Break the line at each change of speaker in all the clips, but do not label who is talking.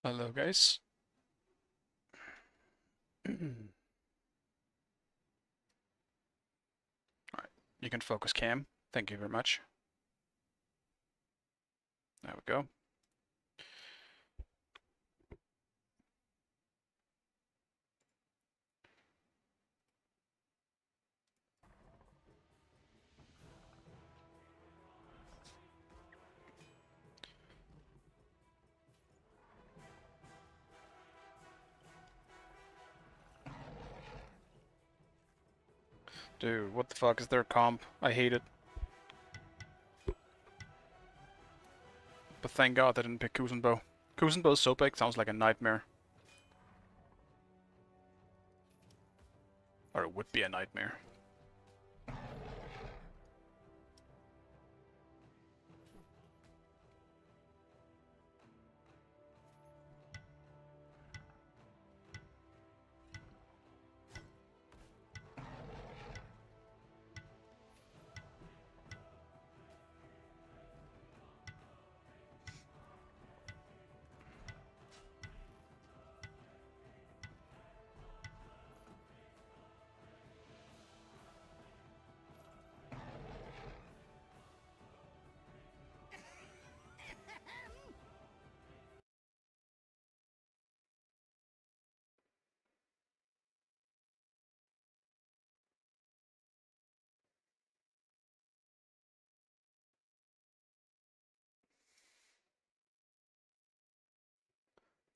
Hello, guys. Alright, you can focus cam. Thank you very much. There we go. Dude, what the fuck is their comp? I hate it. But thank god they didn't pick Kuzenbo. Kuzenbo's so big sounds like a nightmare. Or it would be a nightmare.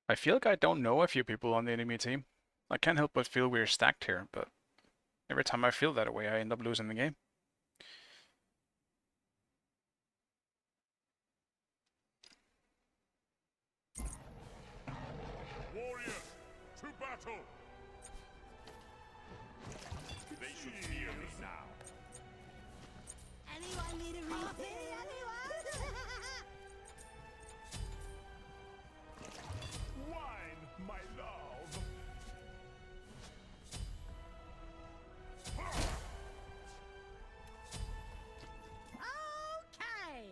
I feel like I don't know a few people on the enemy team. I can't help but feel we're stacked here, but every time I feel that way, I end up losing the game.
Warriors, to battle! They should fear me now.
Anyone need a refill?
Wine, my love!
Okay.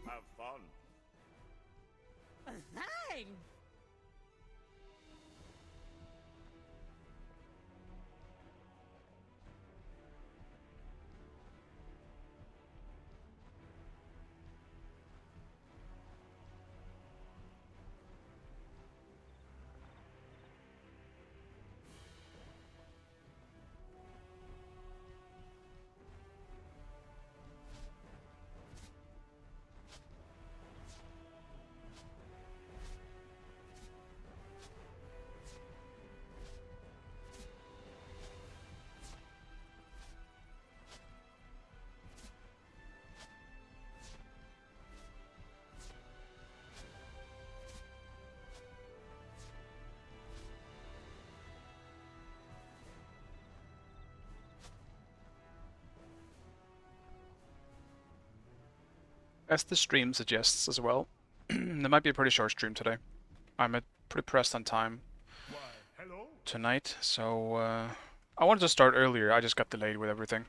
Have fun.
Thanks.
As the stream suggests as well, there might be a pretty short stream today. I'm pretty pressed on time
Why, hello?
tonight, so I wanted to start earlier. I just got delayed with everything.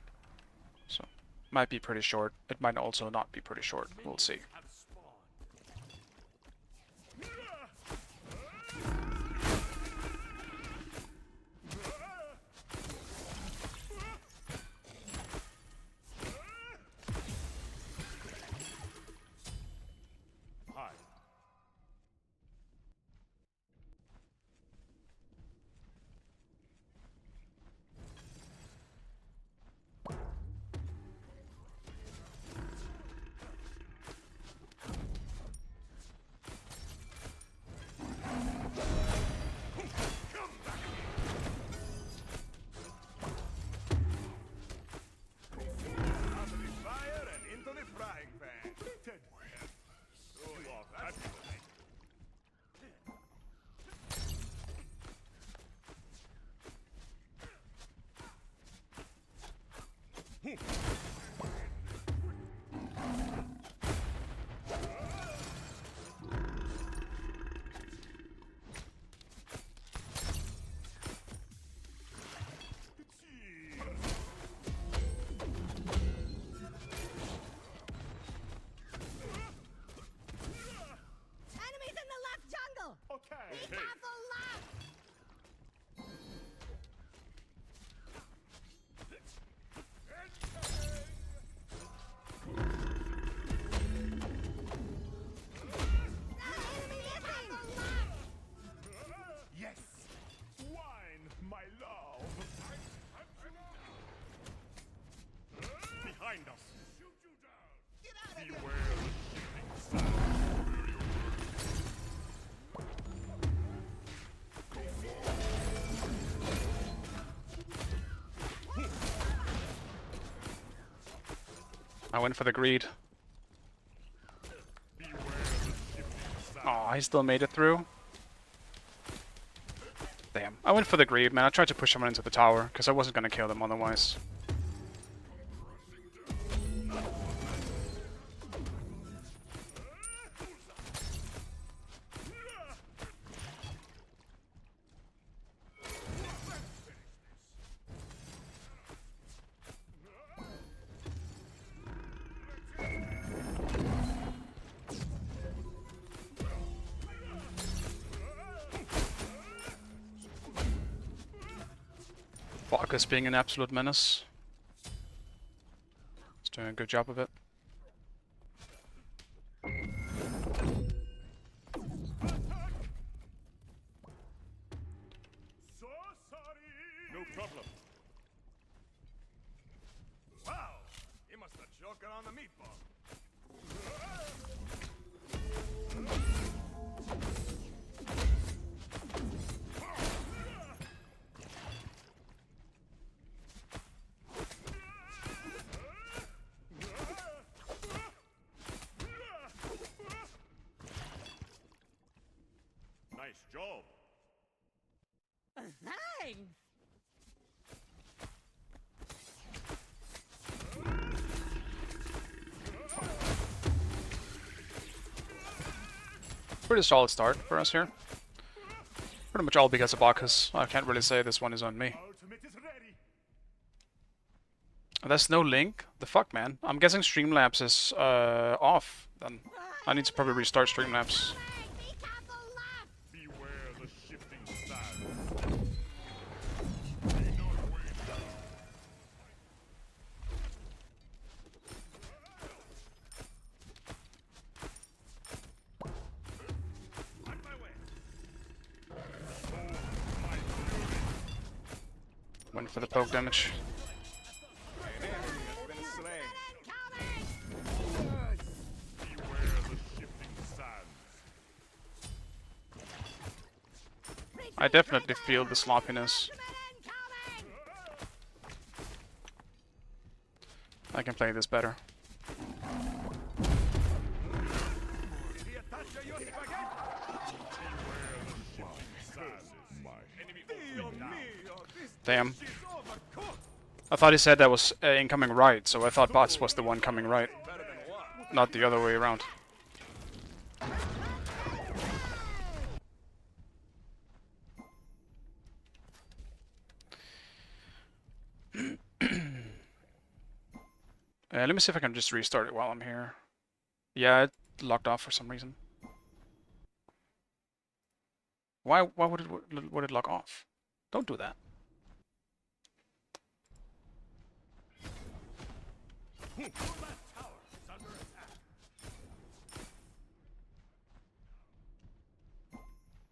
So, might be pretty short. It might also not be pretty short. We'll see.
Have spawned. Hi.
I went for the greed.
Beware the shifting sands.
Oh, he still made it through. Damn. I went for the greed, man. I tried to push someone into the tower, because I wasn't going to kill them otherwise. Bacchus being an absolute menace. He's doing a good job of it.
So sorry. No problem. Wow, he must have choking on the meatball. Nice job.
Thanks.
Pretty solid start for us here. Pretty much all because of Bacchus. I can't really say this one is on me.
Ultimate is ready.
There's no link? The fuck, man? I'm guessing Streamlabs is off. Then I need to probably restart Streamlabs.
Be careful, left.
Beware the shifting sands. Be not way down. On my way. Oh, my fury.
Went for the poke damage.
Beware the shifting sands.
I definitely feel the sloppiness. I can play this better. Damn. I thought he said that was incoming right, so I thought Bots was the one coming right. Not the other way around. Let me see if I can just restart it while I'm here. Yeah, it locked off for some reason. Why would it lock off? Don't do that.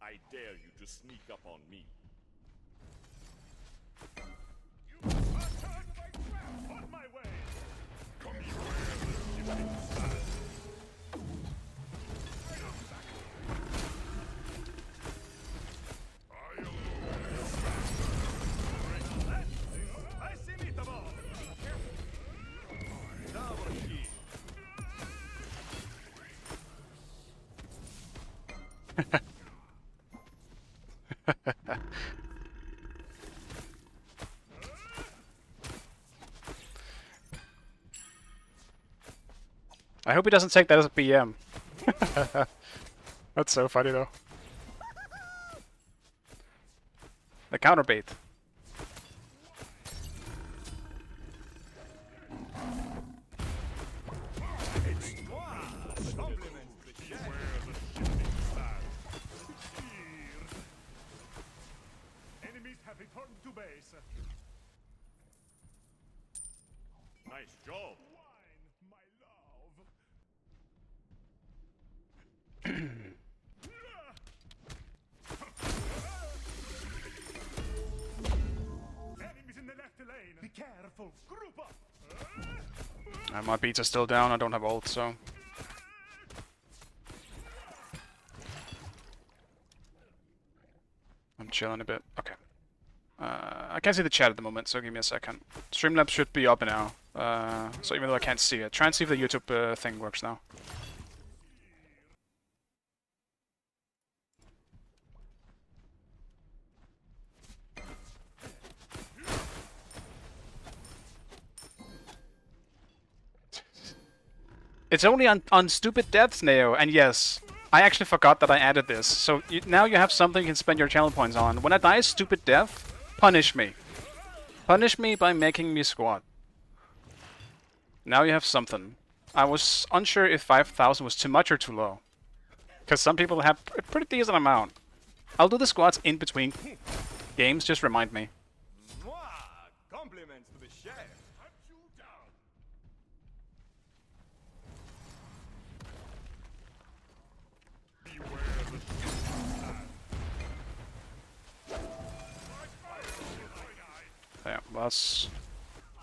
I dare you to sneak up on me. On my way. Come beware the shifting sands. I see meatball. Double kill.
I hope he doesn't take that as a PM. That's so funny though. The counter bait.
Enemies have returned to base. Nice job. Wine, my love. Enemies in the left lane. Be careful. Group up.
My beats are still down. I don't have ult, so. I'm chilling a bit. Okay. I can't see the chat at the moment, so give me a second. Streamlabs should be up now. So even though I can't see it, try and see if the YouTube thing works now. It's only on stupid deaths, Neo, and yes, I actually forgot that I added this. So now you have something you can spend your channel points on. When I die a stupid death, punish me. Punish me by making me squat. Now you have something. I was unsure if 5,000 was too much or too low. Because some people have a pretty decent amount. I'll do the squats in between games, just remind me.
Compliments to the chef. Hunt you down. Beware the
Yeah, that's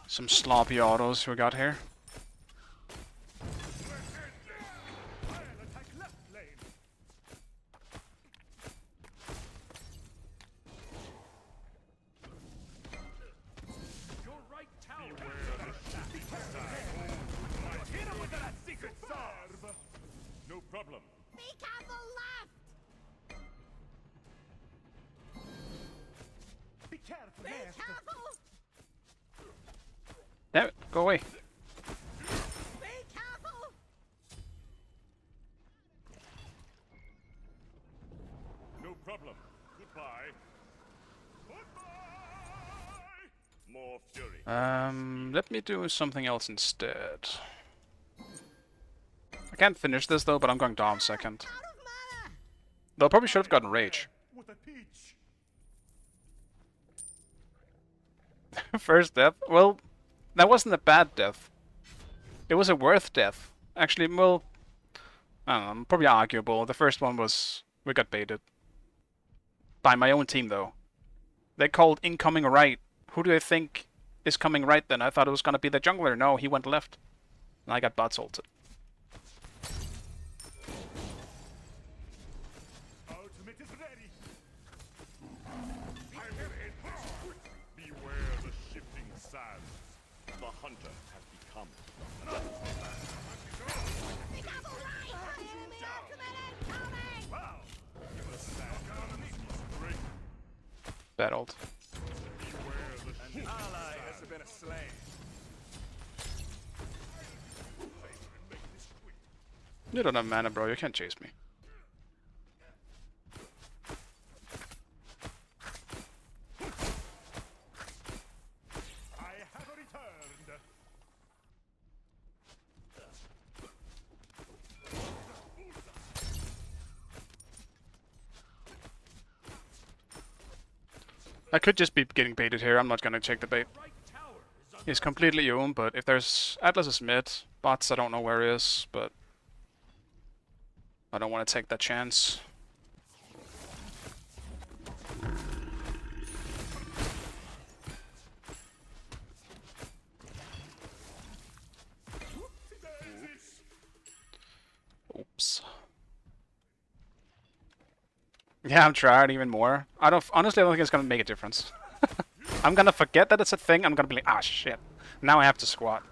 some sloppy autos we got here.
attack left lane. Your right tower. Beware the shifting side. Hit him with that secret sauce. No problem.
Be careful left!
Be careful.
Be careful!
Yeah, go away.
Be careful!
No problem. Goodbye. Goodbye. More fury.
Let me do something else instead. I can't finish this though, but I'm going Dom second.
Out of mana!
Though I probably should have gotten Rage.
What a peach.
First death? Well, that wasn't a bad death. It was a worth death. Actually, well, I don't know, probably arguable. The first one was, we got baited. By my own team though. They called incoming right. Who do they think is coming right then? I thought it was gonna be the jungler. No, he went left. And I got bot salted.
Ultimate is ready. Beware the shifting sands. The hunter has become.
Be careful right! Enemy ultimate incoming!
Wow! Give us that. Great.
Bad ult.
Beware the shifting ally has been slain.
You don't have mana, bro. You can't chase me.
I have returned.
I could just be getting baited here. I'm not gonna take the bait.
Right tower is under
He's completely owned, but if there's Atlas is mid, bots I don't know where he is, but I don't want to take that chance. Oops. Yeah, I'm trying even more. Honestly, I don't think it's gonna make a difference. I'm gonna forget that it's a thing. I'm gonna be like, ah, shit. Now I have to squat.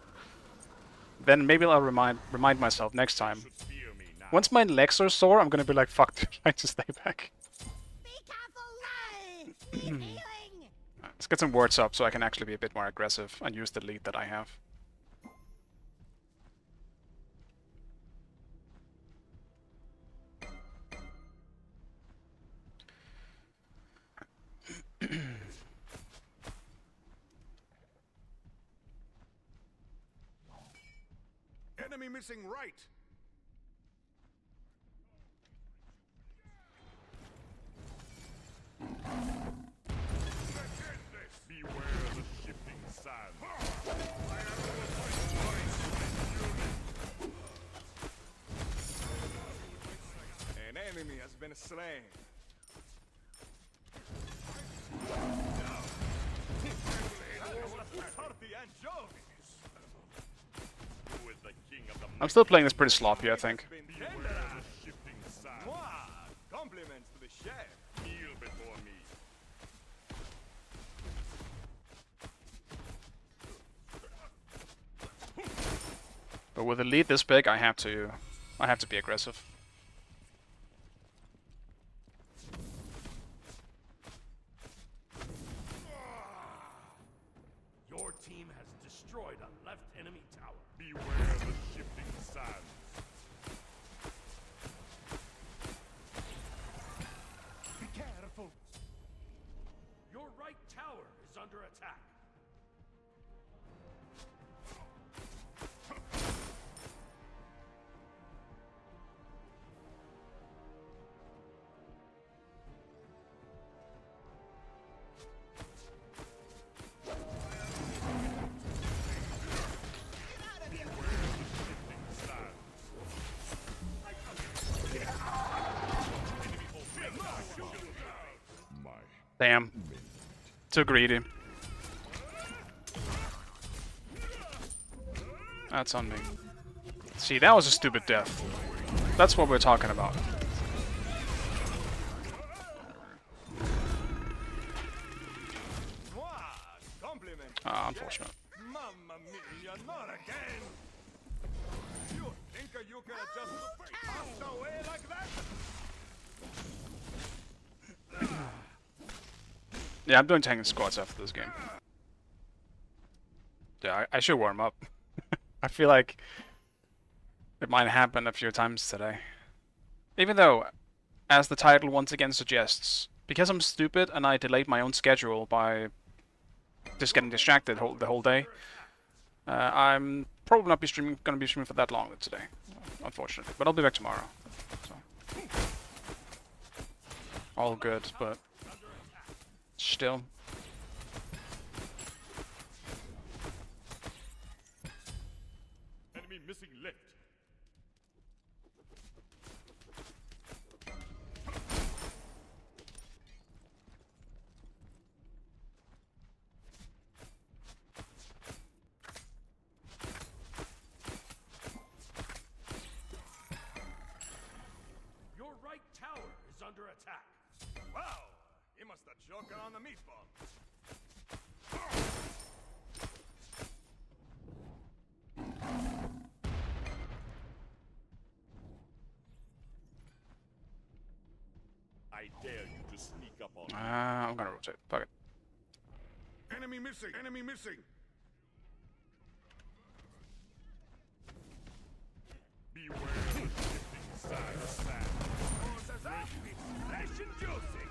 Then maybe I'll remind myself next time.
should fear me now.
Once my legs are sore, I'm gonna be like, fuck, I just stay back.
Be careful left! Keep healing!
Let's get some wards up so I can actually be a bit more aggressive and use the lead that I have.
Enemy missing right. Beware the shifting sands. An enemy has been slain.
I'm still playing this pretty sloppy, I think.
Compliments to the chef. Kneel before me.
But with a lead this big, I have to be aggressive.
Your team has destroyed a left enemy tower. Beware the shifting sands. Be careful. Your right tower is under attack.
Damn. Too greedy. That's on me. See, that was a stupid death. That's what we're talking about. Ah, unfortunate.
Mamma mia, not again! You think you can just pass away like that?
Yeah, I'm doing tanking squats after this game. Yeah, I should warm up. I feel like it might happen a few times today. Even though, as the title once again suggests, because I'm stupid and I delayed my own schedule by just getting distracted the whole day, I'm probably not gonna be streaming for that long today, unfortunately. But I'll be back tomorrow. So. All good, but still.
Enemy missing left. Your right tower is under attack. Wow! He must have choked on the meatball. I dare you to sneak up on me.
I'm gonna rotate. Fuck it.
Enemy missing! Enemy missing! Beware the shifting sand. Horses up! It's fresh and juicy!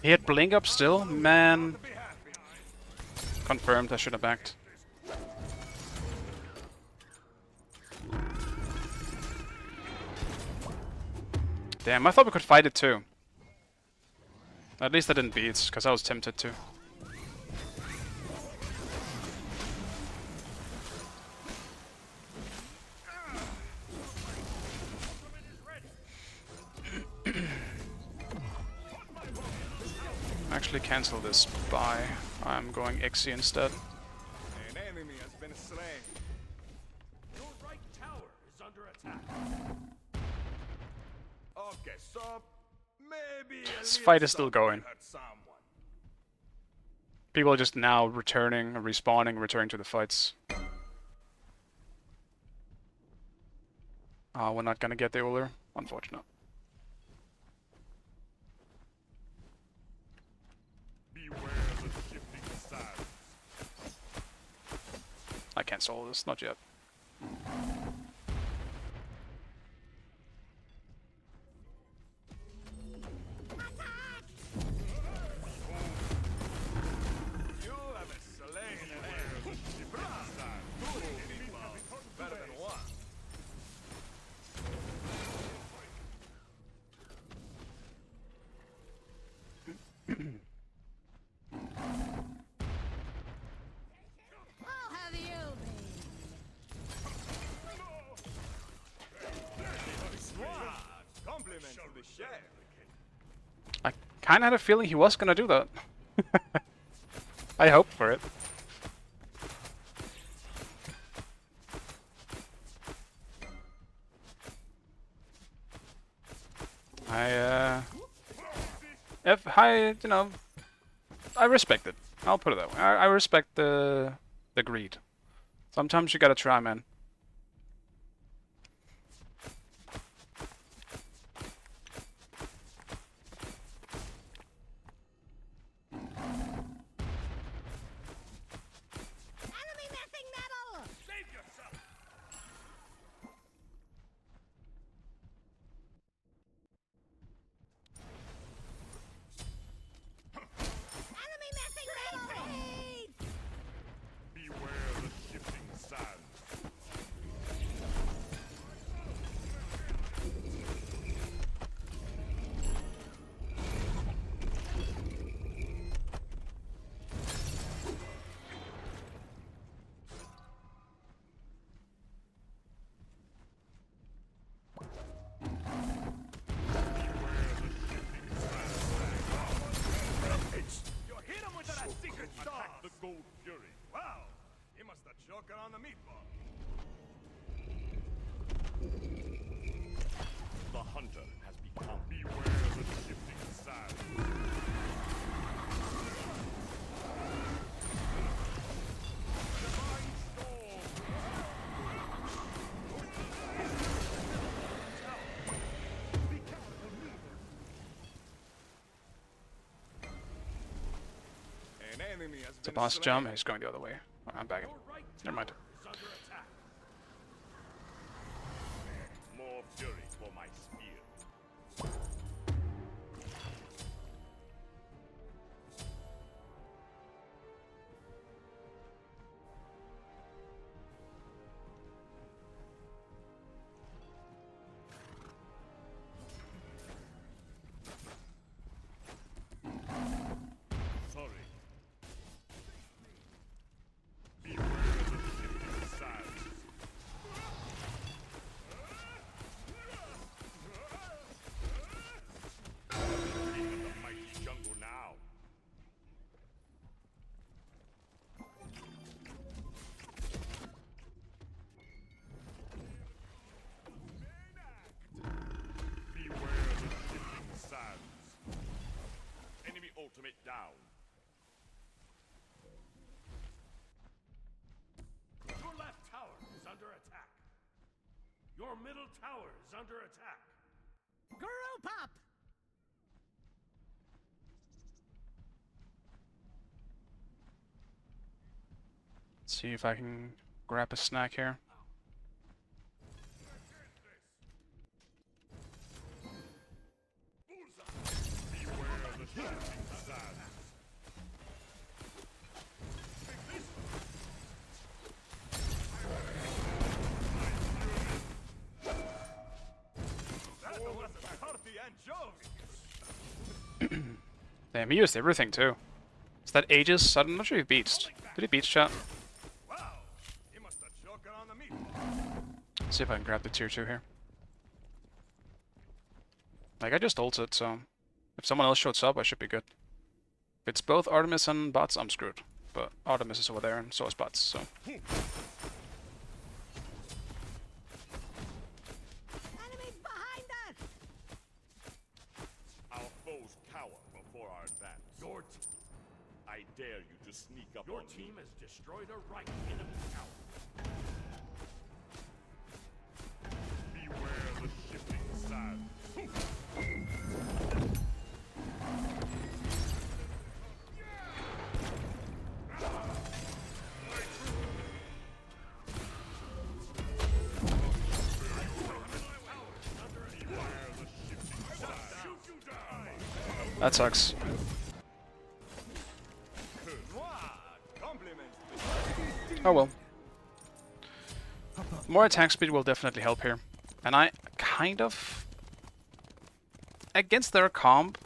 He had blink up still? Man. Confirmed, I should have backed. Damn, I thought we could fight it too. At least I didn't beat, because I was tempted to. Actually cancel this buy. I'm going Xe instead.
An enemy has been slain. Your right tower is under attack. Okay, so maybe
This fight is still going. People are just now returning, respawning, returning to the fights. We're not gonna get the Uller. Unfortunate.
Beware the shifting sands.
I can't solve this, not yet.
You have slain an enemy. Two meatballs, better than one.
I'll have you
Compliment to the chef.
I kinda had a feeling he was gonna do that. I hoped for it. high, you know, I respect it. I'll put it that way. I respect the greed. Sometimes you gotta try, man.
Enemy missing metal!
Save yourself!
Enemy missing metal!
Beware the shifting sands. You hit him with that secret sauce! Attack the Gold Fury. Wow! He must have choked on the meatball. The hunter has become. Beware the shifting sands. Divine storm! An enemy has
It's a
been
boss
slain.
jump. He's going the other way. I'm back.
Your right
Never mind.
tower is under attack. More fury for my spear. Sorry. Beware the shifting sands. Leave the mighty jungle now. Beware the shifting sands. Enemy ultimate down. Your left tower is under attack. Your middle tower is under attack.
Group up!
See if I can grab a snack here.
Beware the shifting sands. That was a hearty anchovy.
Damn, he used everything too. Is that Aegis? I'm not sure he beached. Did he beach chat?
Wow, he must have choked on the meatball.
See if I can grab the tier 2 here. Like, I just ulted, so if someone else shows up, I should be good. If it's both Artemis and bots, I'm screwed. But Artemis is over there, and so is bots, so.
Enemies behind us!
Our foes cower before our advance. I dare you to sneak up on me. Your team has destroyed a right enemy tower. Beware the shifting sands.
That sucks. Oh well. More attack speed will definitely help here. And I kind of... Against their comp,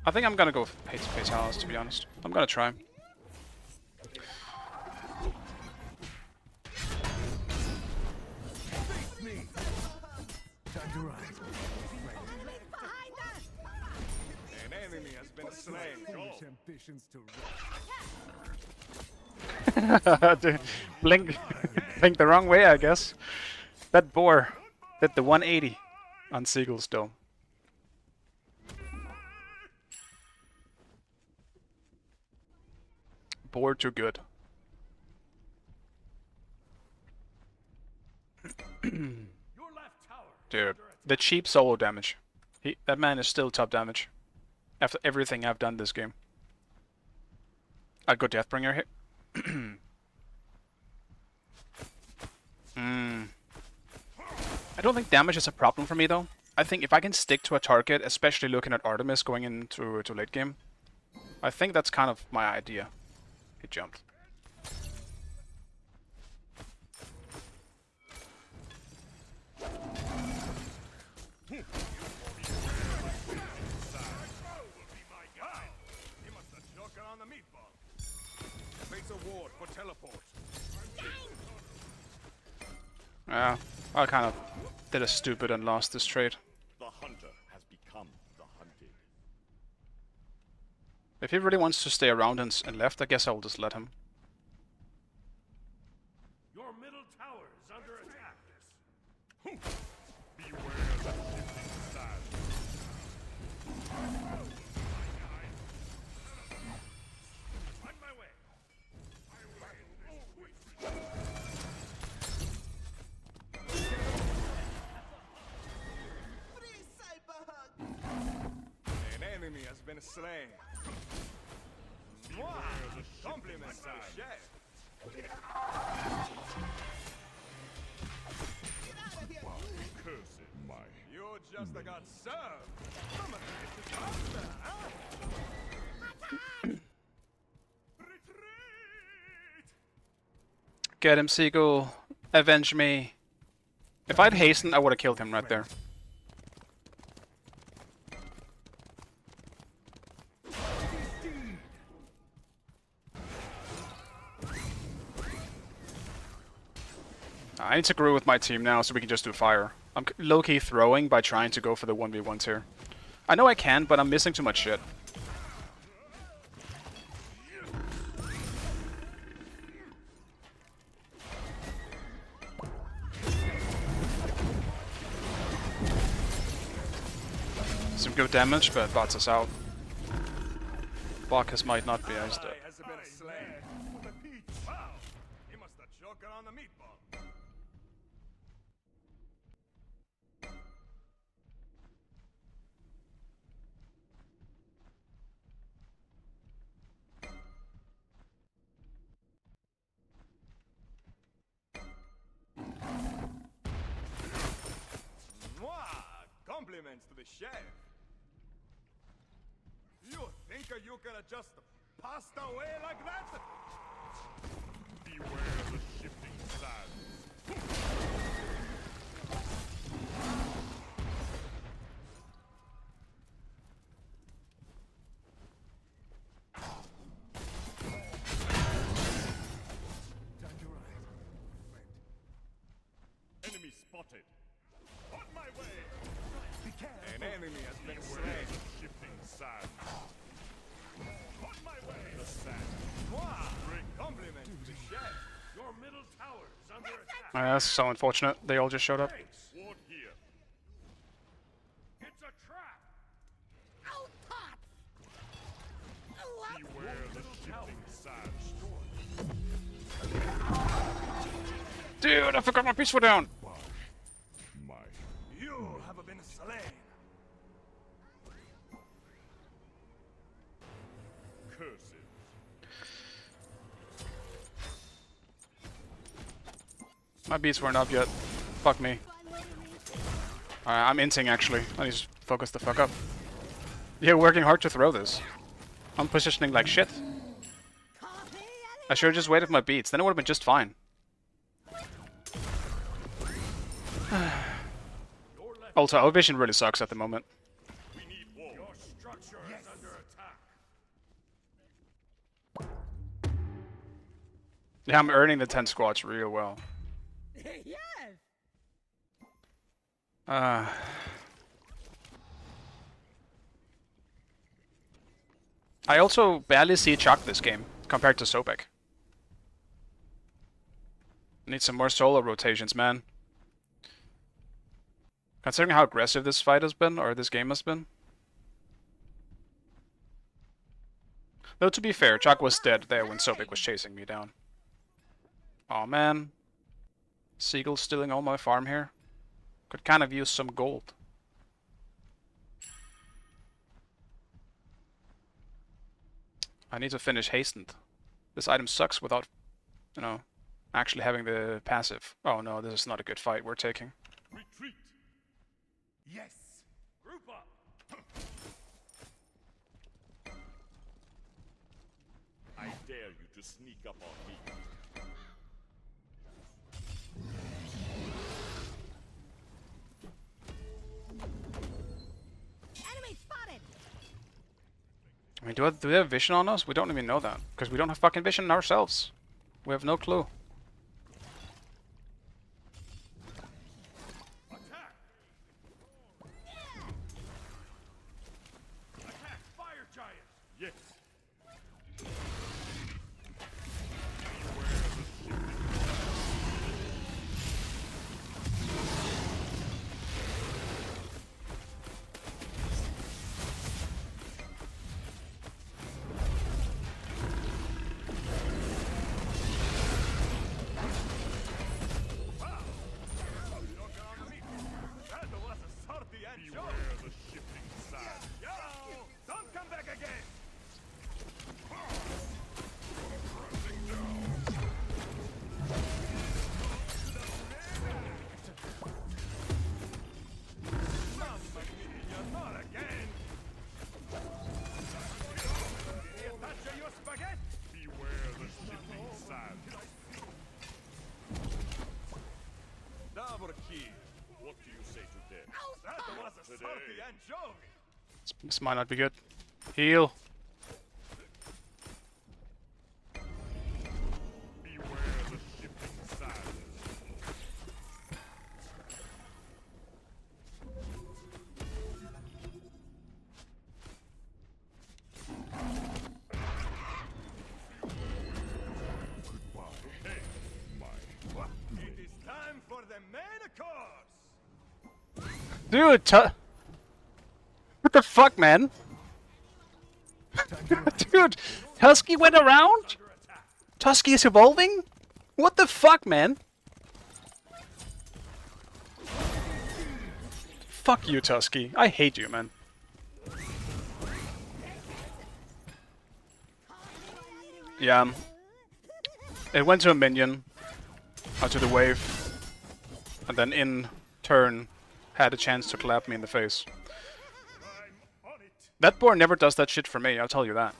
I think I'm gonna go Fatalis, to be honest. I'm gonna try.
Enemies behind us!
An enemy has been slain.
Ambitions to
Dude, blink the wrong way, I guess. That boar did the 180 on Seagull's dome. board too good.
Your left tower
Dude, the cheap solo damage. That man is still top damage. After everything I've done this game. I'd go Deathbringer here. I don't think damage is a problem for me though. I think if I can stick to a target, especially looking at Artemis going into late game, I think that's kind of my idea. He jumped. Yeah, I kind of did a stupid and lost this trade.
The hunter has become the hunted.
If he really wants to stay around and left, I guess I will just let him.
Your middle tower is under attack. Beware the shifting sands. On my way.
An enemy has been slain. Compliments to the chef.
Curse it, my.
You just got served. From a vicious monster, huh?
Retreat!
Get him, Seagull. Avenge me. If I'd hastened, I would have killed him right there. I need to grow with my team now so we can just do fire. I'm low-key throwing by trying to go for the 1v1s here. I know I can, but I'm missing too much shit. Some good damage, but bots us out. Bacchus might not be as dead.
Has been slain. With a peach. Wow. He must have choked on the meatball. Mwah! Compliments to the chef. You think you can just pass away like that?
Beware the shifting sands. Enemy spotted. On my way.
An enemy has been
Beware
slain.
the shifting sands. On my way. The sand.
Mwah! Compliments to the chef.
Your middle tower is under attack.
That's so unfortunate. They all just showed up.
Ward here. It's a trap.
Oh, tot! Oh,
Beware the shifting sands.
Dude, I forgot my peaceful down.
My.
You have been slain.
Curses.
My beats weren't up yet. Fuck me. I'm inting actually. I need to focus the fuck up. Yeah, working hard to throw this. I'm positioning like shit.
coffee
I should have just waited for my beats, then it would have been just fine. Also, our vision really sucks at the moment.
We need war. Your structure is under attack.
Yeah, I'm earning the 10 squats real well.
yes!
I also barely see Chuck this game, compared to Sobek. Need some more solo rotations, man. Considering how aggressive this fight has been, or this game has been. Though to be fair, Chuck was dead there when Sobek was chasing me down. Aw man. Seagull stealing all my farm here. Could kind of use some gold. I need to finish Hastened. This item sucks without, you know, actually having the passive. Oh no, this is not a good fight we're taking.
Retreat. Yes. Group up. I dare you to sneak up on me.
Enemy spotted.
I mean, do they have vision on us? We don't even know that. Because we don't have fucking vision ourselves. We have no clue.
Attack. Attack, fire giant. Yes. That was a sortie and joke. Beware the shifting sand. Yo! Don't come back again! Mamma mia, not again! Touch your spaghetti! Beware the shifting sand. Double key. What do you say to this? That was a sortie and joke!
This might not be good. Heal.
Beware the shifting sand. Hey, it is time for the main course!
Dude, what the fuck, man? Dude, Tusky went around? Tusky is evolving? What the fuck, man? Fuck you, Tusky. I hate you, man. Yeah. It went to a minion, to the wave, and then in turn had a chance to clap me in the face.
I'm on it!
That boar never does that shit for me, I'll tell you that.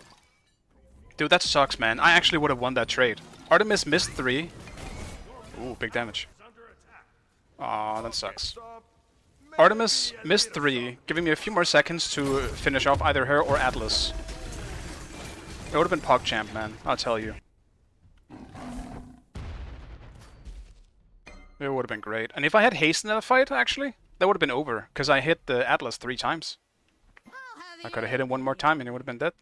Dude, that sucks, man. I actually would have won that trade. Artemis missed 3. Ooh, big damage. Aw, that sucks. Artemis missed 3, giving me a few more seconds to finish off either her or Atlas. It would have been PogChamp, man, I'll tell you. It would have been great. And if I had haste in that fight, actually, that would have been over, because I hit the Atlas 3 times.
I'll have
I could have hit him one more time and he would have been dead.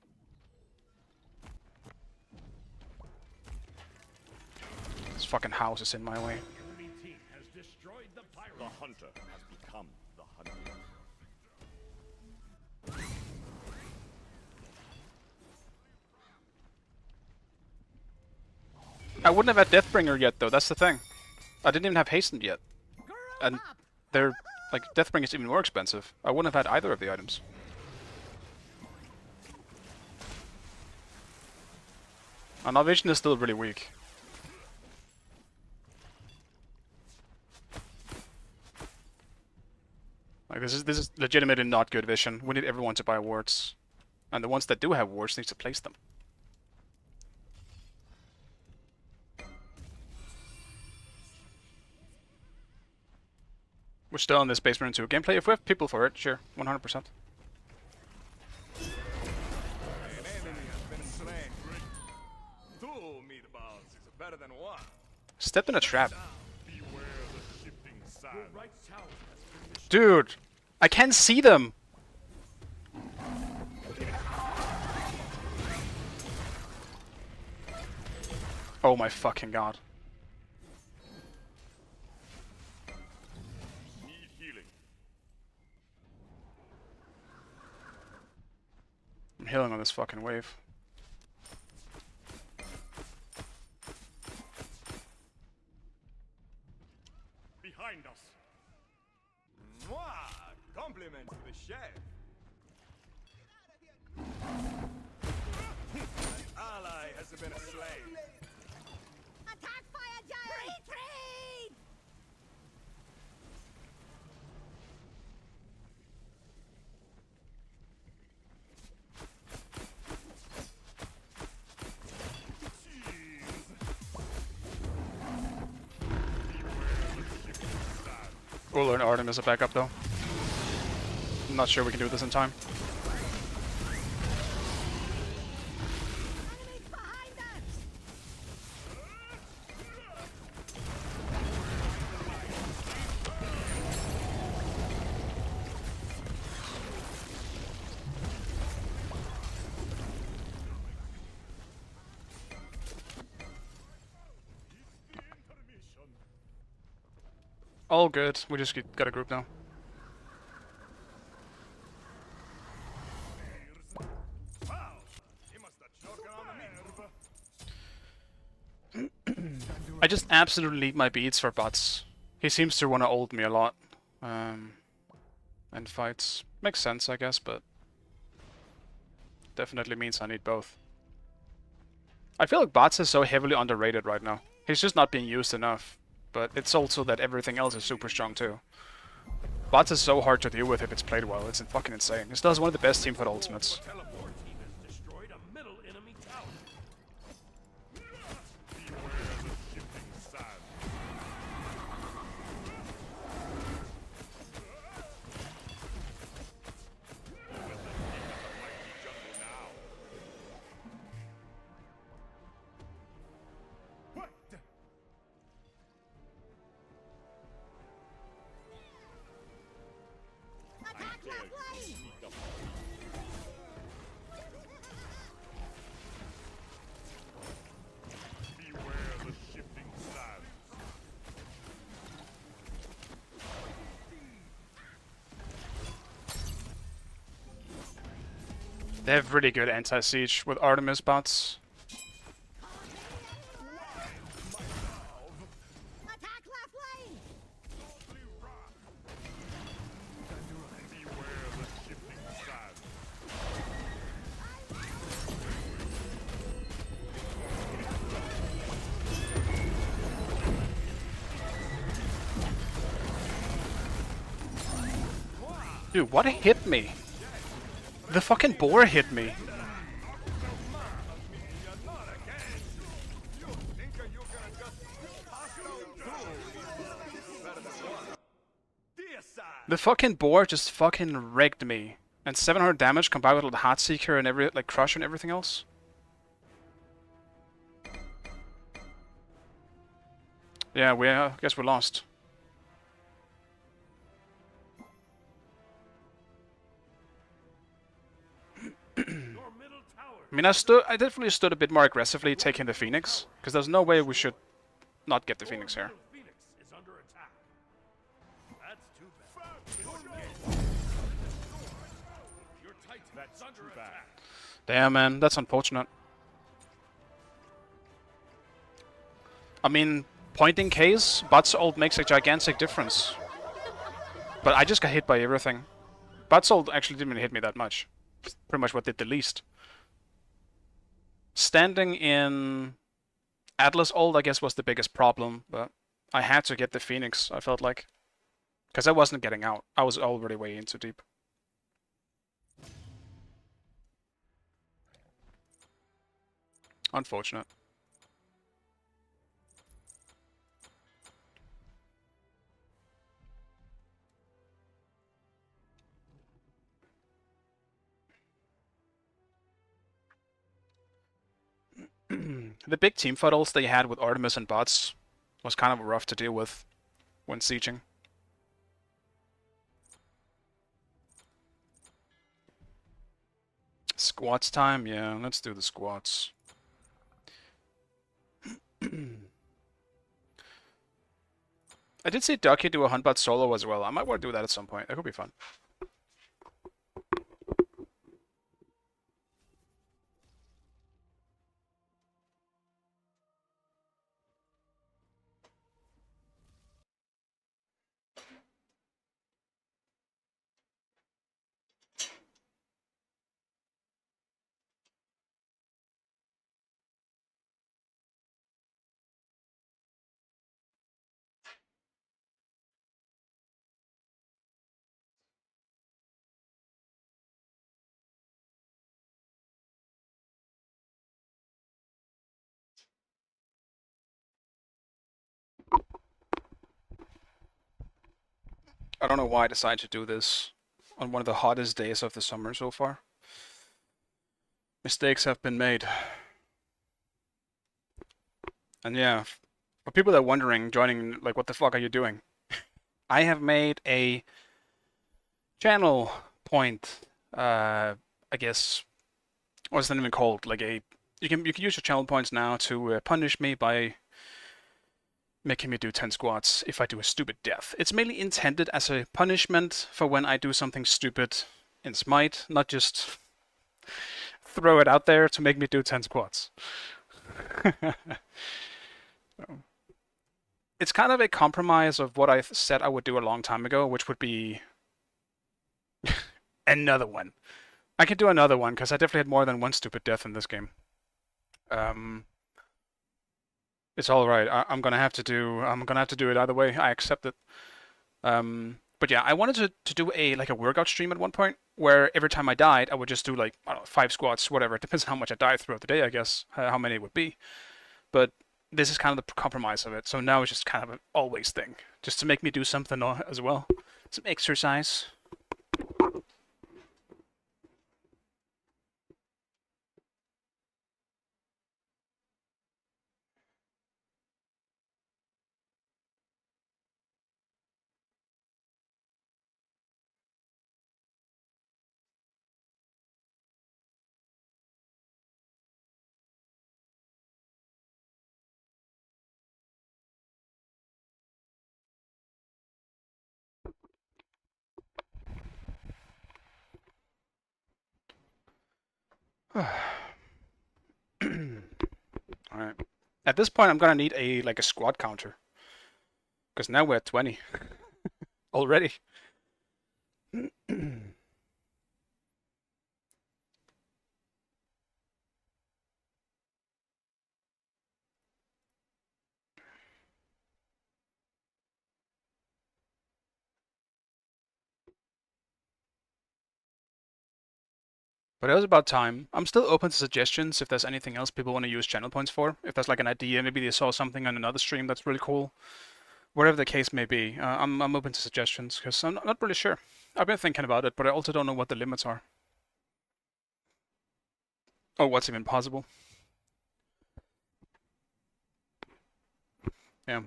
This fucking house is in my way.
Enemy team has destroyed the pirate. The hunter has become the hunted.
I wouldn't have had Deathbringer yet, though, that's the thing. I didn't even have Hastened yet. And they're, like, Deathbringer is even more expensive. I wouldn't have had either of the items. And our vision is still really weak. Like, this is legitimately not good vision. We need everyone to buy wards. And the ones that do have wards need to place them. We're still on this basement 2 gameplay. If we have people for it, sure, 100%.
An enemy has been slain. 2 meatballs is better than 1.
Stepped in a trap.
Beware the shifting sand. Your right tower has been
Dude, I can't see them. Oh my fucking god.
need healing.
I'm healing on this fucking wave.
find us.
Mwah! Compliments to the chef. An ally has been slain.
Attack fire giant! Retreat!
We'll learn Artem as a backup though. I'm not sure we can do this in time.
Enemies behind us!
Intermission.
All good. We just got a group now.
Wow! He must have choken on the meat.
I just absolutely need my beats for bots. He seems to want to ult me a lot. And fights. Makes sense, I guess, but definitely means I need both. I feel like bots is so heavily underrated right now. He's just not being used enough. But it's also that everything else is super strong too. Bots is so hard to deal with if it's played well. It's fucking insane. He still has one of the best team fight ultimates.
Teleport team has destroyed a middle enemy tower. Beware the shifting sand. What?
Attack left lane!
Beware the shifting sands.
They have really good anti-siege with Artemis bots.
Attack left lane!
Beware the shifting sands.
Dude, what hit me? The fucking boar hit me.
You're not again. You think you're gonna just pass out two? Better than one. Deicide.
The fucking boar just fucking wrecked me. And 700 damage combined with the Heartseeker and every like Crush and everything else. Yeah, I guess we lost.
Your middle tower.
I mean, I definitely stood a bit more aggressively taking the Phoenix, because there's no way we should not get the Phoenix here.
Phoenix is under attack. That's too bad. Your Titan is under attack.
Damn, man, that's unfortunate. I mean, point in case, But's ult makes a gigantic difference. But I just got hit by everything. But's ult actually didn't even hit me that much. Pretty much what did the least. Standing in Atlas ult, I guess, was the biggest problem, but I had to get the Phoenix, I felt like. Because I wasn't getting out. I was already way in too deep. Unfortunate. The big team fights they had with Artemis and bots was kind of rough to deal with when sieging. Squats time? Yeah, let's do the squats. I did see Ducky do a Huntbot solo as well. I might want to do that at some point. That could be fun. I don't know why I decided to do this on one of the hottest days of the summer so far. Mistakes have been made. And yeah, for people that are wondering, joining, like, what the fuck are you doing? I have made a channel point, I guess, what's the name called? Like you can use your channel points now to punish me by making me do 10 squats if I do a stupid death. It's mainly intended as a punishment for when I do something stupid in Smite, not just throw it out there to make me do 10 squats. It's kind of a compromise of what I said I would do a long time ago, which would be another one. I can do another one because I definitely had more than one stupid death in this game. It's all right. I'm gonna have to do. I'm gonna have to do it either way. I accept it. But yeah, I wanted to do a workout stream at one point where every time I died, I would just do like, I don't know, 5 squats, whatever. It depends on how much I died throughout the day, I guess, how many it would be. But this is kind of the compromise of it. So now it's just kind of an always thing, just to make me do something as well. Some exercise. Alright. At this point, I'm gonna need a squad counter. Because now we're at 20. Already. But it was about time. I'm still open to suggestions if there's anything else people want to use channel points for. If there's like an idea, maybe they saw something on another stream that's really cool. Whatever the case may be, I'm open to suggestions because I'm not really sure. I've been thinking about it, but I also don't know what the limits are. Or what's even possible. Yeah.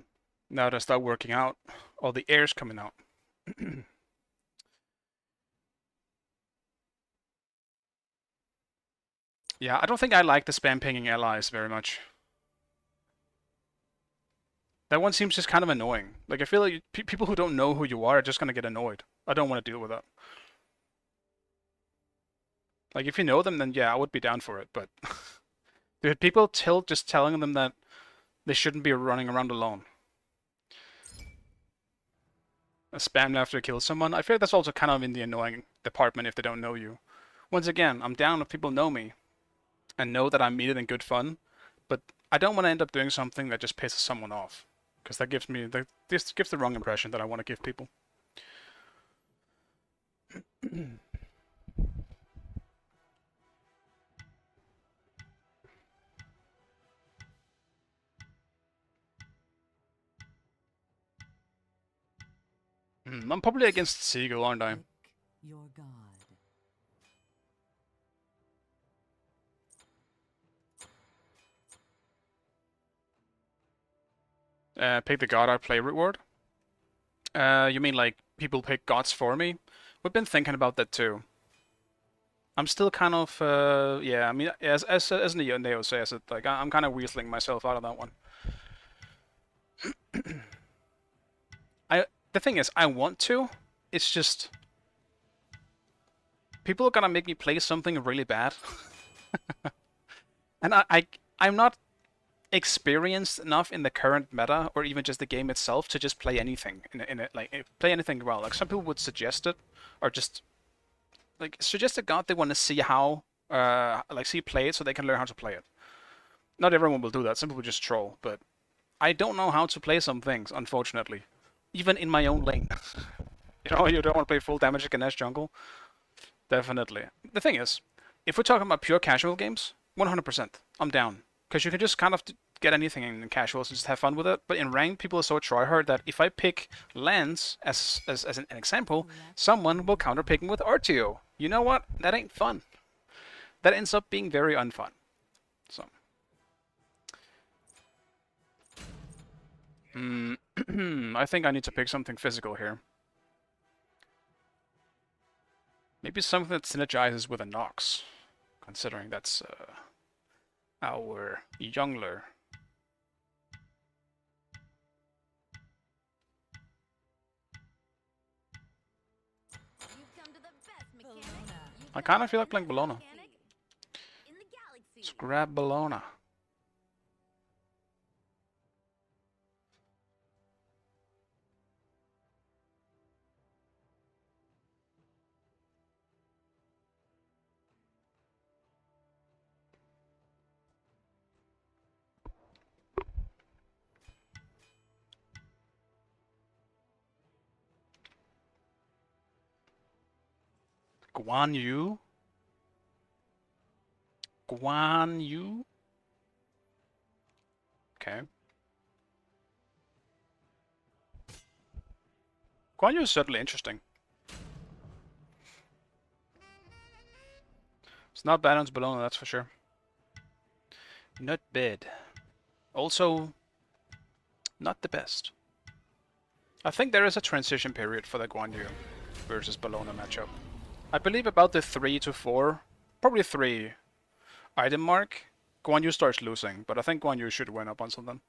Now that I start working out, all the air's coming out. Yeah, I don't think I like the spam pinging allies very much. That one seems just kind of annoying. Like, I feel like people who don't know who you are just gonna get annoyed. I don't want to deal with that. Like, if you know them, then yeah, I would be down for it, but... Dude, people tilt just telling them that they shouldn't be running around alone. A spam after kill someone? I feel like that's also kind of in the annoying department if they don't know you. Once again, I'm down if people know me and know that I'm mean and good fun, but I don't want to end up doing something that just pisses someone off. Because that gives me this gives the wrong impression that I want to give people. I'm probably against Seagull, aren't I?
Your god.
Pick the god I play reward? You mean like people pick gods for me? We've been thinking about that too. I'm still kind of yeah. I mean, as Neo says it, like I'm kind of weaseling myself out of that one. The thing is, I want to. It's just people are gonna make me play something really bad, and I'm not experienced enough in the current meta or even just the game itself to just play anything in it, like play anything well. Like some people would suggest it, or just like suggest a god they want to see how like see play it so they can learn how to play it. Not everyone will do that. Some people just troll, but I don't know how to play some things, unfortunately. Even in my own lane. You know, you don't want to play full damage against jungle. Definitely. The thing is, if we're talking about pure casual games, 100%, I'm down. Because you can just kind of get anything in casuals and just have fun with it. But in ranked, people are so tryhard that if I pick Lance as an example, someone will counter picking with RTO. You know what? That ain't fun. That ends up being very unfun. So. I think I need to pick something physical here. Maybe something that synergizes with a Nox, considering that's our jungler. I kind of feel like playing Bellona. Let's grab Bellona. Guan Yu? Guan Yu? Okay. Guan Yu is certainly interesting. It's not bad on Bellona, that's for sure. Not bad. Also, not the best. I think there is a transition period for the Guan Yu versus Bellona matchup. I believe about the 3 to 4, probably 3 item mark, Guan Yu starts losing, but I think Guan Yu should win up on something.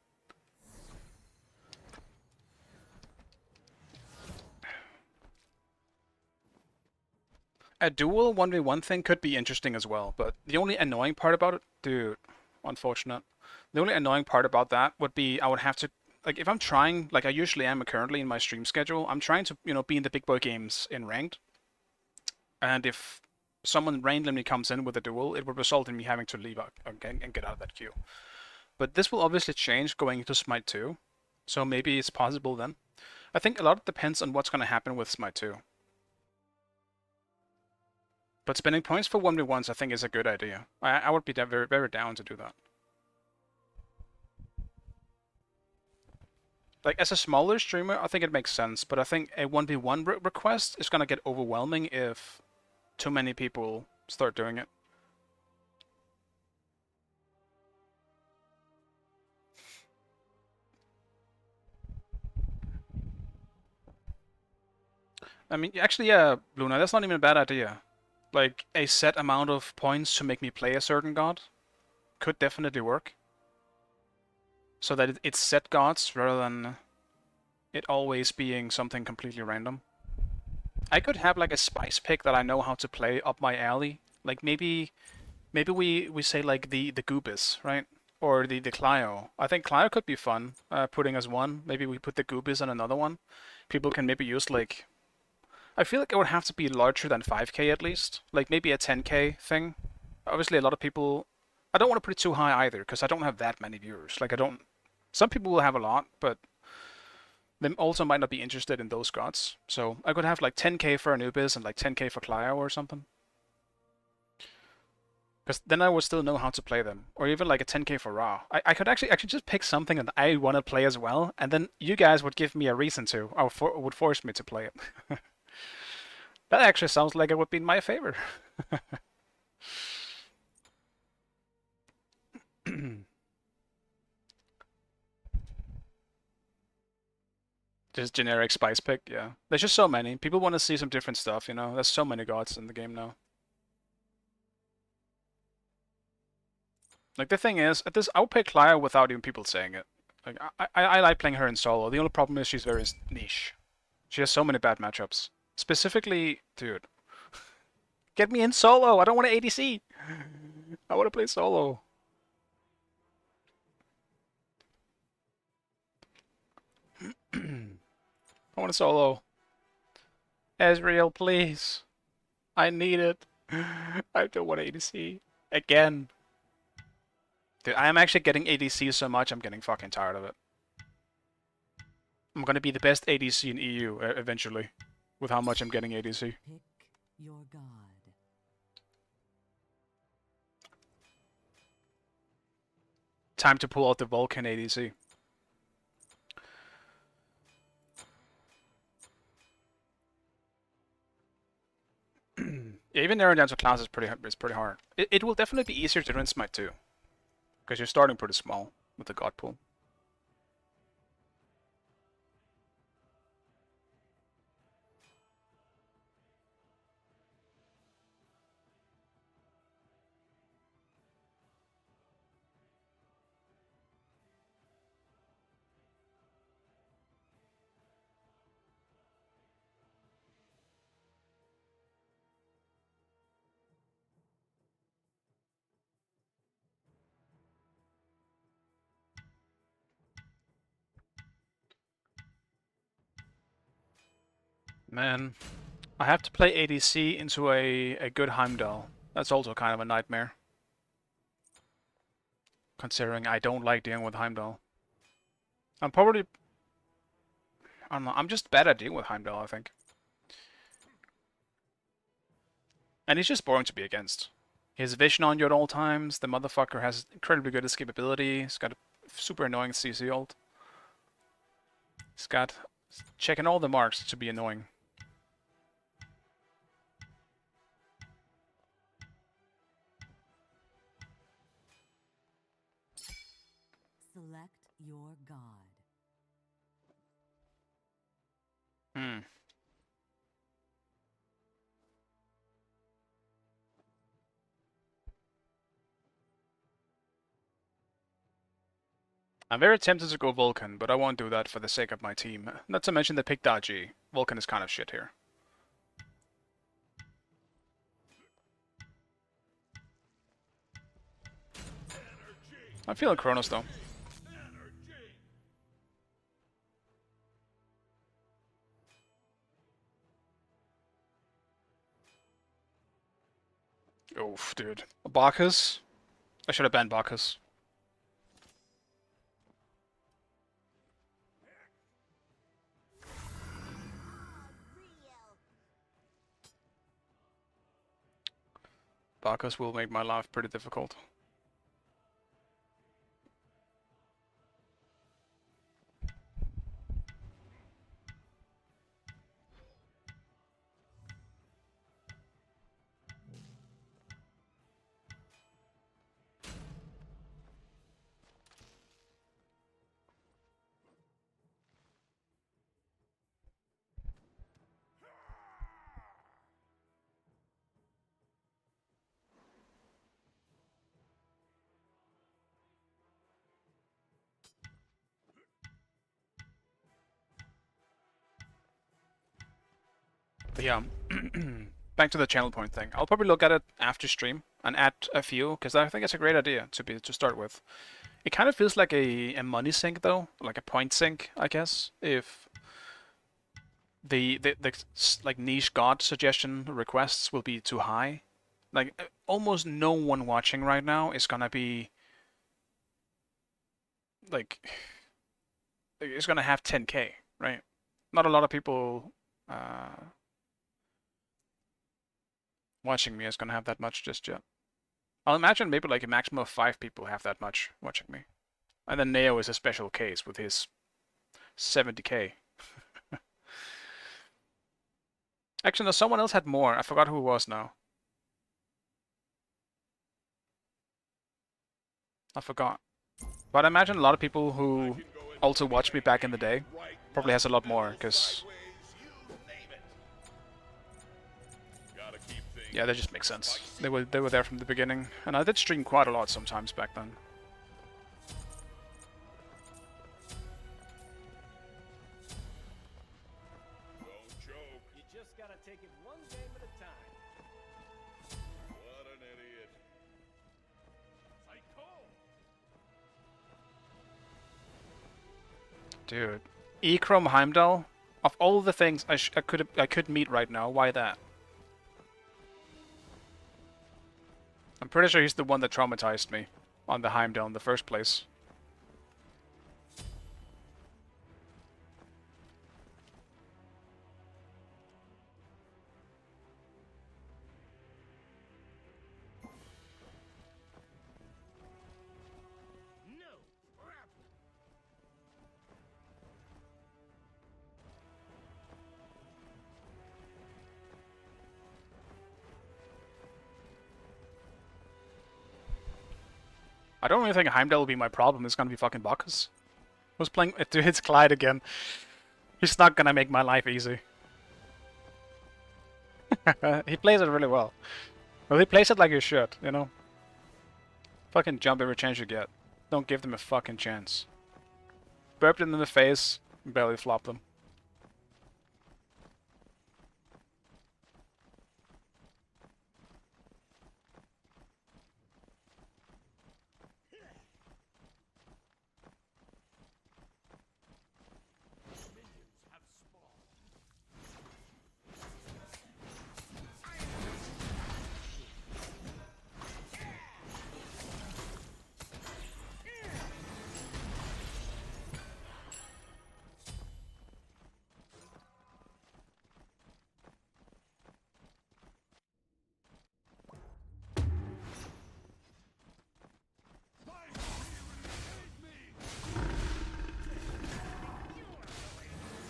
A dual 1v1 thing could be interesting as well, but the only annoying part about it, dude, unfortunate. The only annoying part about that would be I would have to, like, if I'm trying, like I usually am currently in my stream schedule, I'm trying to, you know, be in the big boy games in ranked. And if someone randomly comes in with a duel, it would result in me having to leave out and get out of that queue. But this will obviously change going into Smite 2, so maybe it's possible then. I think a lot depends on what's going to happen with Smite 2. But spending points for 1v1s I think is a good idea. I would be very, very down to do that. Like, as a smaller streamer, I think it makes sense, but I think a 1v1 request is going to get overwhelming if too many people start doing it. I mean, actually, yeah, Luna, that's not even a bad idea. Like, a set amount of points to make me play a certain god could definitely work. So that it's set gods rather than it always being something completely random. I could have like a spice pick that I know how to play up my alley. Like maybe we say like the Goobis, right? Or the Clio. I think Clio could be fun, putting as one. Maybe we put the Goobis on another one. People can maybe use like... I feel like it would have to be larger than 5k at least. Like maybe a 10k thing. Obviously a lot of people... I don't want to put it too high either, because I don't have that many viewers. Like I don't... Some people will have a lot, but they also might not be interested in those gods. So I could have like 10k for Anubis and like 10k for Clio or something. Because then I would still know how to play them. Or even like a 10k for Ra. I could actually just pick something that I want to play as well, and then you guys would give me a reason to, or would force me to play it. That actually sounds like it would be in my favor. Just generic spice pick, yeah. There's just so many. People want to see some different stuff, you know? There's so many gods in the game now. Like, the thing is, at this, I'll play Clio without even people saying it. Like, I like playing her in solo. The only problem is she's very niche. She has so many bad matchups. Specifically, dude. Get me in solo! I don't want to ADC! I want to play solo. I want to solo. Ezreal, please. I need it. I don't want ADC. Again. Dude, I am actually getting ADC so much, I'm getting fucking tired of it. I'm gonna be the best ADC in EU eventually, with how much I'm getting ADC.
Pick your god.
Time to pull out the Vulcan ADC. Yeah, even narrowing down to class is pretty hard. It will definitely be easier to run Smite too, because you're starting pretty small with the God pool. Man, I have to play ADC into a good Heimdall. That's also kind of a nightmare. Considering I don't like dealing with Heimdall. I'm probably... I don't know, I'm just bad at dealing with Heimdall, I think. And he's just boring to be against. He has vision on you at all times, the motherfucker has incredibly good escapability, he's got a super annoying CC ult. He's got... checking all the marks to be annoying.
Select your god.
Hmm. I'm very tempted to go Vulcan, but I won't do that for the sake of my team. Not to mention the pick dodgy. Vulcan is kind of shit here. I'm feeling Kronos though. Oof, dude. Bacchus? I should have banned Bacchus. Bacchus will make my life pretty difficult. But yeah, back to the channel point thing. I'll probably look at it after stream and add a few, because I think it's a great idea to start with. It kind of feels like a money sink though, like a point sink, I guess. If the like niche god suggestion requests will be too high, like almost no one watching right now is gonna be like it's gonna have 10k, right? Not a lot of people watching me is gonna have that much just yet. I'll imagine maybe like a maximum of 5 people have that much watching me. And then Neo is a special case with his 70k. Actually, no, someone else had more. I forgot who it was now. I forgot. But I imagine a lot of people who also watched me back in the day probably has a lot more, because... yeah, that just makes sense. They were there from the beginning, and I did stream quite a lot sometimes back then.
Don't choke.
You just gotta take it one game at a time.
What an idiot. Psycho.
Dude, Ecrom Heimdall, of all the things I could meet right now, why that? I'm pretty sure he's the one that traumatized me on the Heimdall in the first place.
No.
I don't really think Heimdall will be my problem. It's gonna be fucking Bacchus. Who's playing to hits Clyde again? He's not gonna make my life easy. He plays it really well. Well, he plays it like you should, you know? Fucking jump every chance you get. Don't give them a fucking chance. Burp them in the face, belly flop them.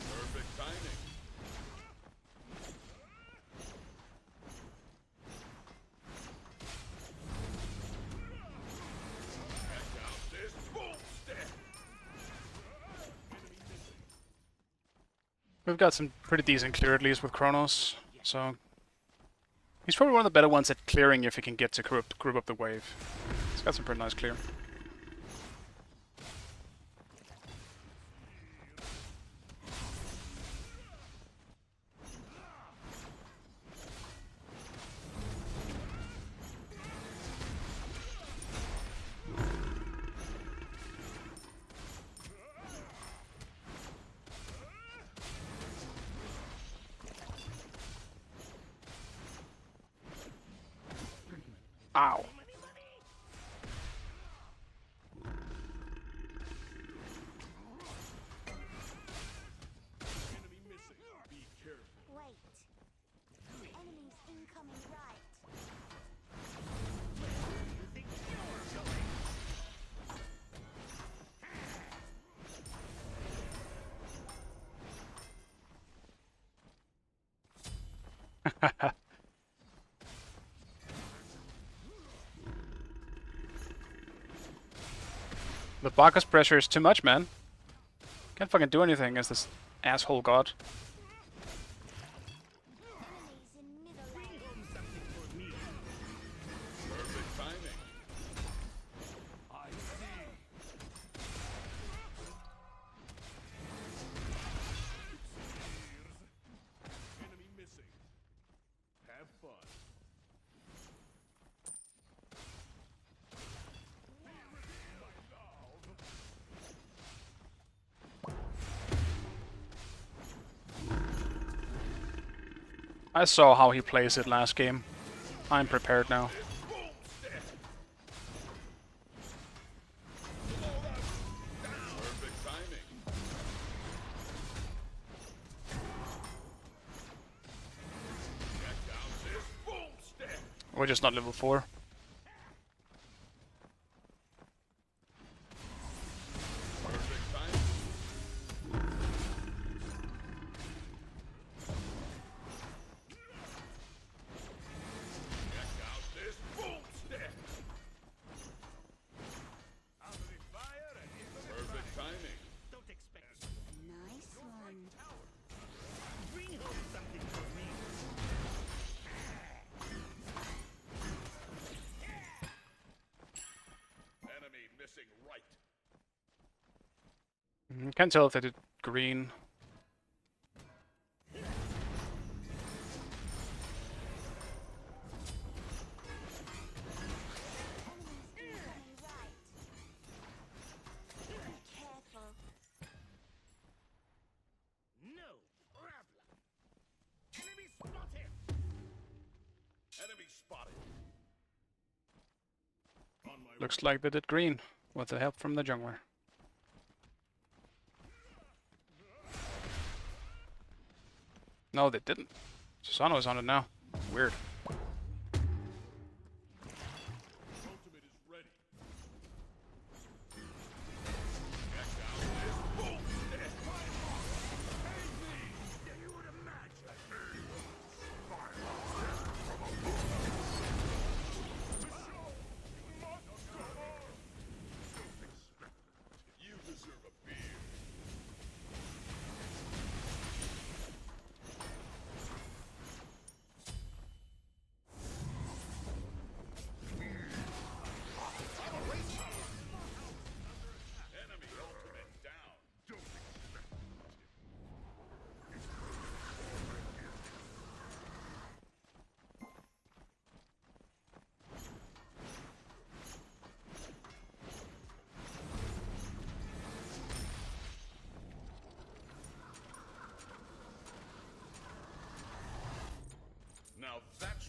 Perfect timing. Check out this boomstick.
We've got some pretty decent clear at least with Kronos, so he's probably one of the better ones at clearing if he can get to group up the wave. He's got some pretty nice clear. Ow.
Enemy missing. Be careful.
Wait. Enemies incoming right.
The Bacchus pressure is too much, man. Can't fucking do anything against this asshole god.
Enemies in middle lane.
Perfect timing.
I see.
Enemy missing. Have fun.
I saw how he plays it last game. I'm prepared now.
Perfect timing. Check out this boomstick.
We're just not level 4.
Perfect timing. Check out this boomstick.
Out of the fire and into the
Perfect timing.
Don't expect
Nice one.
bring home something for me.
Enemy missing right.
Can't tell if they did green.
Enemies incoming right. Be careful.
No problem. Enemy spotted.
Enemy spotted. On my
Looks like they did green with the help from the jungler. No, they didn't. Susano is on it now. Weird.
ultimate is ready. Check out this boomstick.
You would imagine.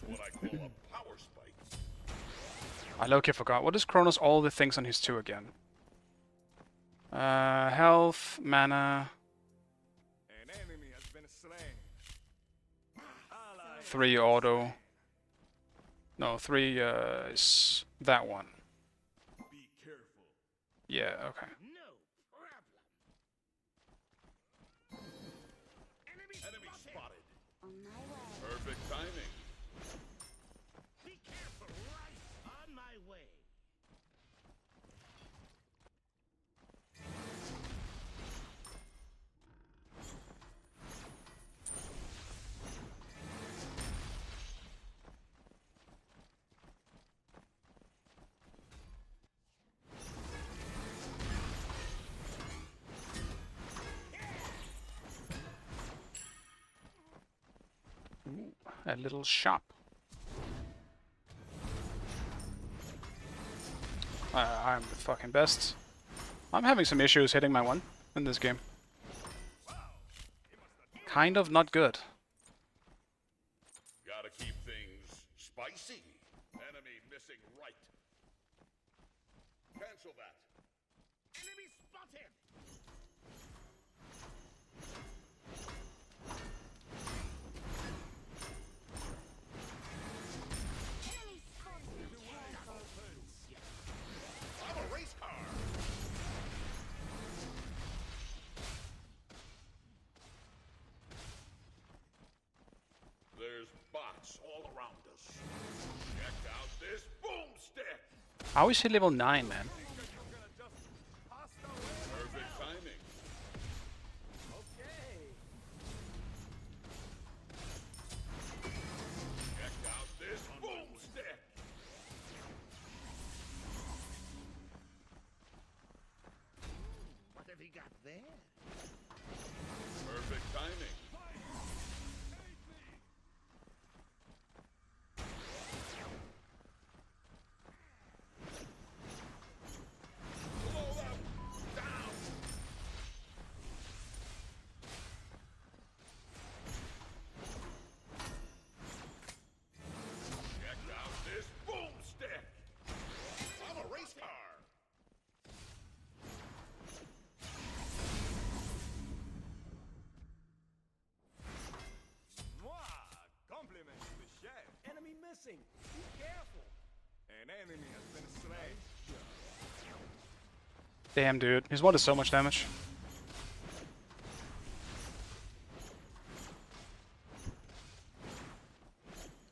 what I call a power spike.
I low-key forgot. What is Kronos all the things on his 2 again? Health, mana,
An enemy has been slain. Ally
3 auto. No, 3 is that one.
be careful.
Yeah, okay.
No problem.
Enemy spotted.
On my way.
Perfect timing.
Be careful. Right on my way.
A little shop. I'm the fucking best. I'm having some issues hitting my 1 in this game. Kind of not good.
Gotta keep things spicy. Enemy missing right. Cancel that.
Enemy spotted.
Enemy spotted.
I'm a race car. There's bots all around us. Check out this boomstick.
How is he level 9, man?
Perfect timing. Check out this boomstick.
What have we got there?
Perfect timing. Blow them down. Check out this boomstick. I'm a race car. Compliment to the chef.
Enemy missing. Be careful.
An enemy has been slain.
Damn, dude. His 1 is so much damage.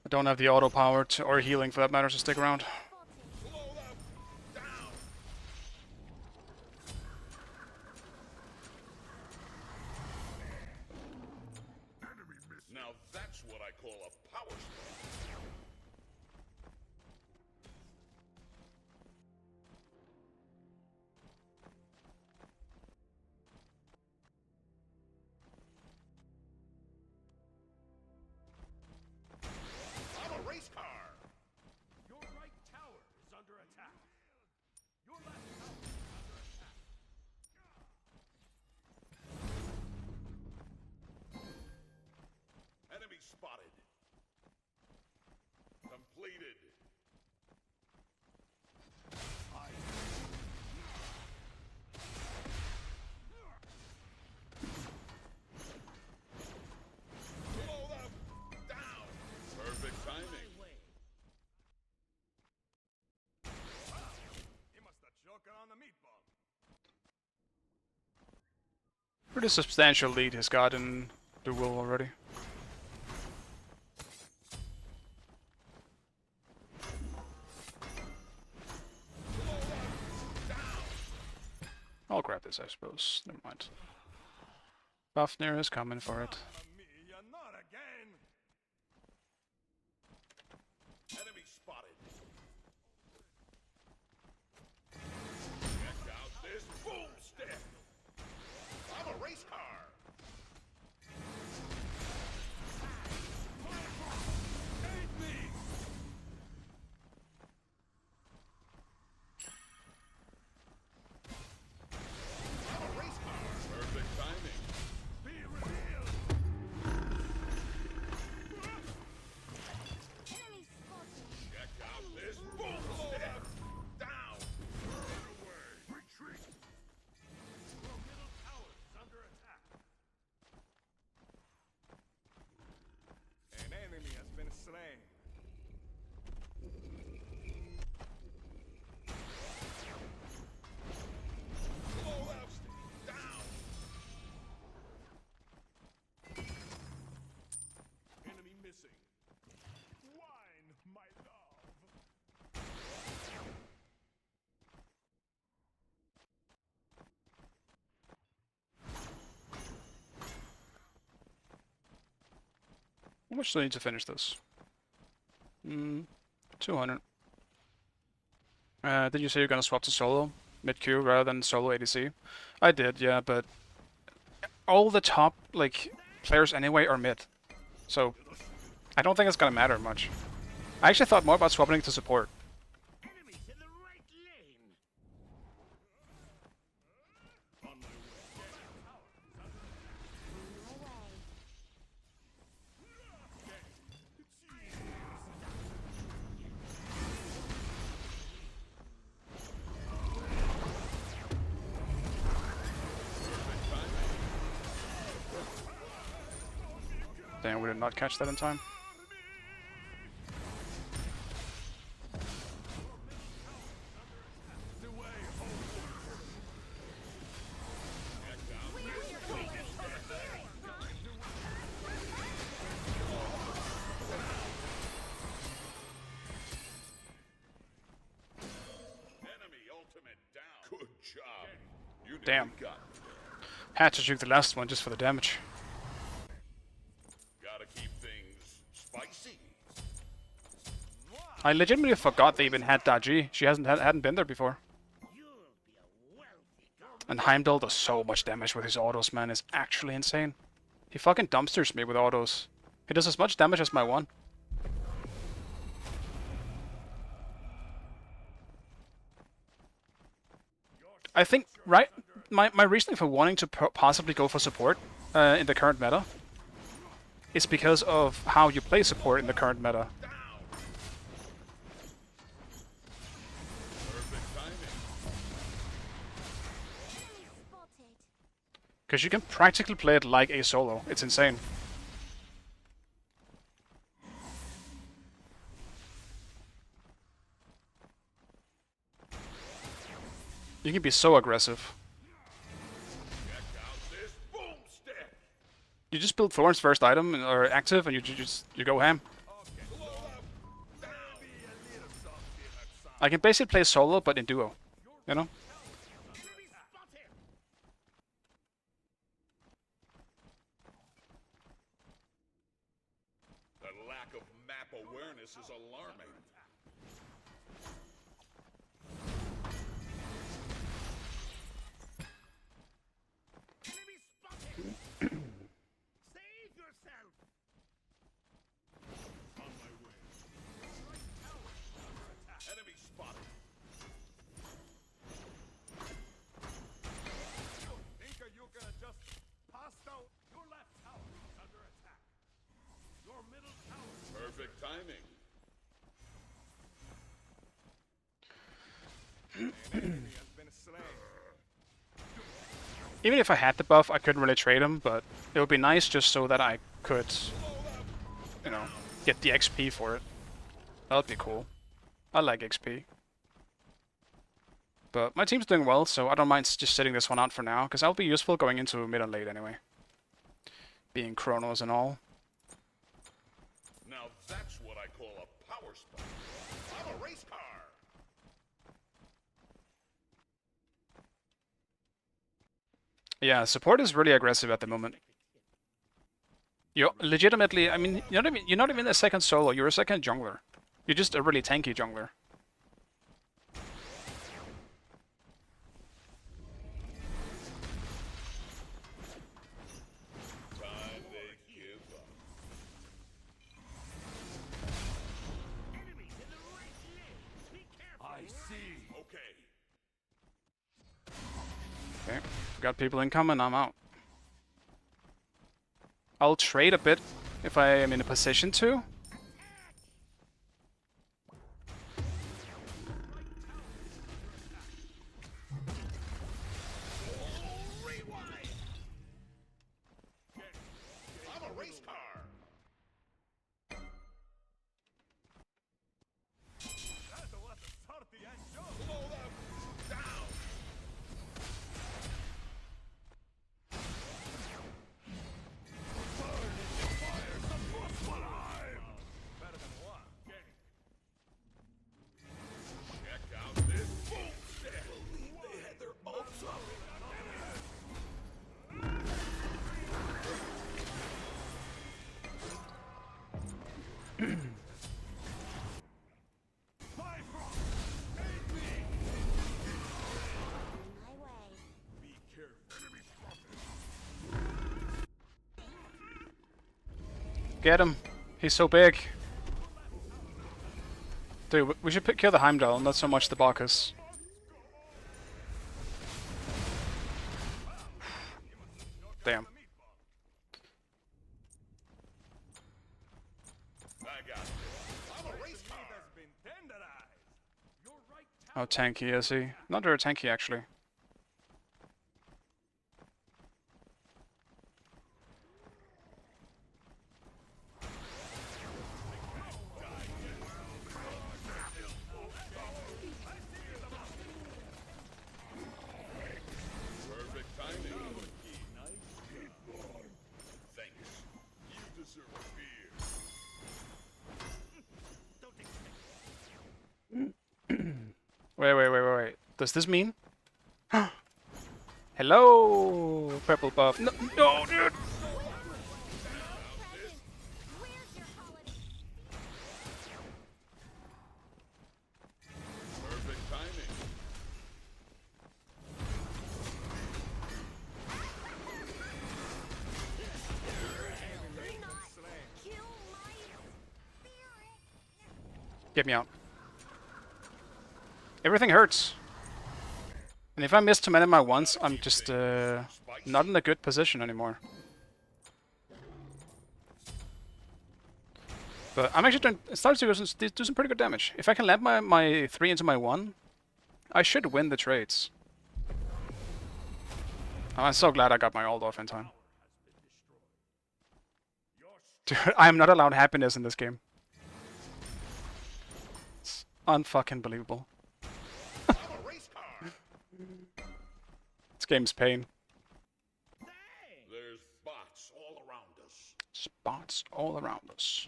I don't have the auto power to, or healing for that matter to stick around.
Blow them down. Now that's what I call a power spike. I'm a race car.
Your right tower is under attack. Your left tower is under attack.
Enemy spotted. Completed. Blow them down. Perfect timing.
My way.
He must have choked on the meat bomb.
Pretty substantial lead he's got in Duel already. I'll grab this, I suppose. Never mind. Fafnir is coming for it.
Mamma mia, not again. Enemy spotted. Check out this boomstick. I'm a race car. Aid me. I'm a race car. Perfect timing. Be revealed.
How much do I need to finish this? 200. Did you say you're gonna swap to solo mid-Q rather than solo ADC? I did, yeah, but all the top like players anyway are mid, so I don't think it's gonna matter much. I actually thought more about swapping to support.
Enemies in the right lane. On my way.
Damn, we did not catch that in time.
Enemy ultimate down. Good job. You
Damn.
got
Had to juke the last one just for the damage.
gotta keep things spicy.
I legitimately forgot they even had Daji. She hadn't been there before. And Heimdall does so much damage with his autos, man. It's actually insane. He fucking dumpsters me with autos. He does as much damage as my one. I think, right, my reasoning for wanting to possibly go for support in the current meta is because of how you play support in the current meta. Because you can practically play it like a solo. It's insane. You can be so aggressive.
Check out this boomstick.
You just build Thorn's first item or active, and you go ham. I can basically play solo, but in duo. You know?
The lack of map awareness is alarming. Enemy spotted. Save yourself. On my way. Enemy spotted.
Think you're gonna just pass out?
Your left tower is under attack. Your middle tower. Perfect timing.
Enemy has been slain.
Even if I had the buff, I couldn't really trade him, but it would be nice just so that I could, you know, get the XP for it. That would be cool. I like XP. But my team's doing well, so I don't mind just sitting this one out for now, because I'll be useful going into mid and late anyway. Being Chronos and all.
Now that's what I call a power spot. I'm a race car.
Yeah, support is really aggressive at the moment. You're legitimately, I mean, you're not even a second solo, you're a second jungler. You're just a really tanky jungler.
Time they give up. Enemies in the right lane. Be careful.
I see.
Okay.
Okay, got people incoming, I'm out. I'll trade a bit if I am in a position to.
I'm a race car.
That was a sortie and show.
Blow them down.
Get him. He's so big. Dude, we should kill the Heimdall, not so much the Bacchus. Damn. How tanky is he? Not very tanky, actually. Wait. Does this mean? Hello, purple buff. No, no, dude.
Where's your holiday?
Perfect timing.
Kill my spirit.
Get me out. Everything hurts. And if I miss too many of my ones, I'm just not in a good position anymore. But I'm actually starting to do some pretty good damage. If I can land my 3 into my 1, I should win the trades. I'm so glad I got my ult off in time. Dude, I am not allowed happiness in this game. It's unfucking believable. This game's pain.
There's bots all around us.
Spots all around us.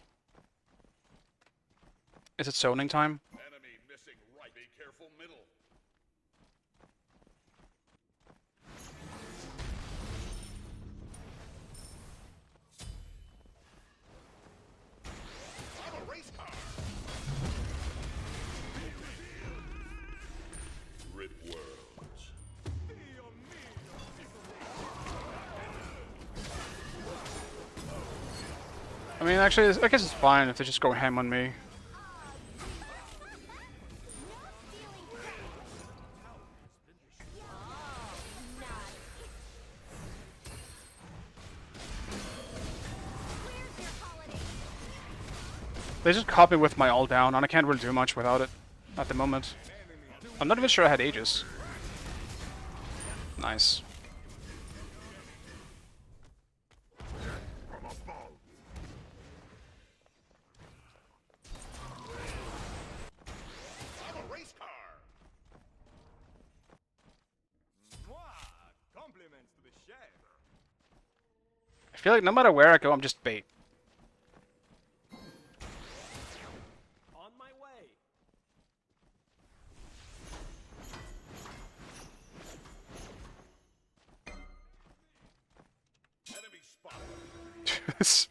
Is it zoning time?
Enemy missing right. Be careful middle. I'm a race car. Rid worlds.
I mean, actually, I guess it's fine if they just go ham on me. They just caught me with my ult down, and I can't really do much without it at the moment. I'm not even sure I had Aegis. Nice.
I'm a race car. Compliments to the chef.
I feel like no matter where I go, I'm just bait.
On my way.
Enemy spotted.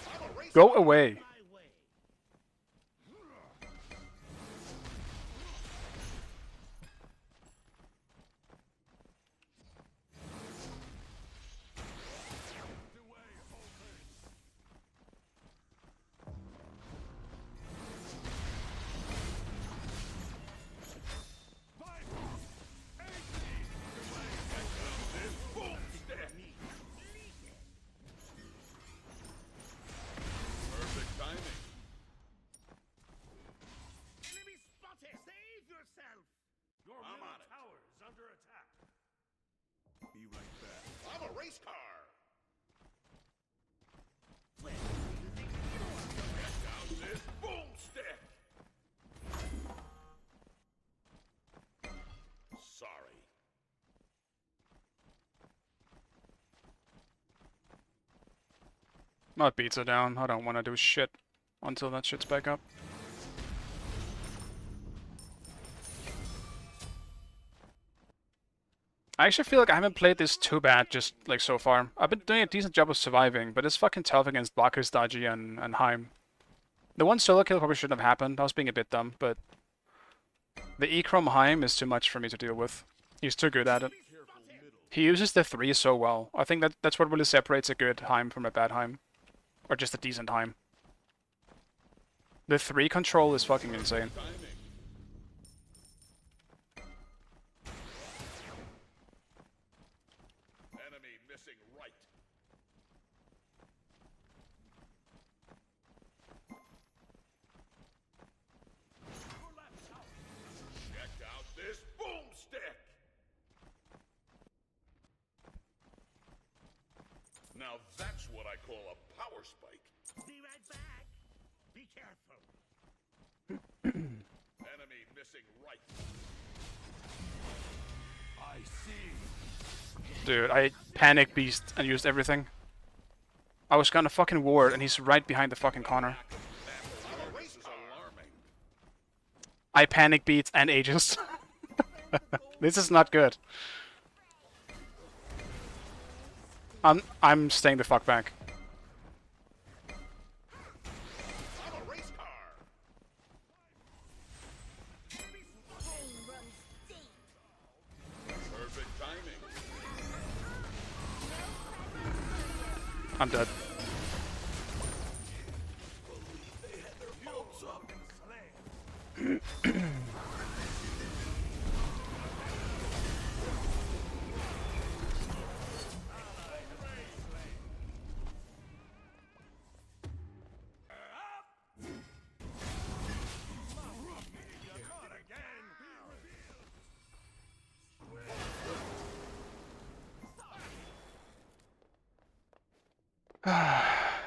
I'm a race
Go away.
My way.
perfect timing.
Enemy spotted. Save yourself.
Your
I'm
middle
on it.
tower is under attack.
Be right back. I'm a race car. Get down this boomstick. Sorry.
My beats are down. I don't want to do shit until that shit's back up. I actually feel like I haven't played this too bad just like so far. I've been doing a decent job of surviving, but it's fucking tough against Bacchus, Dodgy, and Heim. The one solo kill probably shouldn't have happened. I was being a bit dumb, but the E-Chrome Heim is too much for me to deal with. He's too good at it. He uses the 3 so well. I think that's what really separates a good Heim from a bad Heim. Or just a decent time. The 3 control is fucking insane.
Enemy missing right. Check out this boomstick. Now that's what I call a power spike.
Be right back. Be careful.
Enemy missing right. I see.
Dude, I panic beast and used everything. I was gonna fucking ward and he's right behind the fucking corner.
That awareness is alarming.
I panic beats and ages. This is not good. I'm staying the fuck back.
I'm a race car. Perfect timing.
I'm dead.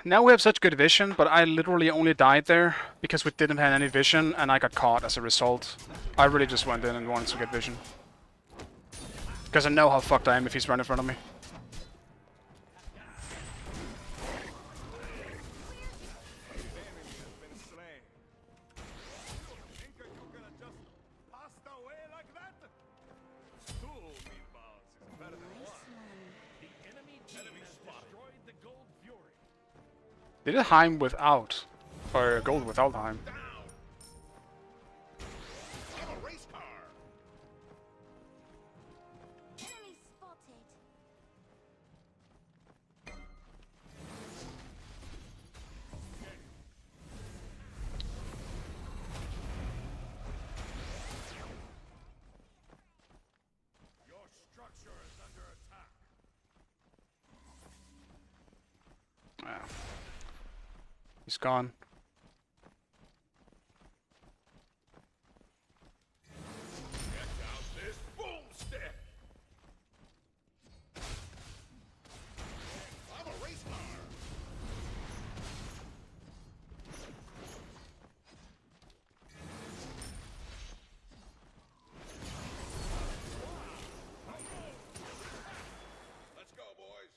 Now we have such good vision, but I literally only died there because we didn't have any vision and I got caught as a result. I really just went in and wanted to get vision. Because I know how fucked I am if he's right in front of me. They did Heim without, or gold without Heim.
I'm a race car.
Enemy spotted.
Your structure is under attack.
Yeah. He's gone.
Check out this boomstick. I'm a race car. Let's go, boys.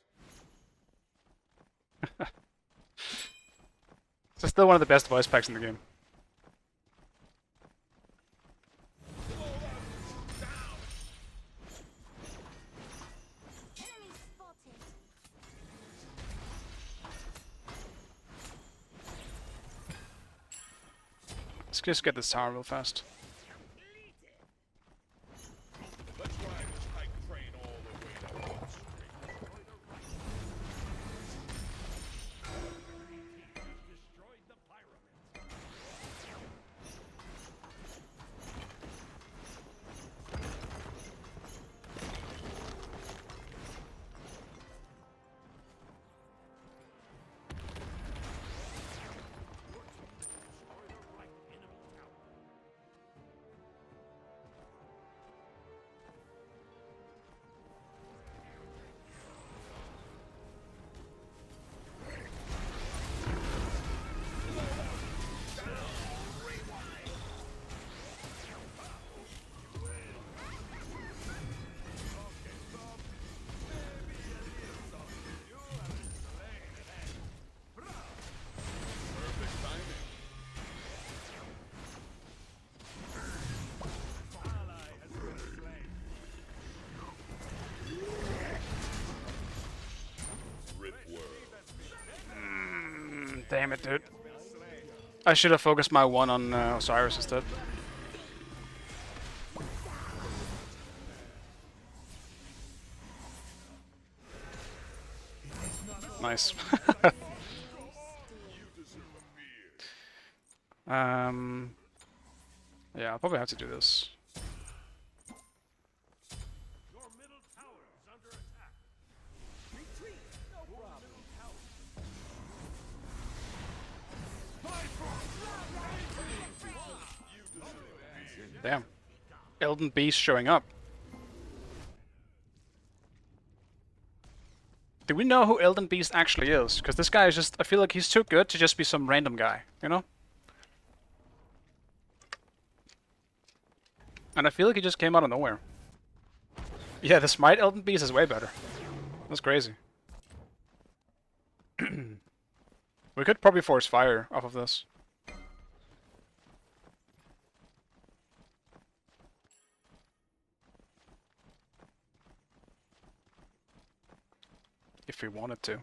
It's still one of the best voice packs in the game.
Enemy spotted.
Let's just get this tower real fast.
Let's ride this hype train all the way to Wall Street.
Destroyed the pyramid.
Perfect timing. Rip world.
Damn it, dude. I should have focused my one on Osiris instead. Nice. Yeah, I'll probably have to do this.
Your middle tower is under attack.
Damn. Elden Beast showing up. Do we know who Elden Beast actually is? Because this guy is just... I feel like he's too good to just be some random guy, you know? And I feel like he just came out of nowhere. Yeah, the Smite Elden Beast is way better. That's crazy. We could probably force fire off of this. If we wanted to.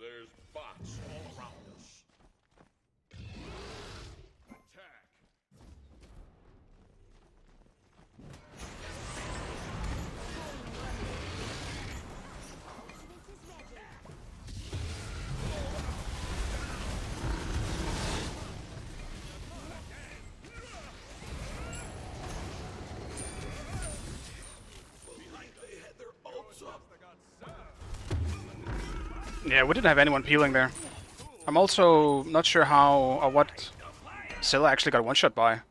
There's bots all around us. Attack. They had their ults up.
Yeah, we didn't have anyone peeling there. I'm also not sure how or what Scylla actually got one-shot by.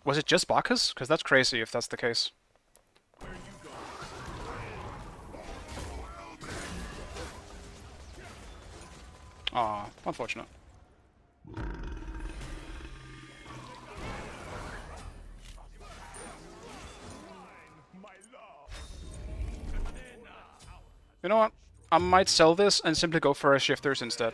Was it just Bacchus? Because that's crazy if that's the case. Aw, unfortunate. You know what? I might sell this and simply go for a shifters instead.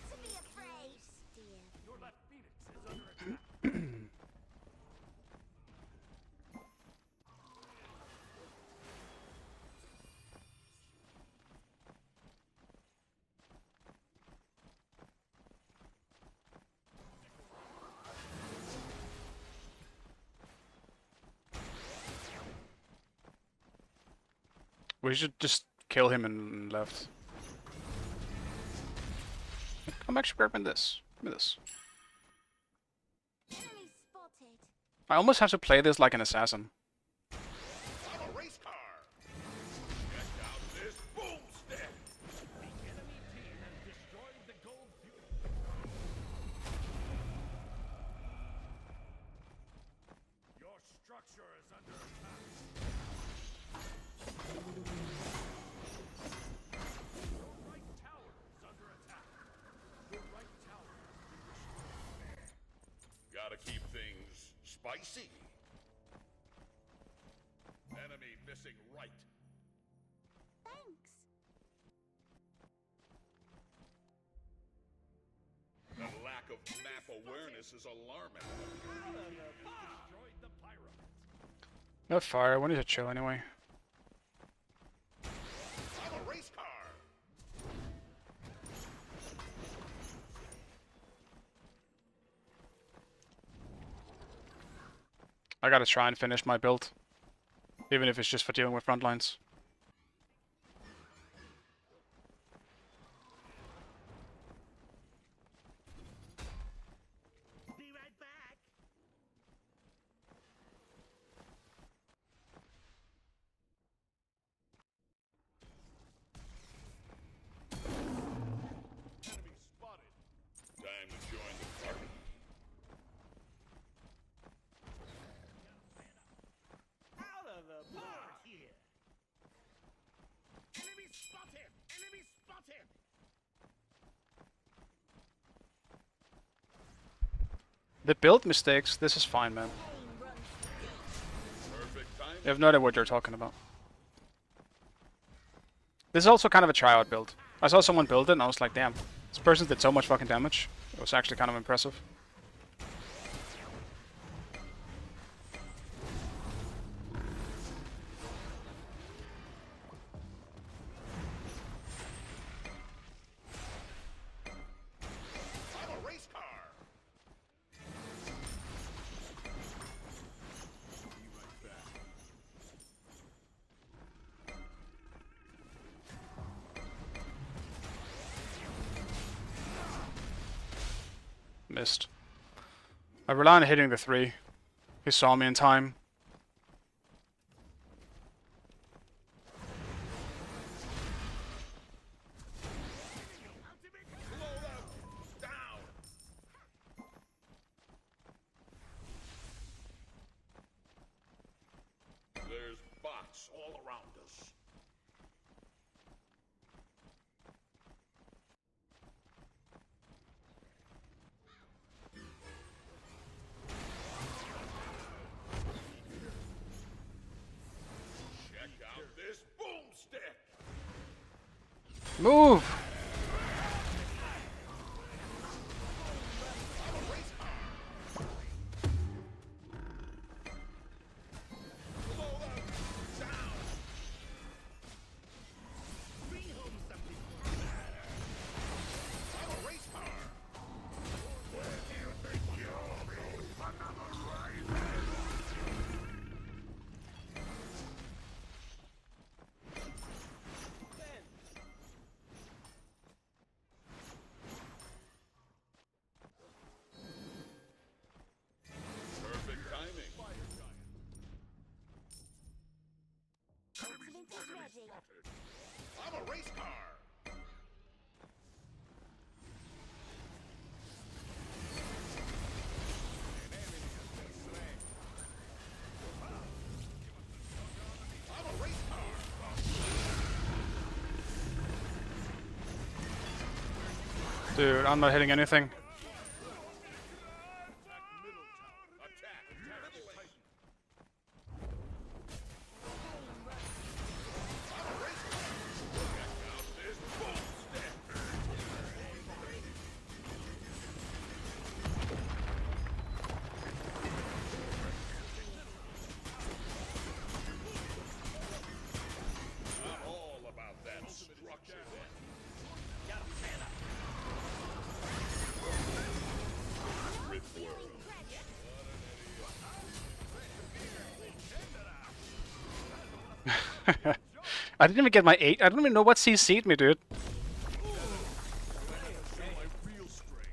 To be afraid, dear.
Your left Phoenix is under attack.
We should just kill him and left. I'm actually grabbing this. Give me this.
Enemy spotted.
I almost have to play this like an assassin.
On a race car. Check out this boomstick.
The enemy team has destroyed the gold fuel. Your structure is under attack. Your right tower is under attack. Your right tower has been destroyed.
Gotta keep things spicy. Enemy missing right.
Thanks.
The lack of map awareness is alarming.
Destroyed the pyramid.
No fire, we need to chill anyway.
On a race car.
I gotta try and finish my build. Even if it's just for dealing with front lines.
Be right back.
Enemy spotted. Time to join the party.
Out of the board here. Enemy spotted. Enemy spotted.
The build mistakes, this is fine, man.
Perfect time.
You have no idea what you're talking about. This is also kind of a tryout build. I saw someone build it and I was like, damn, this person did so much fucking damage. It was actually kind of impressive. Missed. I rely on hitting the 3. He saw me in time.
There's bots all around us. Check out this boomstick.
Move!
Perfect timing.
Vintage magic.
I'm a race car. I'm a race car.
Dude, I'm not hitting anything.
Attack middle lane. This boomstick. I'm all about that structure.
I didn't even get my 8. I don't even know what CC'd me, dude.
Real strength.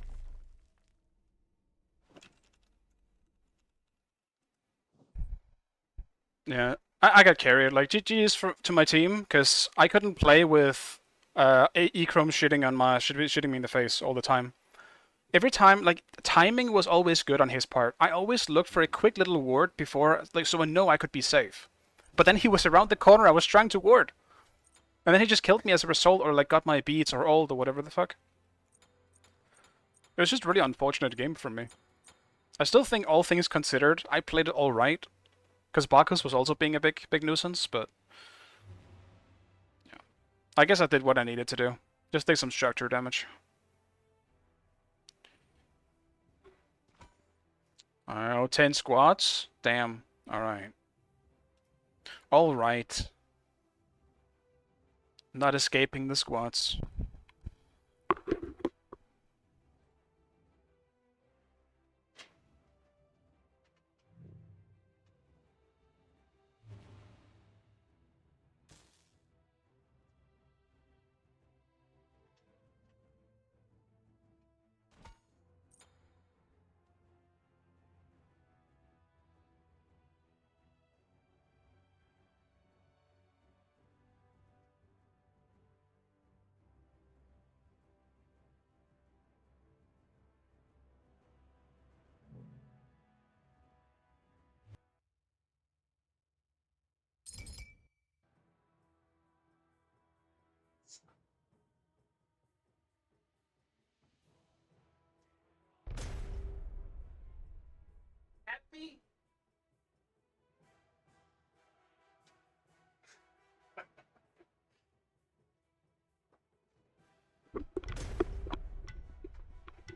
Yeah, I got carried. Like, GG's to my team, because I couldn't play with E-Chrome shitting on my shitting me in the face all the time. Every time, like, timing was always good on his part. I always looked for a quick little ward before, like, so I know I could be safe. But then he was around the corner I was trying to ward. And then he just killed me as a result, or like got my beats or ult or whatever the fuck. It was just really unfortunate game for me. I still think, all things considered, I played it alright. Because Bacchus was also being a big nuisance, but... yeah. I guess I did what I needed to do. Just take some structure damage. Oh, 10 squads? Damn. Alright. Alright. Not escaping the squads.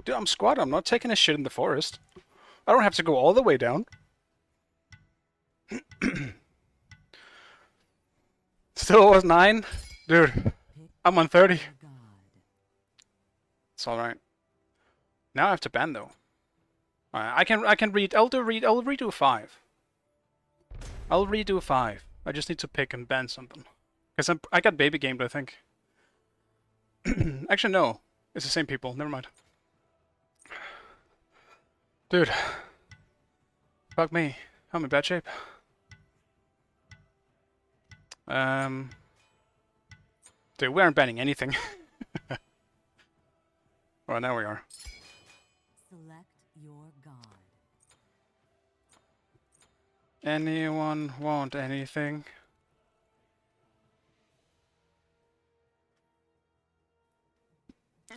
Dude, I'm squad. I'm not taking a shit in the forest. I don't have to go all the way down. Still was 9? Dude, I'm on 30.
God.
It's alright. Now I have to ban though. I can read. I'll redo 5. I'll redo 5. I just need to pick and ban something. Because I got baby gamed, I think. Actually, no. It's the same people. Never mind. Dude. Fuck me. I'm in bad shape. Dude, we aren't banning anything. Well, now we are.
Select your god.
Anyone want anything?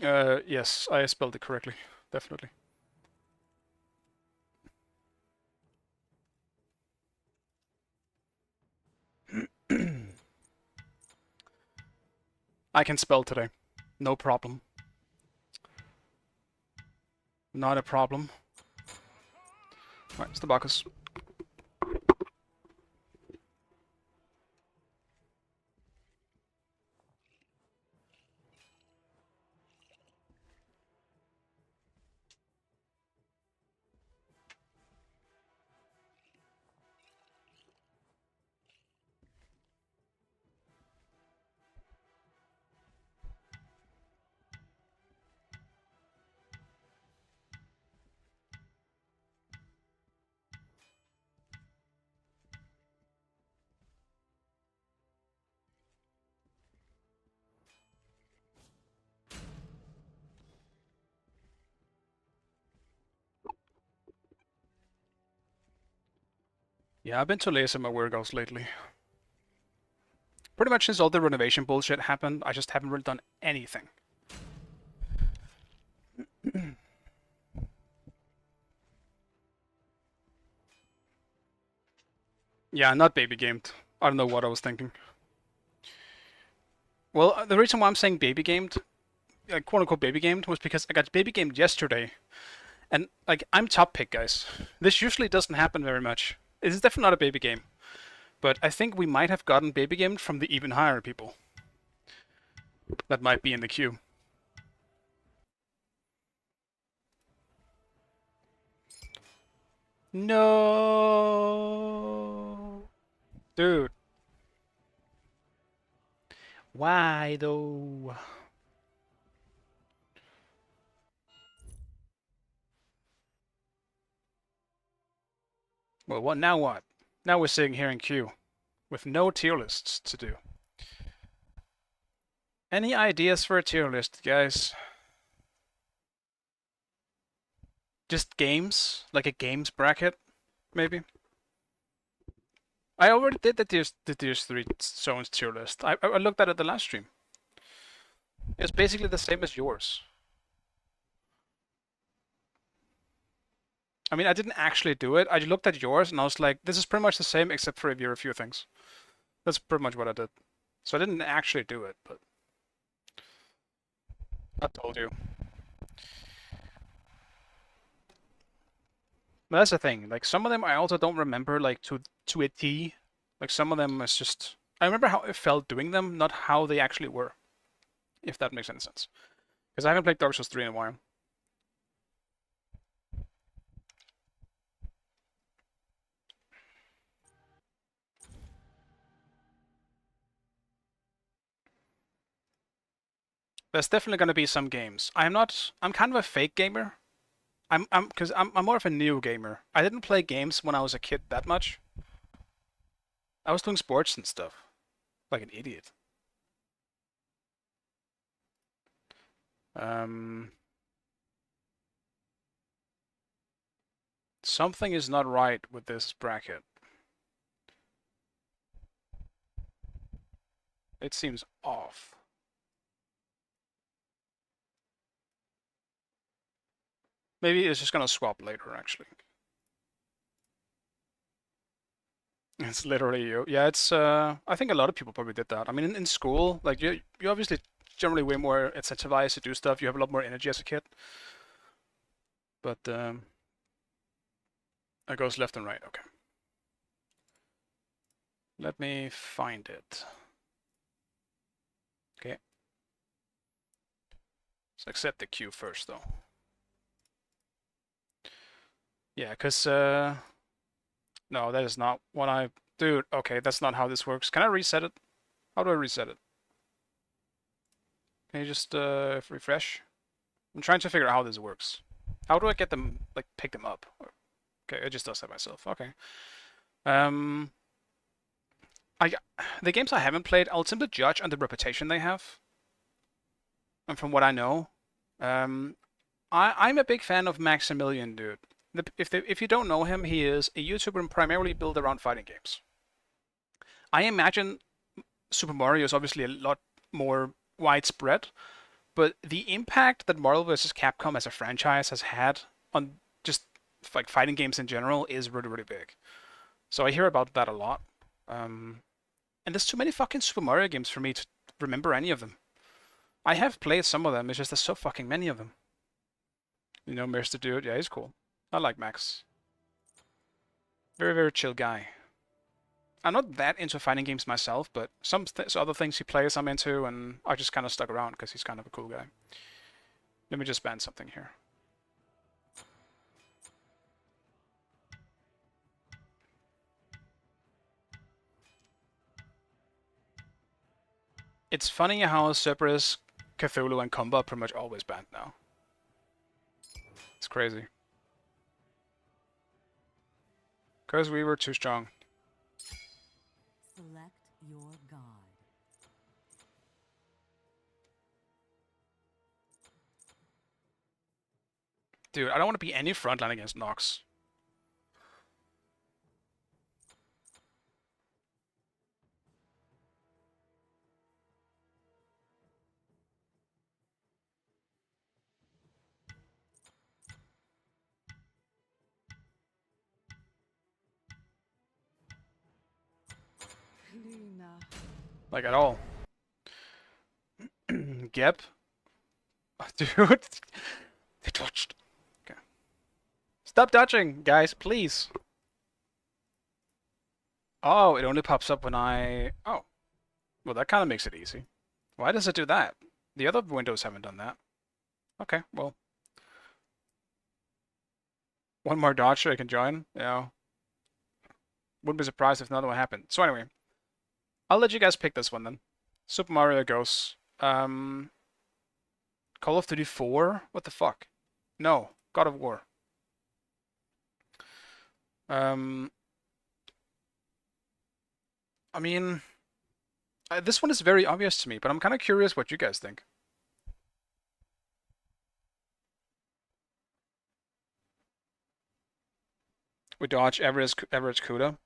Yes, I spelled it correctly. Definitely. I can spell today. No problem. Not a problem. Alright, Stabacus. Yeah, I've been too lazy on my workouts lately. Pretty much since all the renovation bullshit happened, I just haven't really done anything. Yeah, not baby gamed. I don't know what I was thinking. Well, the reason why I'm saying baby gamed, like quote unquote baby gamed, was because I got baby gamed yesterday. And like I'm top pick, guys. This usually doesn't happen very much. It is definitely not a baby game. But I think we might have gotten baby gamed from the even higher people. That might be in the queue. No. Dude. Why though? Well, what now what? Now we're sitting here in queue with no tier lists to do. Any ideas for a tier list, guys? Just games? Like a games bracket, maybe? I already did the Tiers 3 zones tier list. I looked at it the last stream. It's basically the same as yours. I mean, I didn't actually do it. I looked at yours and I was like, this is pretty much the same except for a few things. That's pretty much what I did. So I didn't actually do it, but I told you. But that's the thing. Like some of them I also don't remember like to a T. Like some of them is just I remember how it felt doing them, not how they actually were. If that makes any sense. Because I haven't played Dark Souls 3 in a while. There's definitely gonna be some games. I'm kind of a fake gamer. Because I'm more of a new gamer. I didn't play games when I was a kid that much. I was doing sports and stuff. Like an idiot. Something is not right with this bracket. It seems off. Maybe it's just gonna swap later, actually. It's literally you. Yeah, it's I think a lot of people probably did that. I mean in school, like you obviously generally way more incentivized to do stuff. You have a lot more energy as a kid. But it goes left and right, okay. Let me find it. Okay. Let's accept the queue first though. Yeah, cause no, that is not what I dude, okay, that's not how this works. Can I reset it? How do I reset it? Can you just refresh? I'm trying to figure out how this works. How do I get them, like, pick them up? Okay, it just does that myself. Okay. Um, I the games I haven't played, I'll simply judge on the reputation they have, and from what I know, I'm a big fan of Maximilian, dude. If you don't know him, he is a YouTuber primarily built around fighting games. I imagine Super Mario is obviously a lot more widespread, but the impact that Marvel vs. Capcom as a franchise has had on just like fighting games in general is really, really big. So I hear about that a lot. And there's too many fucking Super Mario games for me to remember any of them. I have played some of them, it's just there's so fucking many of them. You know, Mr. Dude, yeah, he's cool. I like Max. Very, very chill guy. I'm not that into fighting games myself, but some other things he plays I'm into, and I just kind of stuck around because he's kind of a cool guy. Let me just ban something here. It's funny how Cerberus, Cthulhu, and Comba are pretty much always banned now. It's crazy. Because we were too strong.
Select your god.
Dude, I don't want to be any frontline against Nox. Like, at all. Gep? Dude. They touched. Okay. Stop dodging, guys, please. Oh, it only pops up when I... Oh. Well, that kind of makes it easy. Why does it do that? The other windows haven't done that. Okay, well. One more dodge so I can join? Yeah. Wouldn't be surprised if another one happened. So anyway. I'll let you guys pick this one then. Super Mario Ghosts. Call of Duty 4? What the fuck? No. God of War. I mean, this one is very obvious to me, but I'm kind of curious what you guys think. We dodge average CUDA.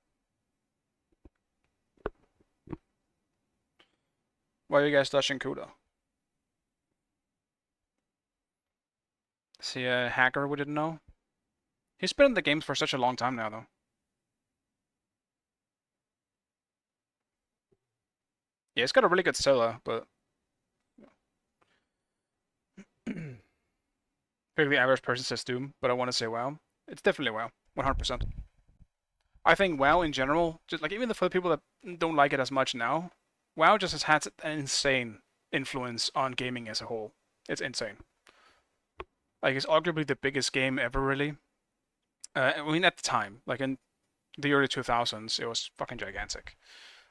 Why are you guys dodging CUDA? Is he a hacker we didn't know? He's been in the games for such a long time now, though. Yeah, he's got a really good solo, but... Maybe the average person says Doom, but I want to say WoW. It's definitely WoW, 100%. I think WoW in general, just like even for the people that don't like it as much now, WoW just has had an insane influence on gaming as a whole. It's insane. Like, it's arguably the biggest game ever, really. I mean, at the time, like in the early 2000s, it was fucking gigantic.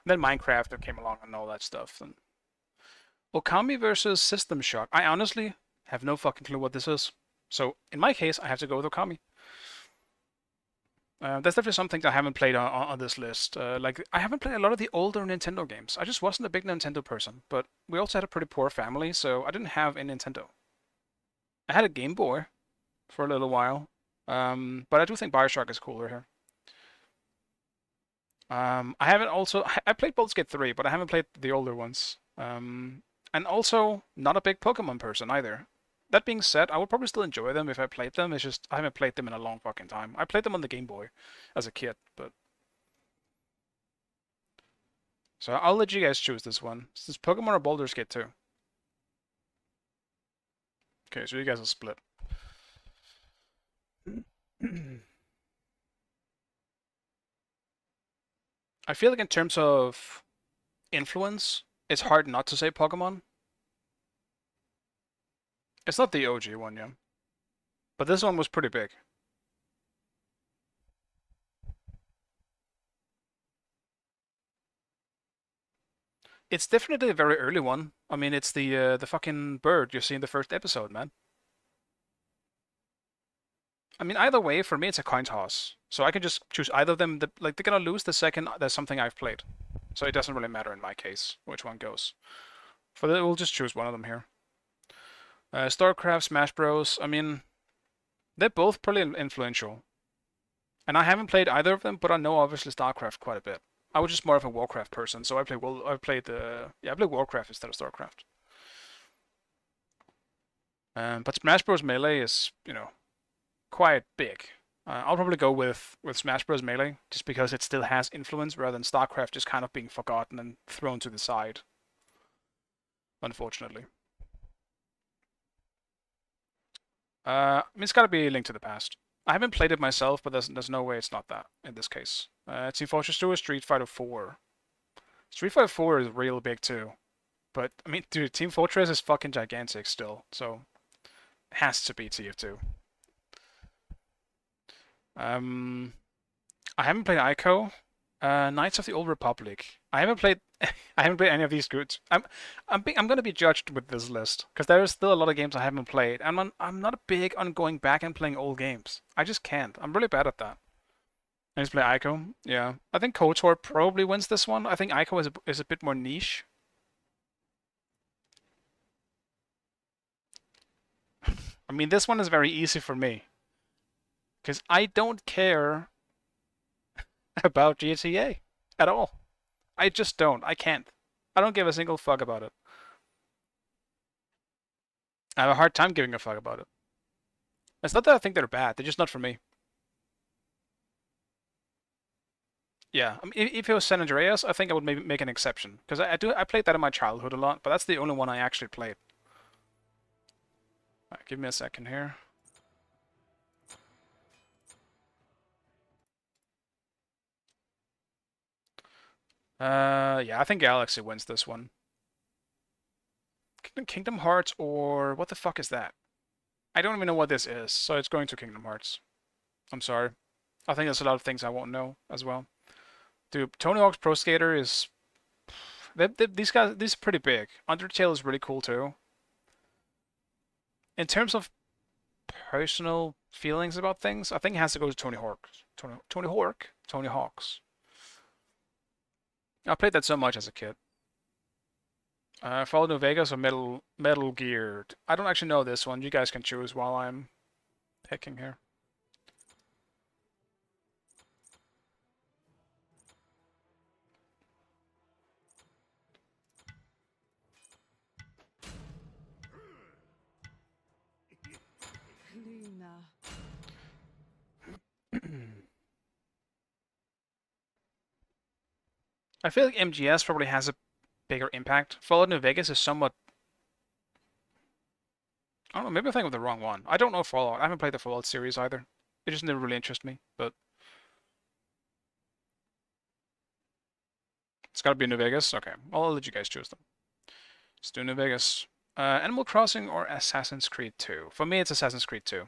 And then Minecraft came along and all that stuff. And Okami versus System Shock. I honestly have no fucking clue what this is. So in my case, I have to go with Okami. There's definitely some things I haven't played on this list. Like, I haven't played a lot of the older Nintendo games. I just wasn't a big Nintendo person. But we also had a pretty poor family, so I didn't have a Nintendo. I had a Game Boy for a little while. But I do think Bioshock is cooler here. I haven't also... I played Baldur's Gate 3, but I haven't played the older ones. And also, not a big Pokemon person either. That being said, I would probably still enjoy them if I played them. It's just, I haven't played them in a long fucking time. I played them on the Game Boy as a kid, but... So I'll let you guys choose this one. Is this Pokemon or Baldur's Gate 2? Okay, so you guys will split. I feel like in terms of influence, it's hard not to say Pokemon. It's not the OG one, yeah. But this one was pretty big. It's definitely a very early one. I mean, it's the fucking bird you see in the first episode, man. I mean, either way, for me, it's a coin toss. So I can just choose either of them. Like, they're gonna lose the second there's something I've played. So it doesn't really matter in my case which one goes. We'll just choose one of them here. StarCraft, Smash Bros. I mean, they're both pretty influential. And I haven't played either of them, but I know obviously StarCraft quite a bit. I was just more of a Warcraft person, so I played Warcraft instead of StarCraft. But Smash Bros. Melee is, quite big. I'll probably go with Smash Bros. Melee, just because it still has influence, rather than StarCraft just kind of being forgotten and thrown to the side. Unfortunately. I mean, it's gotta be a Link to the Past. I haven't played it myself, but there's no way it's not that in this case. Team Fortress 2 or Street Fighter 4. Street Fighter 4 is real big too. But, I mean, dude, Team Fortress is fucking gigantic still, so it has to be TF2. I haven't played Ico. Knights of the Old Republic. I haven't played I haven't played any of these goods. I'm gonna be judged with this list because there is still a lot of games I haven't played. I'm not big on going back and playing old games. I just can't. I'm really bad at that. I just play Ico. Yeah, I think KOTOR probably wins this one. I think Ico is a bit more niche. I mean, this one is very easy for me because I don't care about GTA at all. I just don't. I can't. I don't give a single fuck about it. I have a hard time giving a fuck about it. It's not that I think they're bad. They're just not for me. Yeah, I mean, if it was San Andreas, I think I would maybe make an exception because I played that in my childhood a lot, but that's the only one I actually played. All right, give me a second here. Yeah, I think Galaxy wins this one. Kingdom Hearts or what the fuck is that? I don't even know what this is, so it's going to Kingdom Hearts. I'm sorry. I think there's a lot of things I won't know as well. Dude, Tony Hawk's Pro Skater is... these guys, these are pretty big. Undertale is really cool too. In terms of personal feelings about things, I think it has to go to Tony Hawk. Tony Hawk's. I played that so much as a kid. Fallout New Vegas or Metal Gear. I don't actually know this one. You guys can choose while I'm picking here.
Luna.
I feel like MGS probably has a bigger impact. Fallout New Vegas is somewhat... I don't know, maybe I'm thinking of the wrong one. I don't know Fallout. I haven't played the Fallout series either. It just never really interested me, but... It's gotta be New Vegas? Okay, well, I'll let you guys choose them. Let's do New Vegas. Animal Crossing or Assassin's Creed 2? For me, it's Assassin's Creed 2.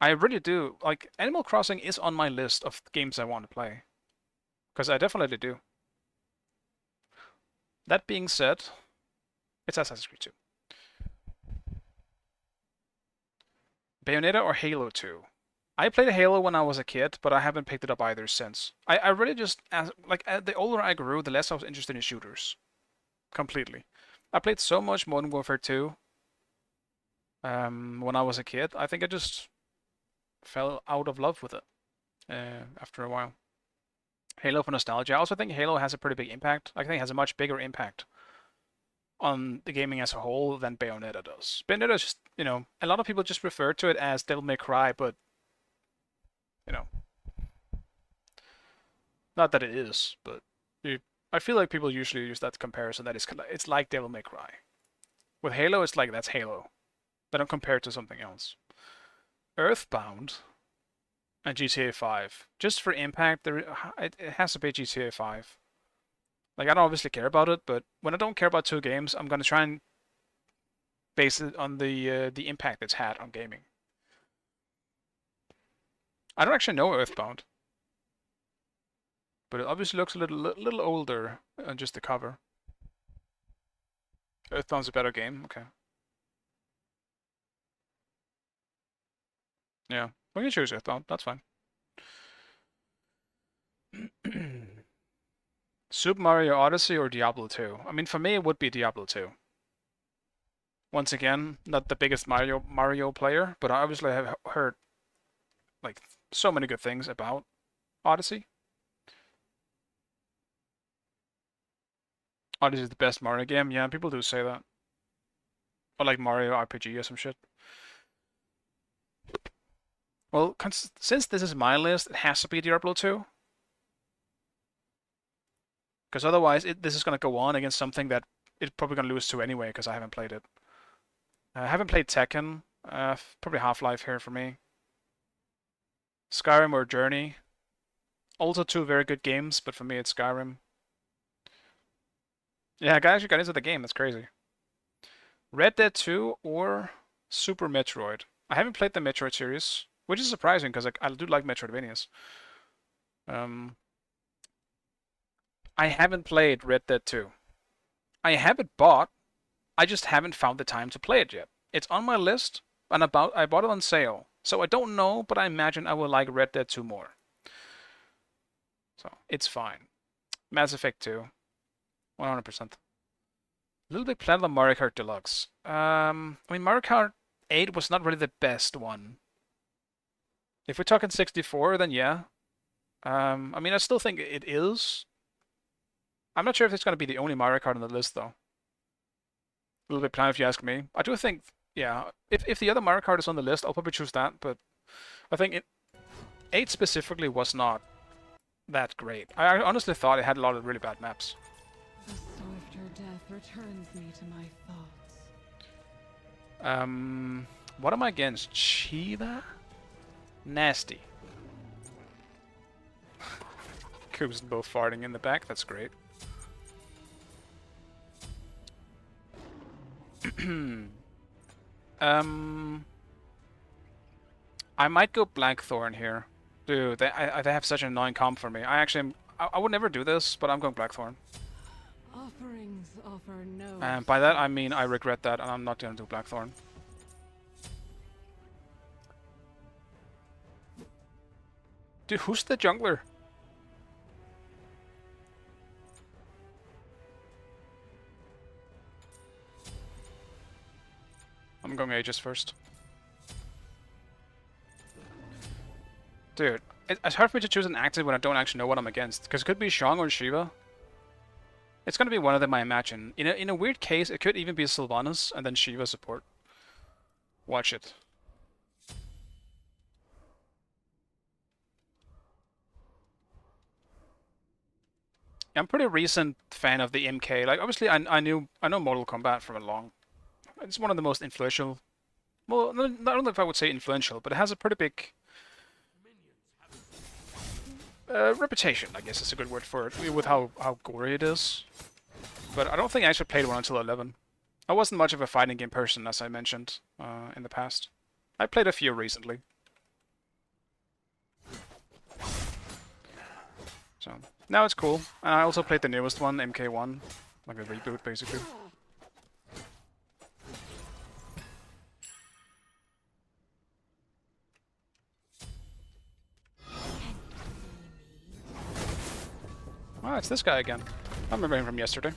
I really do. Like, Animal Crossing is on my list of games I want to play. Because I definitely do. That being said, it's Assassin's Creed 2. Bayonetta or Halo 2? I played Halo when I was a kid, but I haven't picked it up either since. I really just, the older I grew, the less I was interested in shooters. Completely. I played so much Modern Warfare 2 when I was a kid. I think I just fell out of love with it after a while. Halo for nostalgia. I also think Halo has a pretty big impact. I think it has a much bigger impact on the gaming as a whole than Bayonetta does. Bayonetta is just, a lot of people just refer to it as Devil May Cry, but, not that it is, but I feel like people usually use that comparison that it's like Devil May Cry. With Halo, it's like that's Halo. They don't compare it to something else. Earthbound and GTA 5. Just for impact, it has to be GTA 5. Like, I don't obviously care about it, but when I don't care about two games, I'm gonna try and base it on the impact it's had on gaming. I don't actually know Earthbound, but it obviously looks a little older on just the cover. Earthbound's a better game. Okay. Yeah, we can choose it though. That's fine. Super Mario Odyssey or Diablo 2? I mean, for me, it would be Diablo 2. Once again, not the biggest Mario player, but I obviously have heard like so many good things about Odyssey. Odyssey is the best Mario game. Yeah, people do say that. Or like Mario RPG or some shit. Well, since this is my list, it has to be Diablo 2. Because otherwise, this is going to go on against something that it's probably going to lose to anyway, because I haven't played it. I haven't played Tekken. Probably Half-Life here for me. Skyrim or Journey. Also two very good games, but for me it's Skyrim. Yeah, I actually got into the game. That's crazy. Red Dead 2 or Super Metroid. I haven't played the Metroid series, which is surprising because I do like Metroidvanias. I haven't played Red Dead 2. I have it bought. I just haven't found the time to play it yet. It's on my list, and I bought it on sale. So I don't know, but I imagine I will like Red Dead 2 more. So it's fine. Mass Effect 2. 100%. Little Big Planet of Mario Kart Deluxe. I mean, Mario Kart 8 was not really the best one. If we're talking 64, then yeah. I mean, I still think it is. I'm not sure if it's going to be the only Mario Kart on the list, though. Little Big Planet, if you ask me. I do think, yeah, if the other Mario Kart is on the list, I'll probably choose that, but I think 8 specifically was not that great. I honestly thought it had a lot of really bad maps.
The swifter death returns me to my thoughts.
What am I against? Shiva? Nasty. Coops both farting in the back, that's great. I might go Blackthorn here. Dude, they have such an annoying comp for me. I would never do this, but I'm going Blackthorn.
Offerings offer no.
And by that I mean I regret that, and I'm not gonna do Blackthorn. Dude, who's the jungler? I'm going Aegis first. Dude, it's hard for me to choose an active when I don't actually know what I'm against, because it could be Shang or Shiva. It's gonna be one of them, I imagine. In a weird case, it could even be Sylvanas and then Shiva support. Watch it. I'm a pretty recent fan of the MK. Like, obviously, I know Mortal Kombat from a long. It's one of the most influential. Well, I don't know if I would say influential, but it has a pretty big reputation, I guess is a good word for it, with how gory it is. But I don't think I actually played one until 11. I wasn't much of a fighting game person, as I mentioned in the past. I played a few recently. So, now it's cool. And I also played the newest one, MK1. Like a reboot, basically. Oh, it's this guy again. I remember him from yesterday.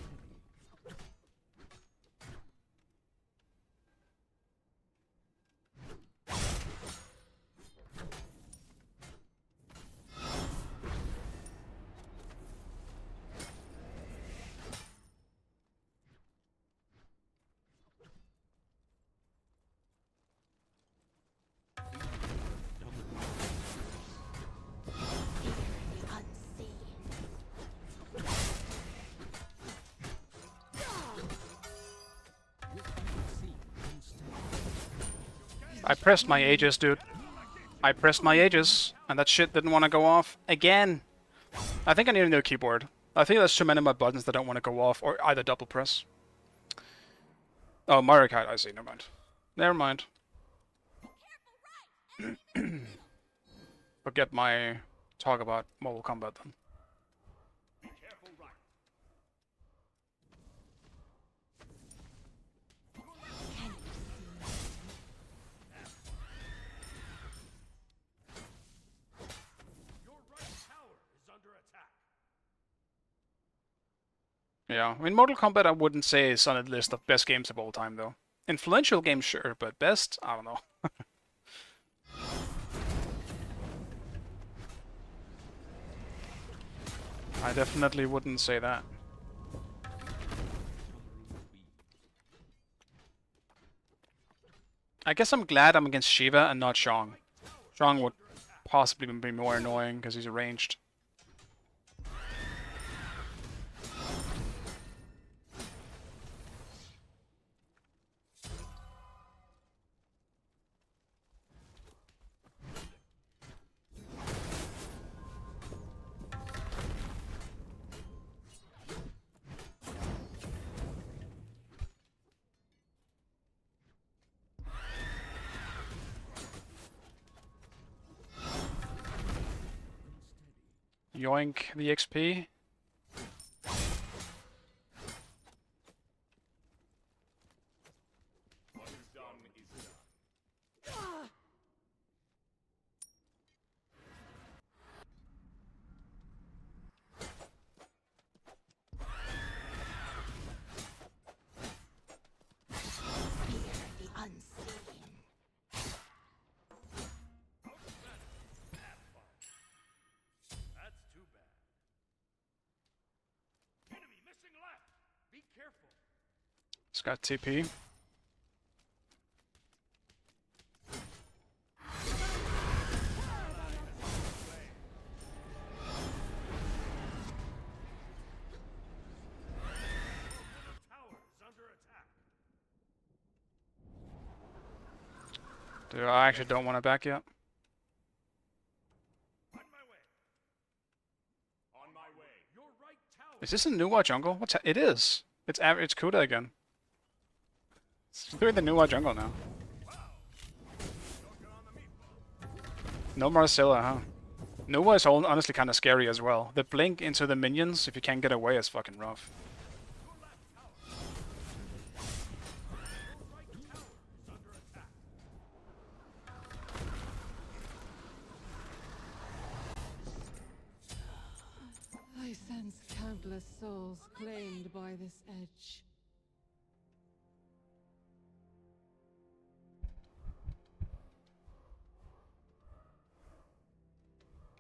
I pressed my Aegis, dude. I pressed my Aegis, and that shit didn't want to go off again. I think I need a new keyboard. I think there's too many of my buttons that don't want to go off, or either double press. Oh, Mario Kart, I see. Never mind. Never mind. Forget my talk about Mortal Kombat then.
Careful, right.
Yeah, I mean, Mortal Kombat I wouldn't say is on a list of best games of all time, though. Influential games, sure, but best? I don't know. I definitely wouldn't say that. I guess I'm glad I'm against Shiva and not Shang. Shang would possibly be more annoying because he's ranged. Yoink the XP.
What is done is done.
The unseen.
That's too bad. Enemy missing left. Be careful.
It's got TP.
Tower is under attack.
Dude, I actually don't want to back yet.
On my way.
On my way.
Your right tower.
Is this a Nuwa jungle? It is. It's Kuda again. It's doing the Nuwa jungle now. No Marcella, huh? Nuwa is honestly kind of scary as well. The blink into the minions, if you can't get away, is fucking rough.
I sense countless souls claimed by this edge.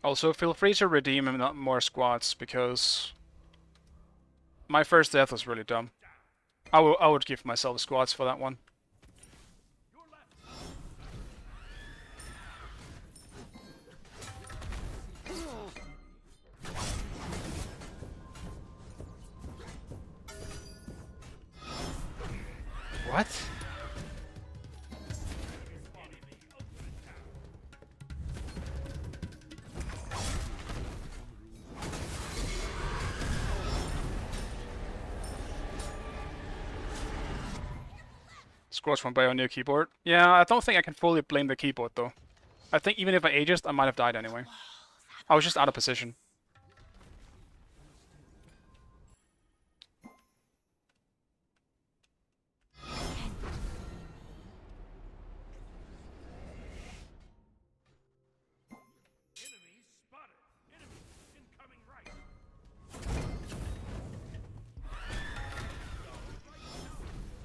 Also, feel free to redeem more squads, because my first death was really dumb. I would give myself squads for that one. What? Scores from Bellona keyboard. Yeah, I don't think I can fully blame the keyboard though. I think even if I ageist, I might have died anyway. I was just out of position.
Enemy spotted. Enemy incoming right.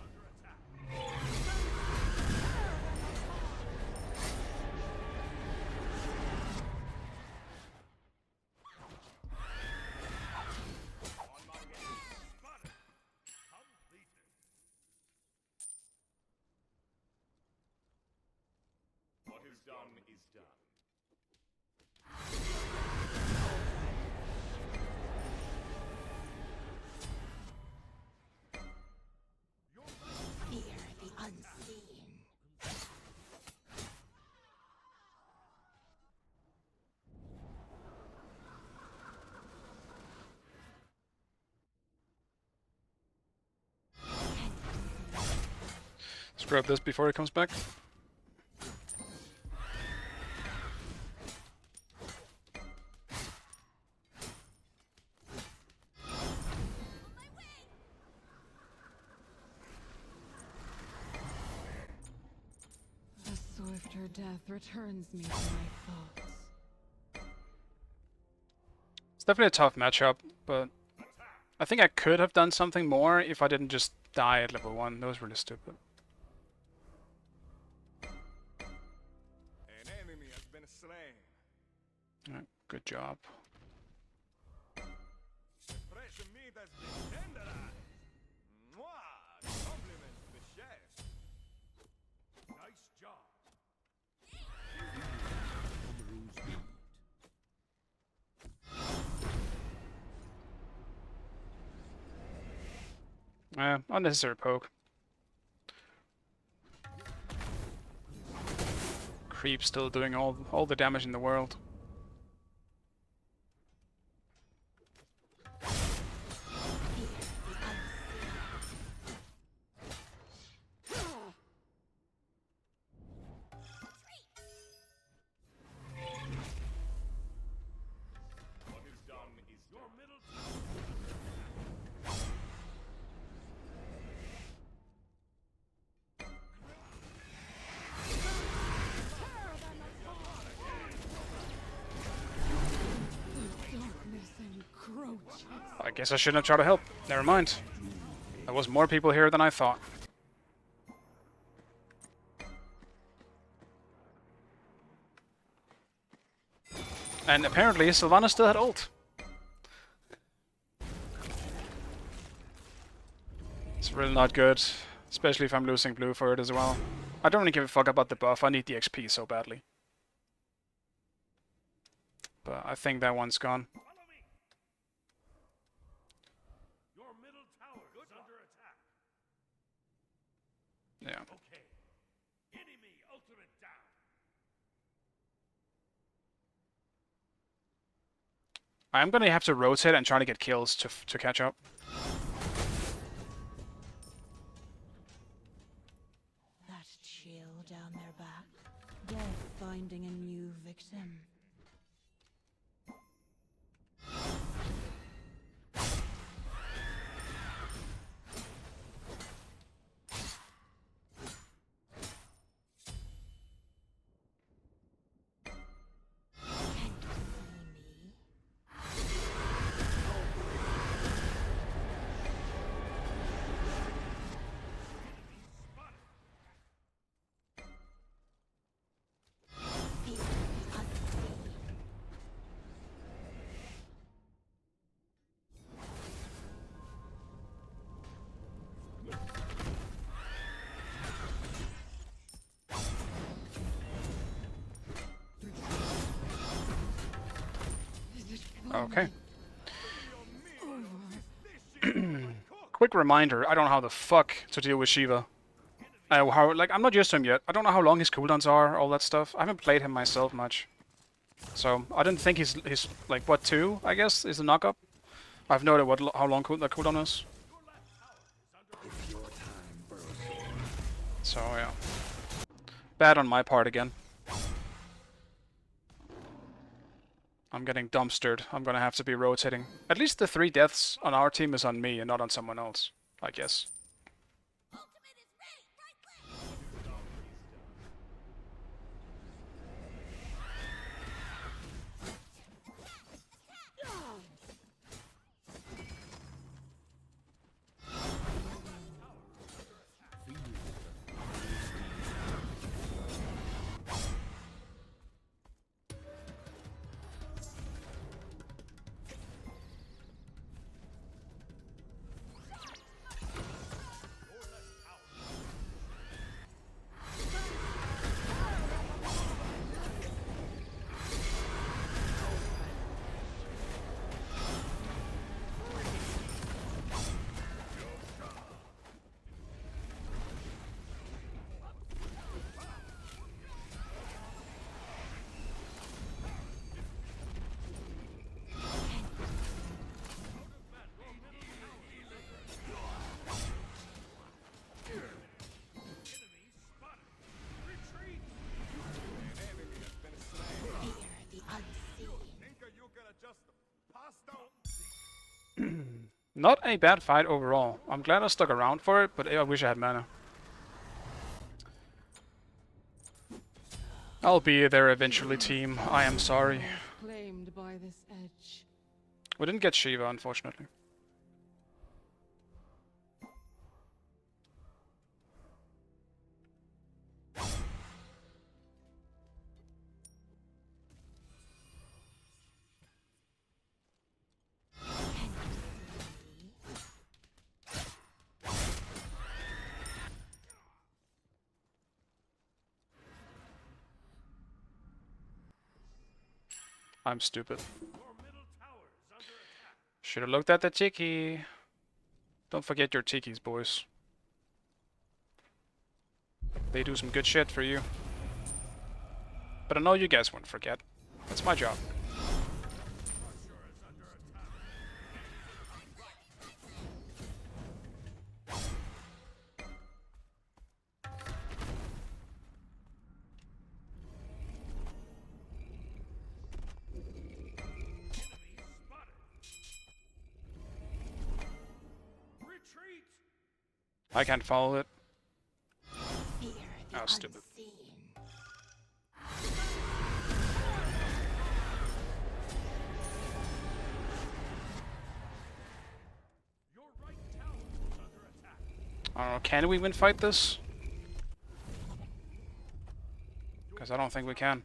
Under attack. Spotted. Completed.
What is done is done.
Fear the unseen.
Let's grab this before he comes back.
A swifter death returns me to my thoughts.
It's definitely a tough matchup, but I think I could have done something more if I didn't just die at level 1. That was really stupid.
An enemy has been slain.
Alright, good job.
Fresh meat has been tenderized. Mwah! Compliments to the chef.
Nice job.
Unnecessary poke. Creep still doing all the damage in the world.
What is done is
Your
done.
middle
Darkness encroaches.
I guess I shouldn't have tried to help. Never mind. There was more people here than I thought. And apparently Sylvanas still had ult. It's really not good. Especially if I'm losing blue for it as well. I don't really give a fuck about the buff, I need the XP so badly. But I think that one's gone.
follow me. Your middle tower is under attack.
Yeah.
Okay. Enemy ultimate down.
I'm gonna have to rotate and try to get kills to catch up.
That chill down their back. Death finding a new victim. Can't you see me? Fear the unseen.
Is it
Okay.
over?
Quick reminder, I don't know how the fuck to deal with Shiva. I'm not used to him yet. I don't know how long his cooldowns are, all that stuff. I haven't played him myself much. So, I didn't think he's like, what, 2, I guess, is the knockup? I have no idea how long the cooldown is. So, yeah. Bad on my part again. I'm getting dumpstered. I'm gonna have to be rotating. At least the 3 deaths on our team is on me and not on someone else, I guess.
Ultimate is ready, right click.
Not a bad fight overall. I'm glad I stuck around for it, but I wish I had mana. I'll be there eventually, team. I am sorry.
Claimed by this edge.
We didn't get Shiva, unfortunately. I'm stupid.
Your middle tower is under attack.
Should have looked at the tiki. Don't forget your tikis, boys. They do some good shit for you. But I know you guys won't forget. That's my job.
Retreat!
I can't follow it.
Fear the
Oh, stupid.
unseen.
Your right tower is under attack.
I don't know, can we win fight this? Because I don't think we can.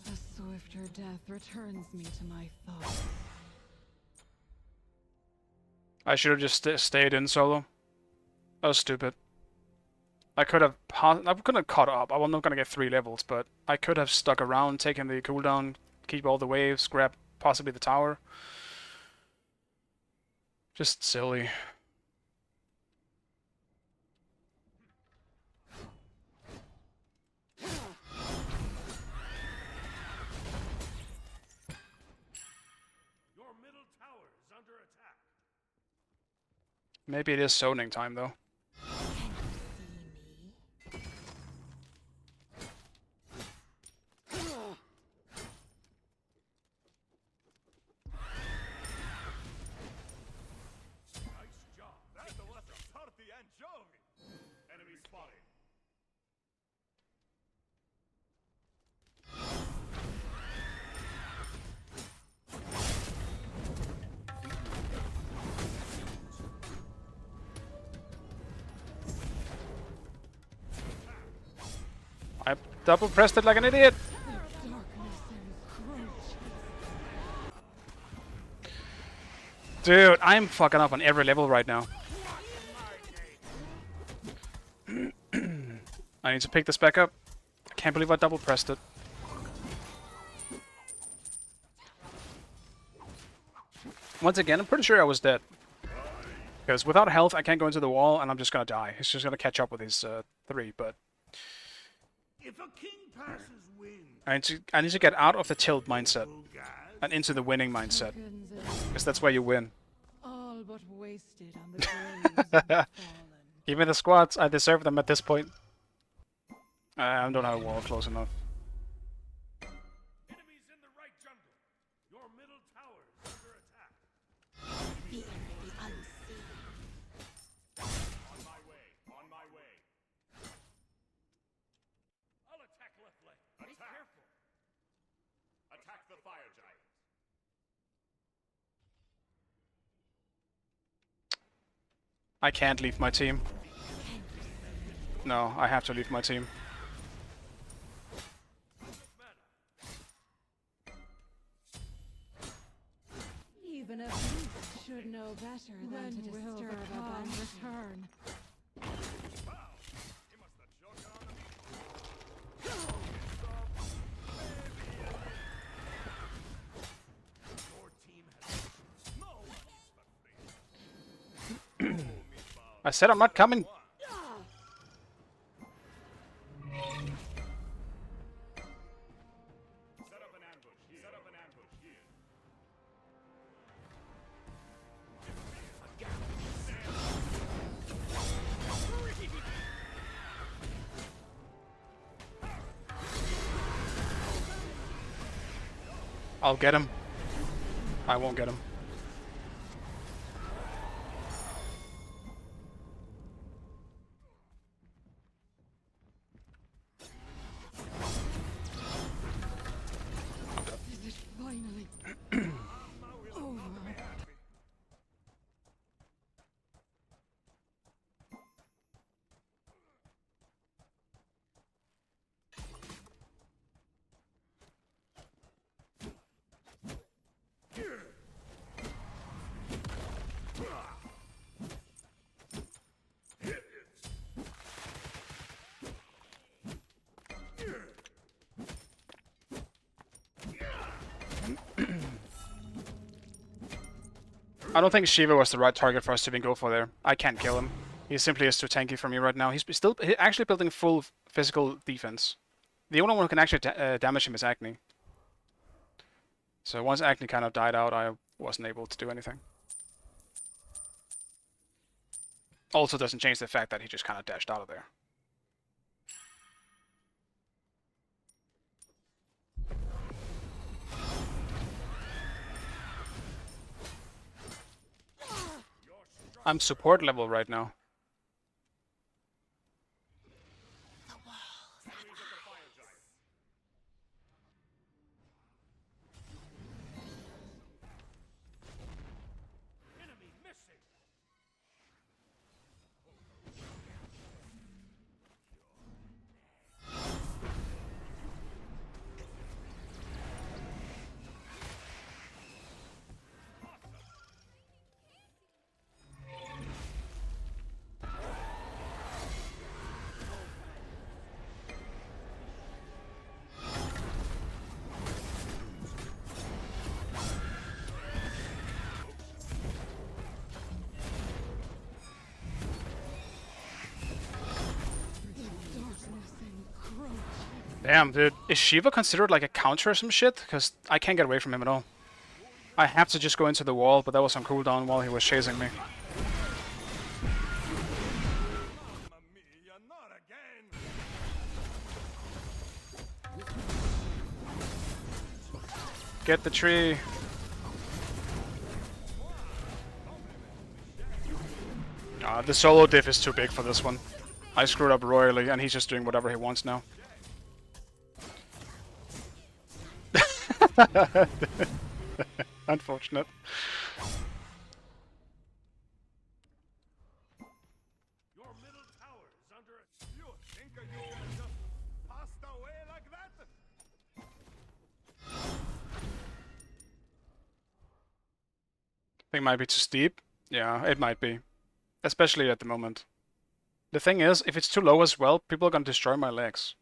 A swifter death returns me to my thoughts.
I should have just stayed in solo. That was stupid. I could have caught up. I'm not gonna get 3 levels, but I could have stuck around, taken the cooldown, keep all the waves, grab possibly the tower. Just silly.
Your middle tower is under attack.
Maybe it is zoning time though.
Can you see me?
Nice job.
That's the less of Tarti and Jovi.
Enemy spotted.
I double pressed it like an idiot.
Darkness encroaches.
Dude, I'm fucking up on every level right now. I need to pick this back up. I can't believe I double pressed it. Once again, I'm pretty sure I was dead. Because without health, I can't go into the wall, and I'm just gonna die. He's just gonna catch up with his 3, but...
If a king passes wind,
I need to get out of the tilt mindset
guys,
and into the winning mindset.
Tokens
Because that's where you win.
all but wasted on the graves of the fallen.
Even the squads, I deserve them at this point. I don't have a wall close enough.
Enemies in the right jungle. Your middle tower is under attack.
Fear the unseen.
On my way. On my way. I'll attack left leg. Be careful.
Attack the fire giant.
I can't leave my team. No, I have to leave my team.
Even a beast should know better than to disturb a band return.
He must have choked on the
Your team has
No one
I said I'm not coming.
Set up an ambush here. Set up an ambush here.
I'll get him. I won't get him.
Is it finally over?
I don't think Shiva was the right target for us to even go for there. I can't kill him. He simply is too tanky for me right now. He's actually building full physical defense. The only one who can actually damage him is Agni. So once Agni kind of died out, I wasn't able to do anything. Also doesn't change the fact that he just kind of dashed out of there. I'm support level right now.
Enemy missing.
Damn, dude. Is Shiva considered like a counter or some shit? Because I can't get away from him at all. I have to just go into the wall, but that was on cooldown while he was chasing me.
Mamma mia, not again!
Get the tree. The solo diff is too big for this one. I screwed up royally, and he's just doing whatever he wants now. Unfortunate.
Your middle tower is under attack.
You think you can just pass away like that?
I think it might be too steep. Yeah, it might be. Especially at the moment. The thing is, if it's too low as well, people are gonna destroy my legs.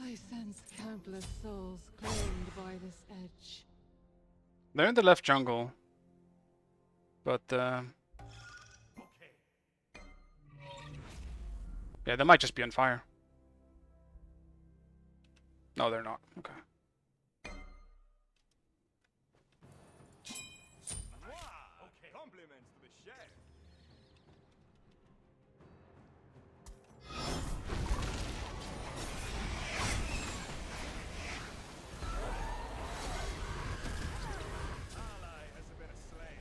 I sense countless souls claimed by this edge.
They're in the left jungle. But,
Okay.
yeah, they might just be on fire. No, they're not. Okay.
Compliments to the chef. Ally has been slain.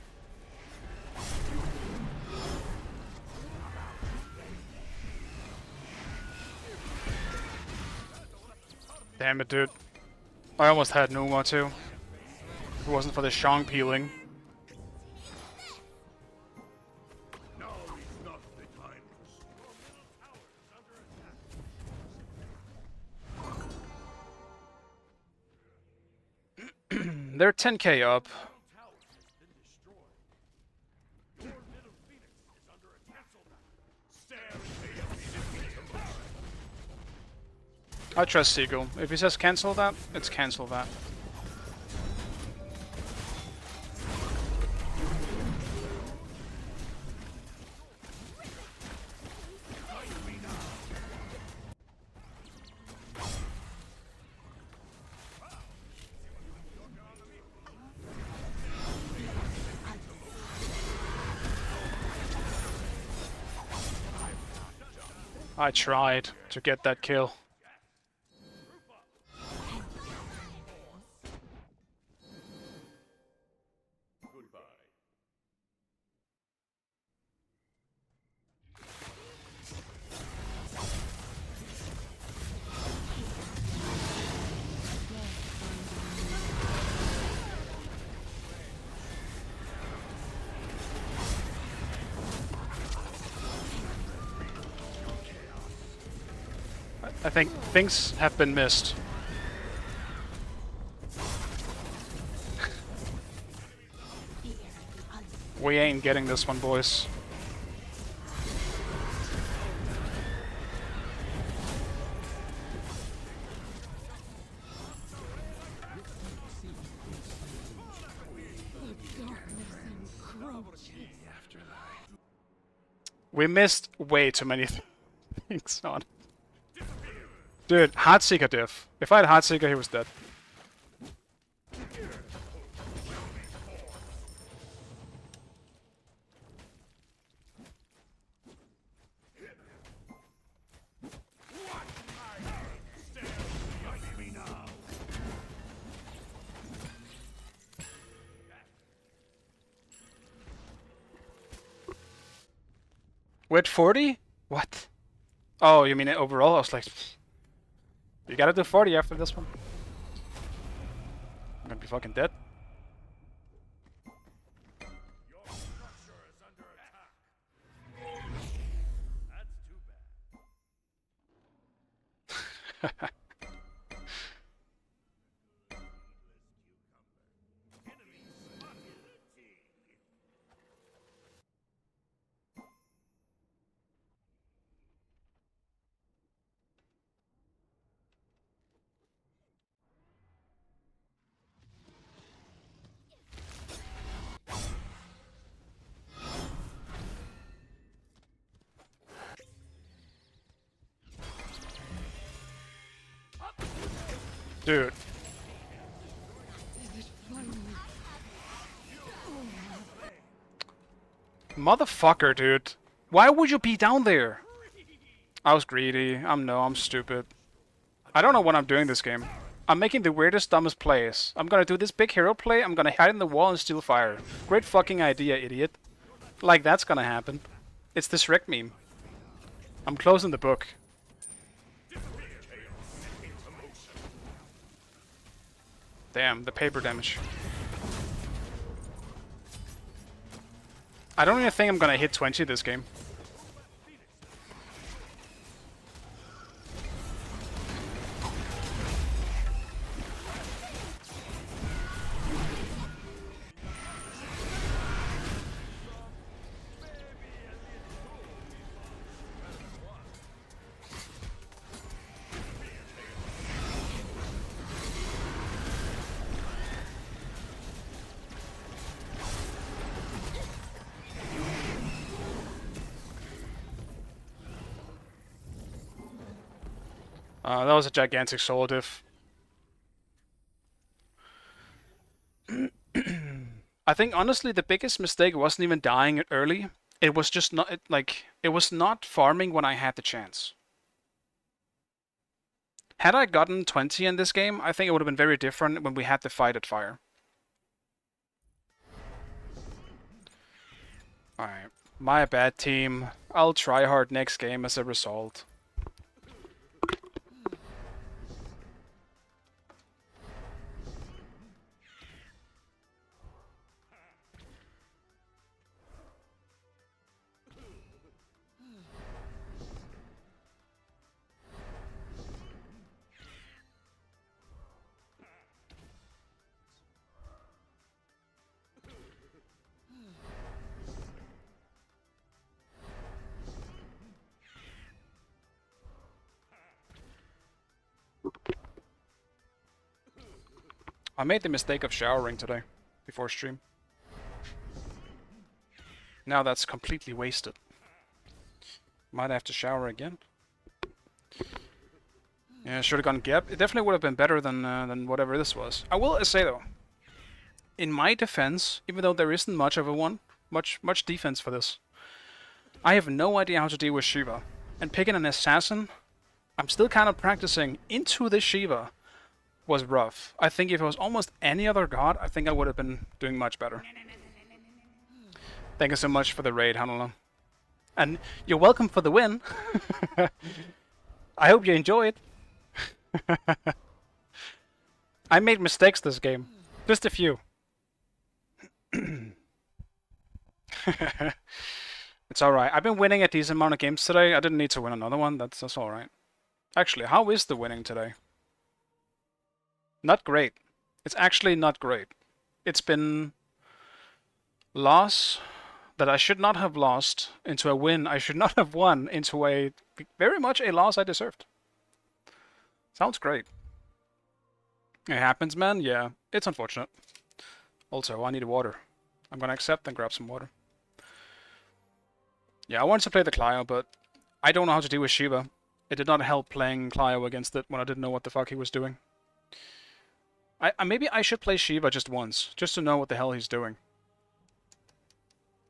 Damn it, dude. I almost had Numa too. If it wasn't for the Shang peeling.
Now is not the time to
They're 10k up.
Tower has been destroyed. Your middle phoenix is under attack.
I trust Seagull. If he says cancel that, it's cancel that. I tried to get that kill. I think things have been missed. We ain't getting this one, boys. We missed way too many things on. Dude, Heartseeker diff. If I had Heartseeker, he was dead. We're at 40? What? Oh, you mean it overall? I was like, you gotta do 40 after this one. I'm gonna be fucking dead.
Your structure is under attack. That's too bad. Enemy spotted.
Dude. Motherfucker, dude. Why would you be down there? I was greedy. I'm stupid. I don't know what I'm doing this game. I'm making the weirdest, dumbest plays. I'm gonna do this big hero play, I'm gonna hide in the wall and steal fire. Great fucking idea, idiot. Like, that's gonna happen. It's the Shrek meme. I'm closing the book. Damn, the paper damage. I don't even think I'm gonna hit 20 this game. That was a gigantic soul diff. I think honestly the biggest mistake wasn't even dying early. It was just not it was not farming when I had the chance. Had I gotten 20 in this game, I think it would have been very different when we had the fight at fire. Alright, my bad team. I'll try hard next game as a result. I made the mistake of showering today, before stream. Now that's completely wasted. Might have to shower again. Yeah, should have gone Geb. It definitely would have been better than whatever this was. I will say though, in my defense, even though there isn't much of a one, much defense for this, I have no idea how to deal with Shiva. And picking an assassin, I'm still kind of practicing into this Shiva. Was rough. I think if it was almost any other god, I think I would have been doing much better. Thank you so much for the raid, Hanala. And you're welcome for the win. I hope you enjoy it. I made mistakes this game. Just a few. It's alright. I've been winning a decent amount of games today. I didn't need to win another one. That's alright. Actually, how is the winning today? Not great. It's actually not great. It's been loss that I should not have lost into a win I should not have won into a very much a loss I deserved. Sounds great. It happens, man. Yeah, it's unfortunate. Also, I need water. I'm gonna accept and grab some water. Yeah, I wanted to play the Clio, but I don't know how to deal with Shiva. It did not help playing Clio against it when I didn't know what the fuck he was doing. Maybe I should play Shiva just once, just to know what the hell he's doing.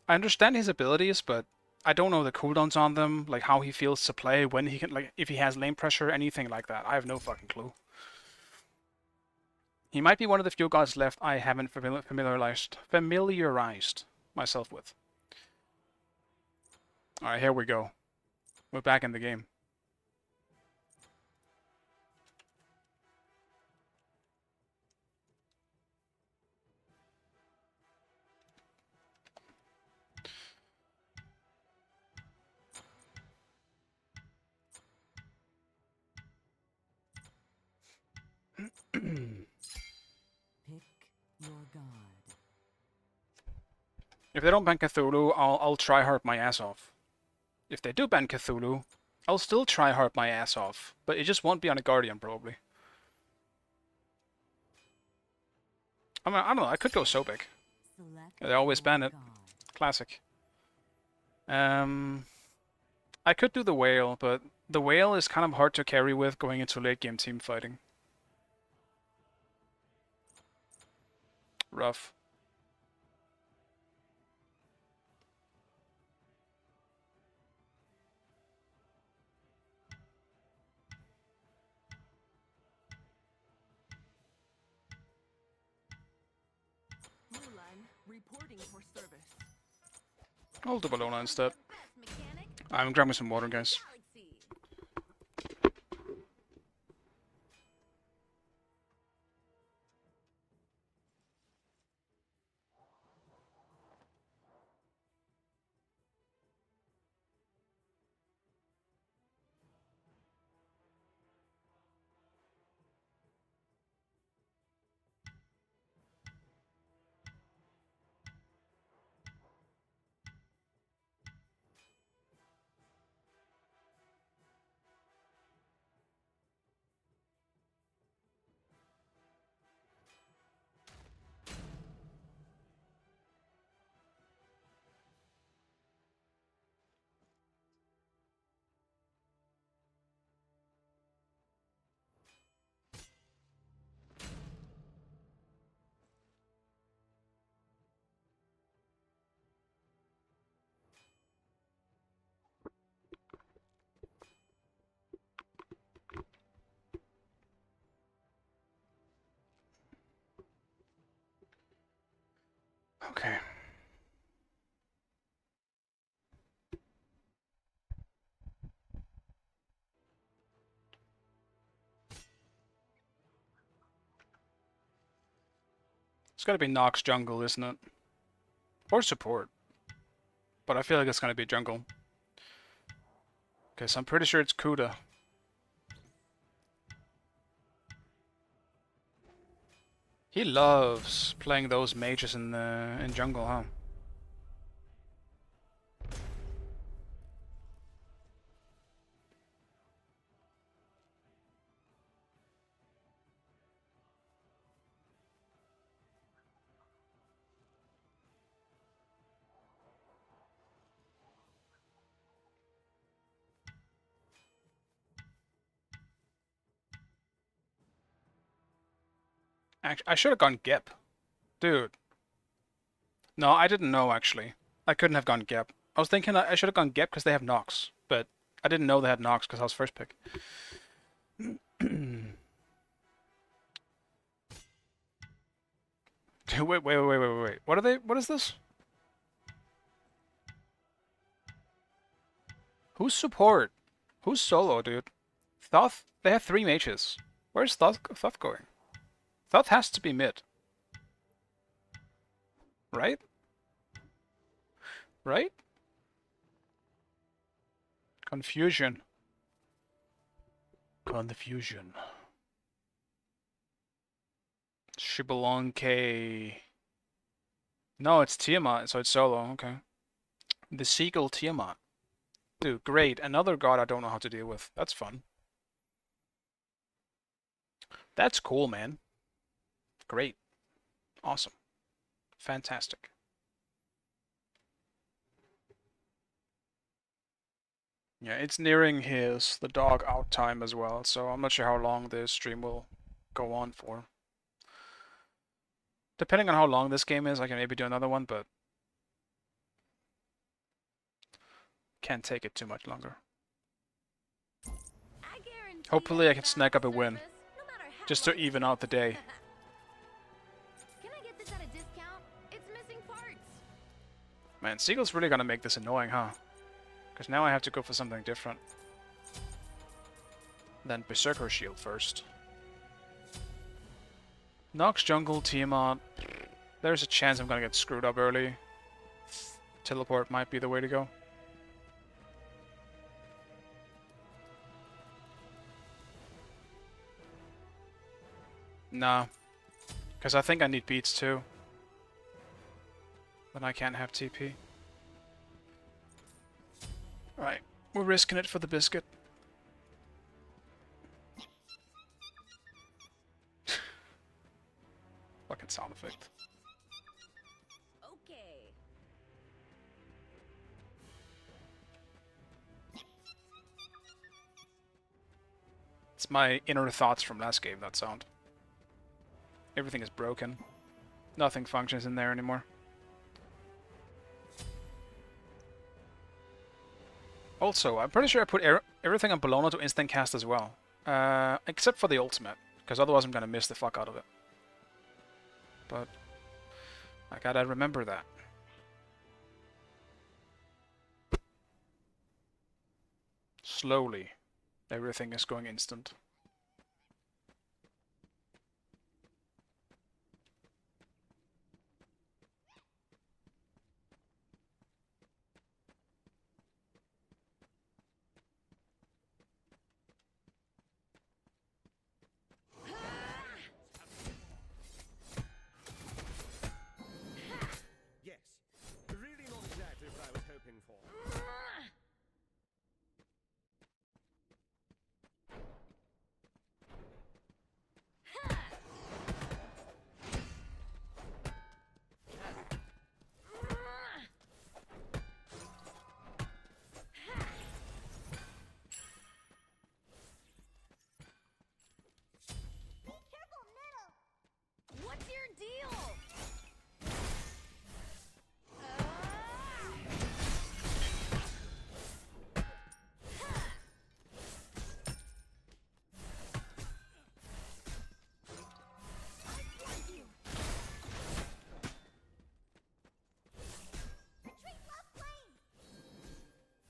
I understand his abilities, but I don't know the cooldowns on them, like how he feels to play, when he can, like if he has lane pressure, anything like that. I have no fucking clue. He might be one of the few gods left I haven't familiarized myself with. Alright, here we go. We're back in the game.
Pick your god.
If they don't ban Cthulhu, I'll try hard my ass off. If they do ban Cthulhu, I'll still try hard my ass off, but it just won't be on a Guardian probably. I mean, I don't know, I could go Sobek. They always ban it. Classic. I could do the whale, but the whale is kind of hard to carry with going into late game team fighting. Rough.
Mulan, reporting for service.
I'll do Bellona instead.
Best mechanic,
I'm grabbing some water, guys.
galaxy.
Okay. It's gotta be Nox jungle, isn't it? Or support. But I feel like it's gonna be jungle. Okay, so I'm pretty sure it's Kuda. He loves playing those mages in jungle, huh? Actually, I should have gone Gep. Dude. No, I didn't know, actually. I couldn't have gone Gep. I was thinking I should have gone Gep because they have Nox, but I didn't know they had Nox because I was first pick. Wait. What are they? What is this? Who's support? Who's solo, dude? Thoth? They have 3 mages. Where's Thoth going? Thoth has to be mid. Right? Right? Confusion. upon the fusion. Shibbolonke. No, it's Tiamat, so it's solo, okay. The Seagull Tiamat. Dude, great. Another god I don't know how to deal with. That's fun. That's cool, man. Great. Awesome. Fantastic. Yeah, it's nearing the dog out time as well, so I'm not sure how long this stream will go on for. Depending on how long this game is, I can maybe do another one, but can't take it too much longer. Hopefully I can snag up a win, just to even out the day.
Can I get this at a discount? It's missing parts.
Man, Seagull's really gonna make this annoying, huh? Because now I have to go for something different. Then Berserker Shield first. Nox Jungle, Tiamat. There's a chance I'm gonna get screwed up early. Teleport might be the way to go. Nah. Because I think I need beats too. Then I can't have TP. Right. We're risking it for the biscuit. Fucking sound effect.
Okay.
It's my inner thoughts from last game, that sound. Everything is broken. Nothing functions in there anymore. Also, I'm pretty sure I put everything on Bellona to instant cast as well. Except for the ultimate, because otherwise I'm gonna miss the fuck out of it. But I gotta remember that. Slowly, everything is going instant.
Yes. Really not exactly what I was hoping for.
What's your deal?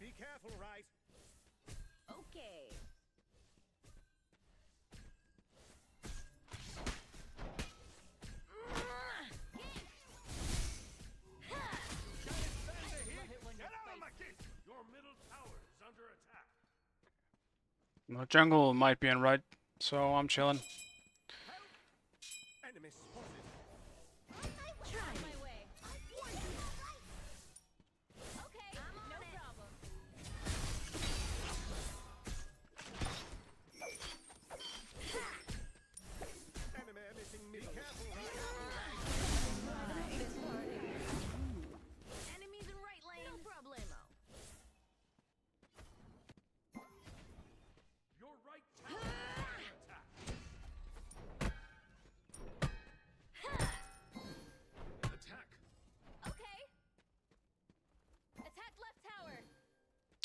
Be careful, right?
Okay.
Get out of my case! Your middle tower is under attack.
No, jungle might be in right, so I'm chilling.
Enemy spotted.
Try my way. Okay, no problem.
Enemy emitting me. Be careful, right?
Enemies in right lane. No problemo.
Your right tower is under attack. Attack.
Okay. Attack left tower.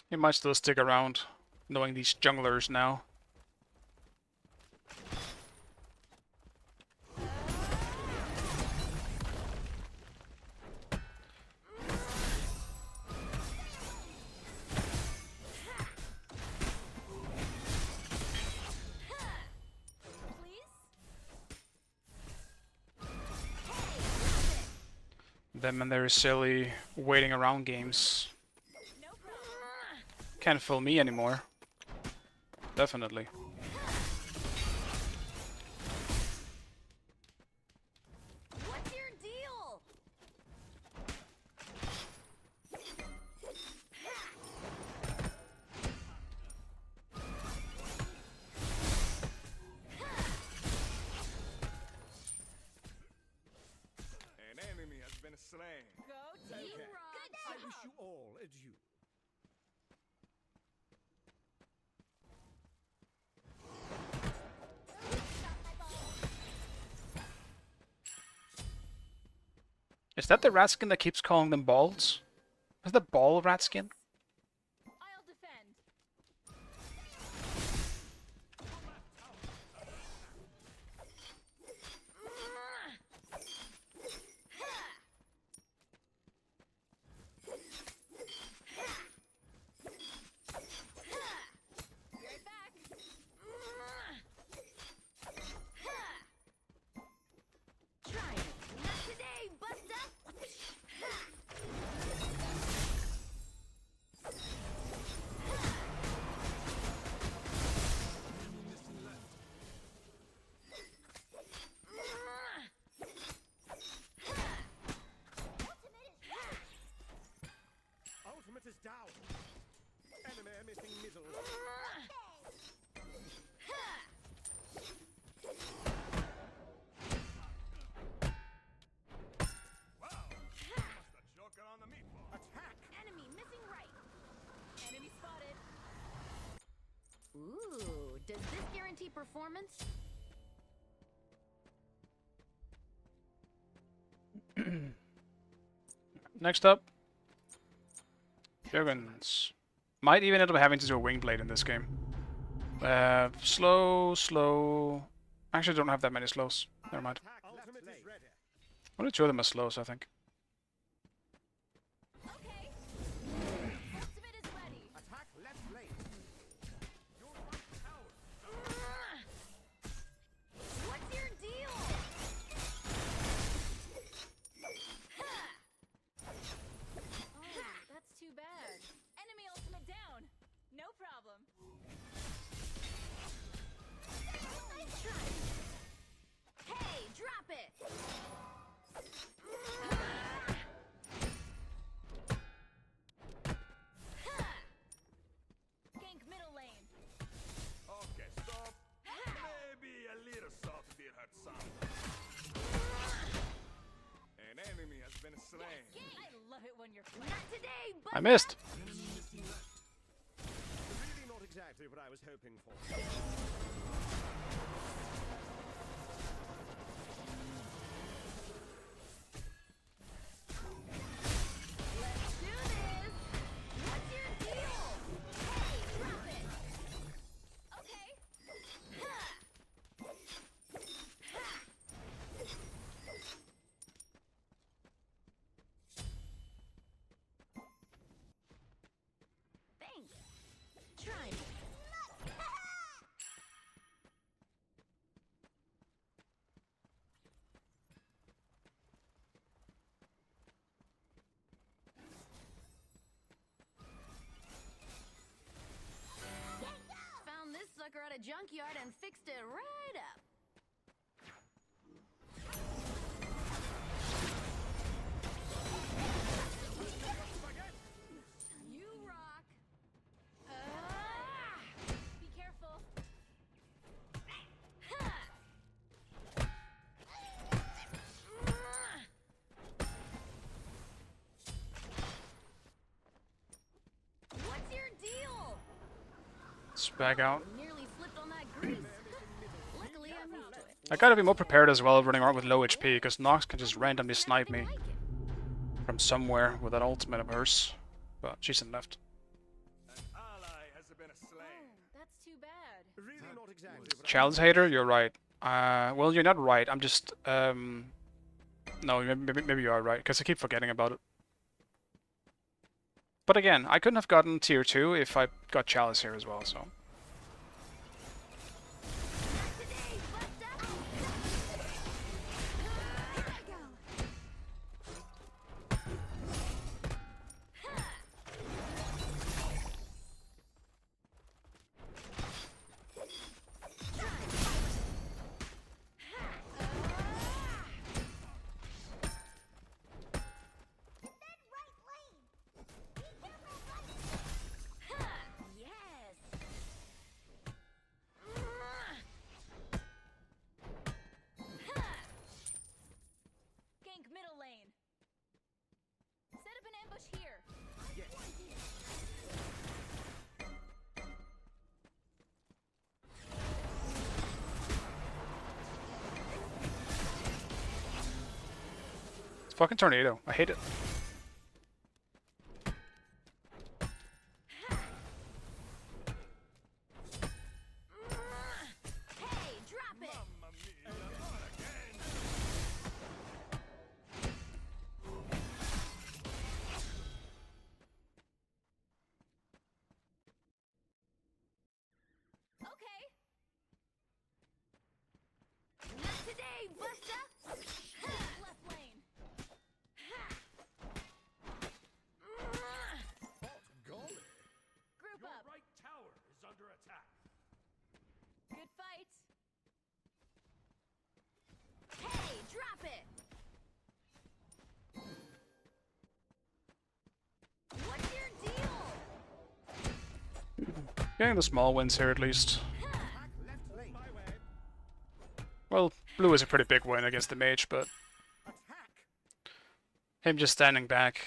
He might still stick around, knowing these junglers now.
Please?
Them and their silly waiting around games
No problem.
can't fool me anymore. Definitely. Is that the rat skin that keeps calling them balls? Is that ball rat skin?
I'll defend. Be right back. Try it. Not today, Busta.
Ultimate is down. Enemy missing middle.
Wow! Must have joker on the meatball.
Attack!
Enemy missing right. Enemy spotted. Ooh, does this guarantee performance?
Next up, Jurgens. Might even end up having to do a wing blade in this game. Slow. Actually, don't have that many slows. Never mind.
Ultimate is ready.
Only two of them are slows, I think.
Okay. Ultimate is ready.
Attack left lane.
Your right tower.
What's your deal? Oh, that's too bad. Enemy ultimate down. No problem. Nice try. Hey, drop it. Gank middle lane.
Okay, stop. Maybe a little salt did hurt some. An enemy has been slain.
I love it when you're not today, but
I missed.
Really not exactly what I was hoping for.
let's do this. What's your deal? Hey, drop it. Okay. Thanks. Try me. Found this sucker at a junkyard and fixed it right up. You rock. Be careful. What's your deal?
Let's back out.
Nearly slipped on that grease. Luckily, I'm used to it.
I gotta be more prepared as well running around with low HP, because Nox can just randomly snipe me
Like it.
from somewhere with that ultimate of hers. But she's in left.
An ally has been slain.
Oh, that's too bad.
Really not exactly what
Challenge hater, you're right. Well, you're not right. I'm just, no, maybe you are right, because I keep forgetting about it. But again, I couldn't have gotten tier 2 if I got Chalice here as well, so.
Today, Busta. Here I go. Yes.
Fucking tornado. I hate it.
Hey, drop it. Okay. Not today, Busta. Left lane.
Golly.
Group
Your
up.
right tower is under attack.
Good fight. Hey, drop it. What's your deal?
Getting the small wins here at least.
Left lane. My way.
Well, blue is a pretty big win against the mage, but
Attack.
him just standing back.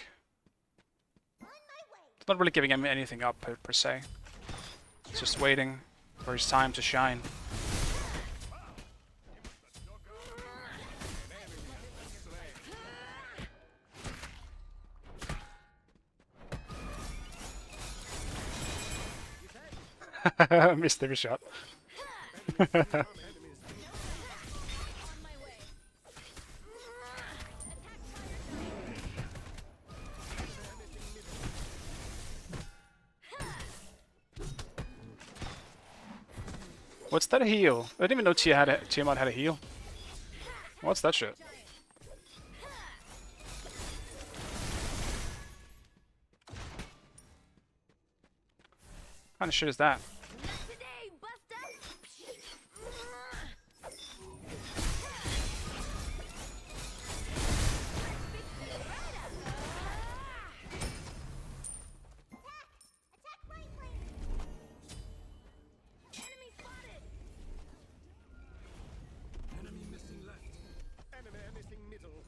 It's not really giving him anything up per se. It's just waiting for his time to shine. Missed every shot.
On my way.
What's that heal? I didn't even know Tiamat had a heal. What's that shit? What kind of shit is that?
Not today, Busta. Attack right lane. Enemy spotted.
Enemy missing left.
Enemy missing middle.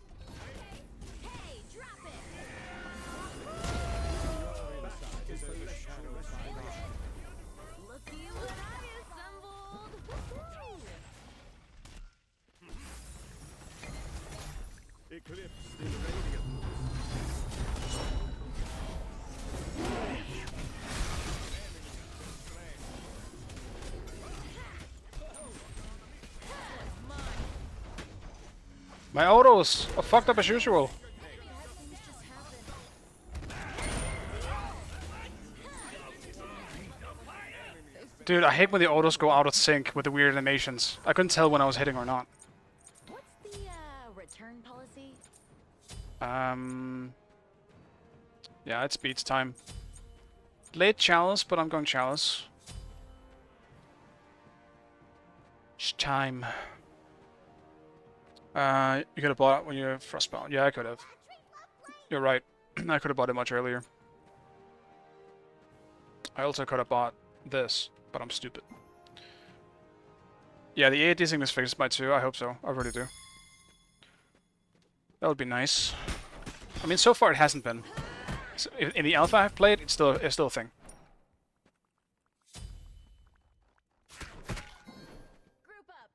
Hey, drop it. Looky what I assembled. Woohoo!
Eclipse in radiant.
My autos are fucked up as usual. Dude, I hate when the autos go out of sync with the weird animations. I couldn't tell when I was hitting or not.
What's the return policy?
Yeah, it's beats time. Late chalice, but I'm going chalice. It's time. You could have bought it when you're frostbound. Yeah, I could have. You're right. I could have bought it much earlier. I also could have bought this, but I'm stupid. Yeah, the AD thing is fixed by 2. I hope so. I really do. That would be nice. I mean, so far it hasn't been. In the alpha I've played, it's still a thing.
Group up.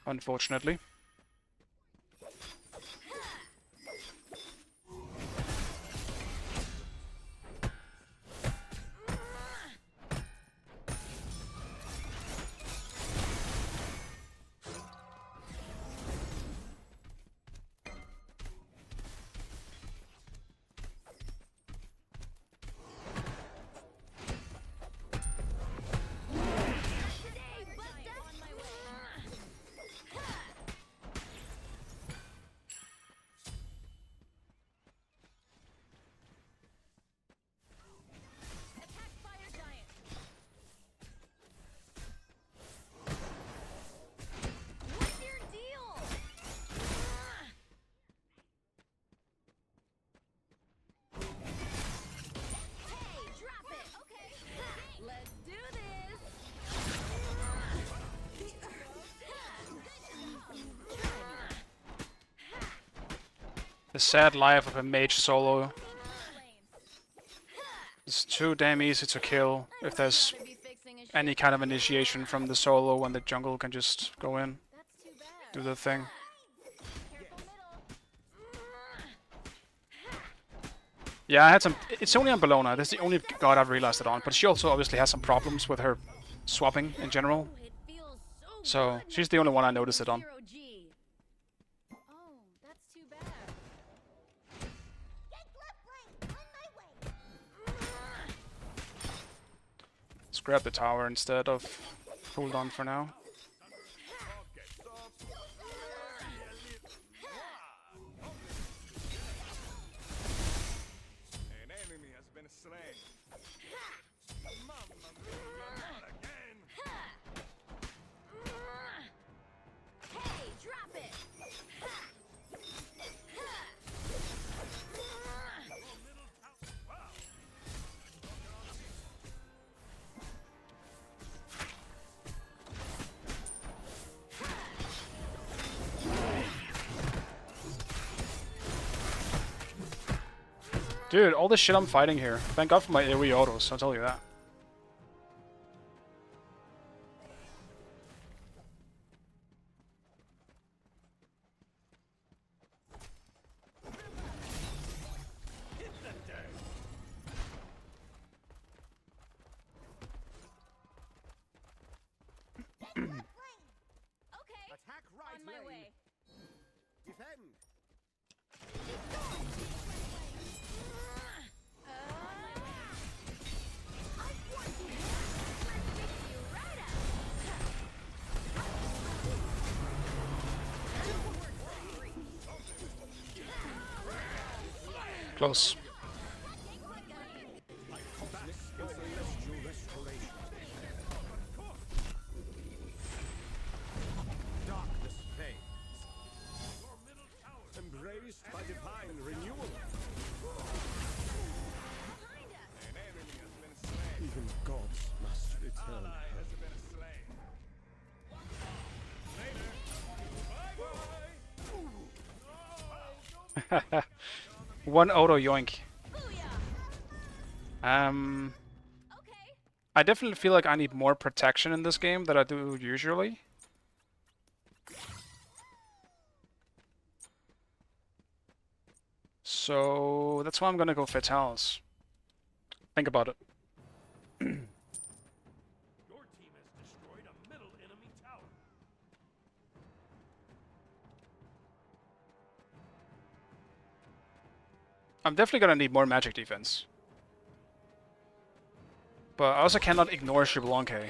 Unfortunately.
Today, Busta. On my way. Attack fire giant. What's your deal? Hey, drop it. Okay. Let's do this.
The sad life of a mage solo.
Lane.
It's too damn easy to kill if there's any kind of initiation from the solo when the jungle can just go in,
That's too bad.
do the thing.
Careful middle.
Yeah, I had some. It's only on Bellona. That's the only god I've realized it on. But she also obviously has some problems with her swapping in general.
Ooh, it feels so
So
good
she's
not
the only
to
one I
be
noticed it on.
0G. Oh, that's too bad.
Let's grab the tower instead of hold on for now.
An enemy has been slain. Mamma mia, not again!
Hey, drop it.
Dude, all this shit I'm fighting here. Thank God for my AoE autos, I'll tell you that.
Okay,
Attack right
on my
lane.
way.
Defend.
Close.
Darkness fades. Embraced by divine renewal.
An enemy has been slain.
Even gods must return.
Ally has been slain. Later. Bye bye.
One auto yoink.
Okay.
I definitely feel like I need more protection in this game than I do usually. So that's why I'm gonna go Fatals. Think about it.
Your team has destroyed a middle enemy tower.
I'm definitely gonna need more magic defense. But I also cannot ignore Shyvlonke.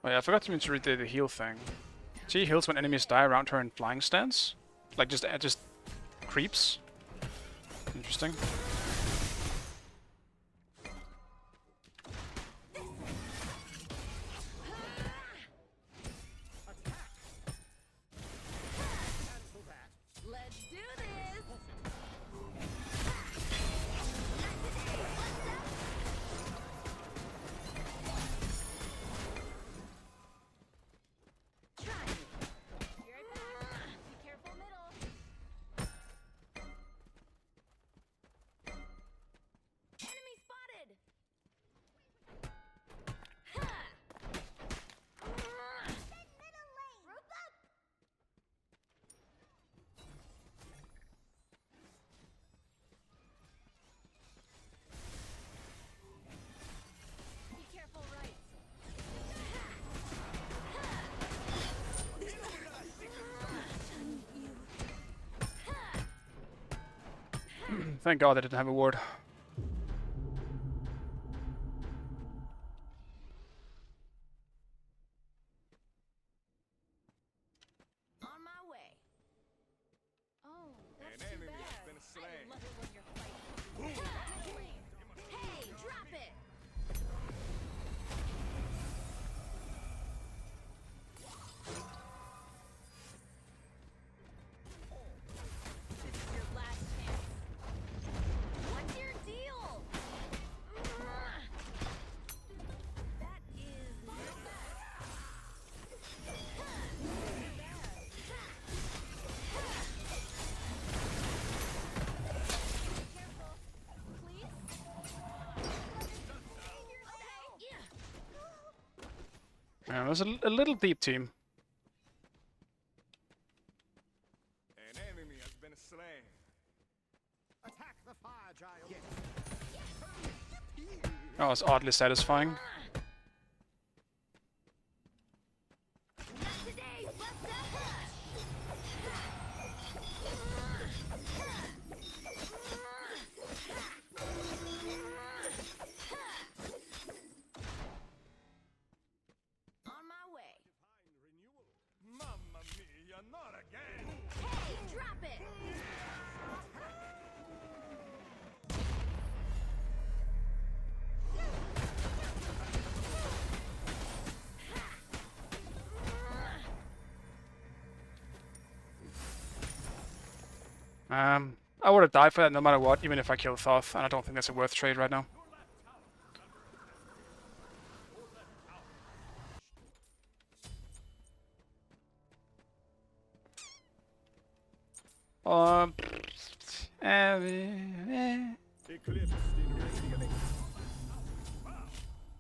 Oh yeah, I forgot to read the heal thing. She heals when enemies die around her in flying stance? Like just creeps? Interesting.
Let's do this. Try it. Be right back. Be careful middle. Enemy spotted. Ha! Middle lane. Group up. Be careful right.
Thank God I didn't have a ward.
On my way. Oh, that's
An
too
enemy has
bad.
been
I
slain.
love it when you're fighting. Hey, drop it. This is your last chance. What's your
it's a little deep team.
An enemy has been slain.
Attack the fire giant.
Oh, it's oddly satisfying.
On my way.
Mamma mia, not again!
Hey, drop it!
I would have died for that no matter what, even if I killed Thoth, and I don't think that's a worth trade right now.
Eclipse in revealing. Wow,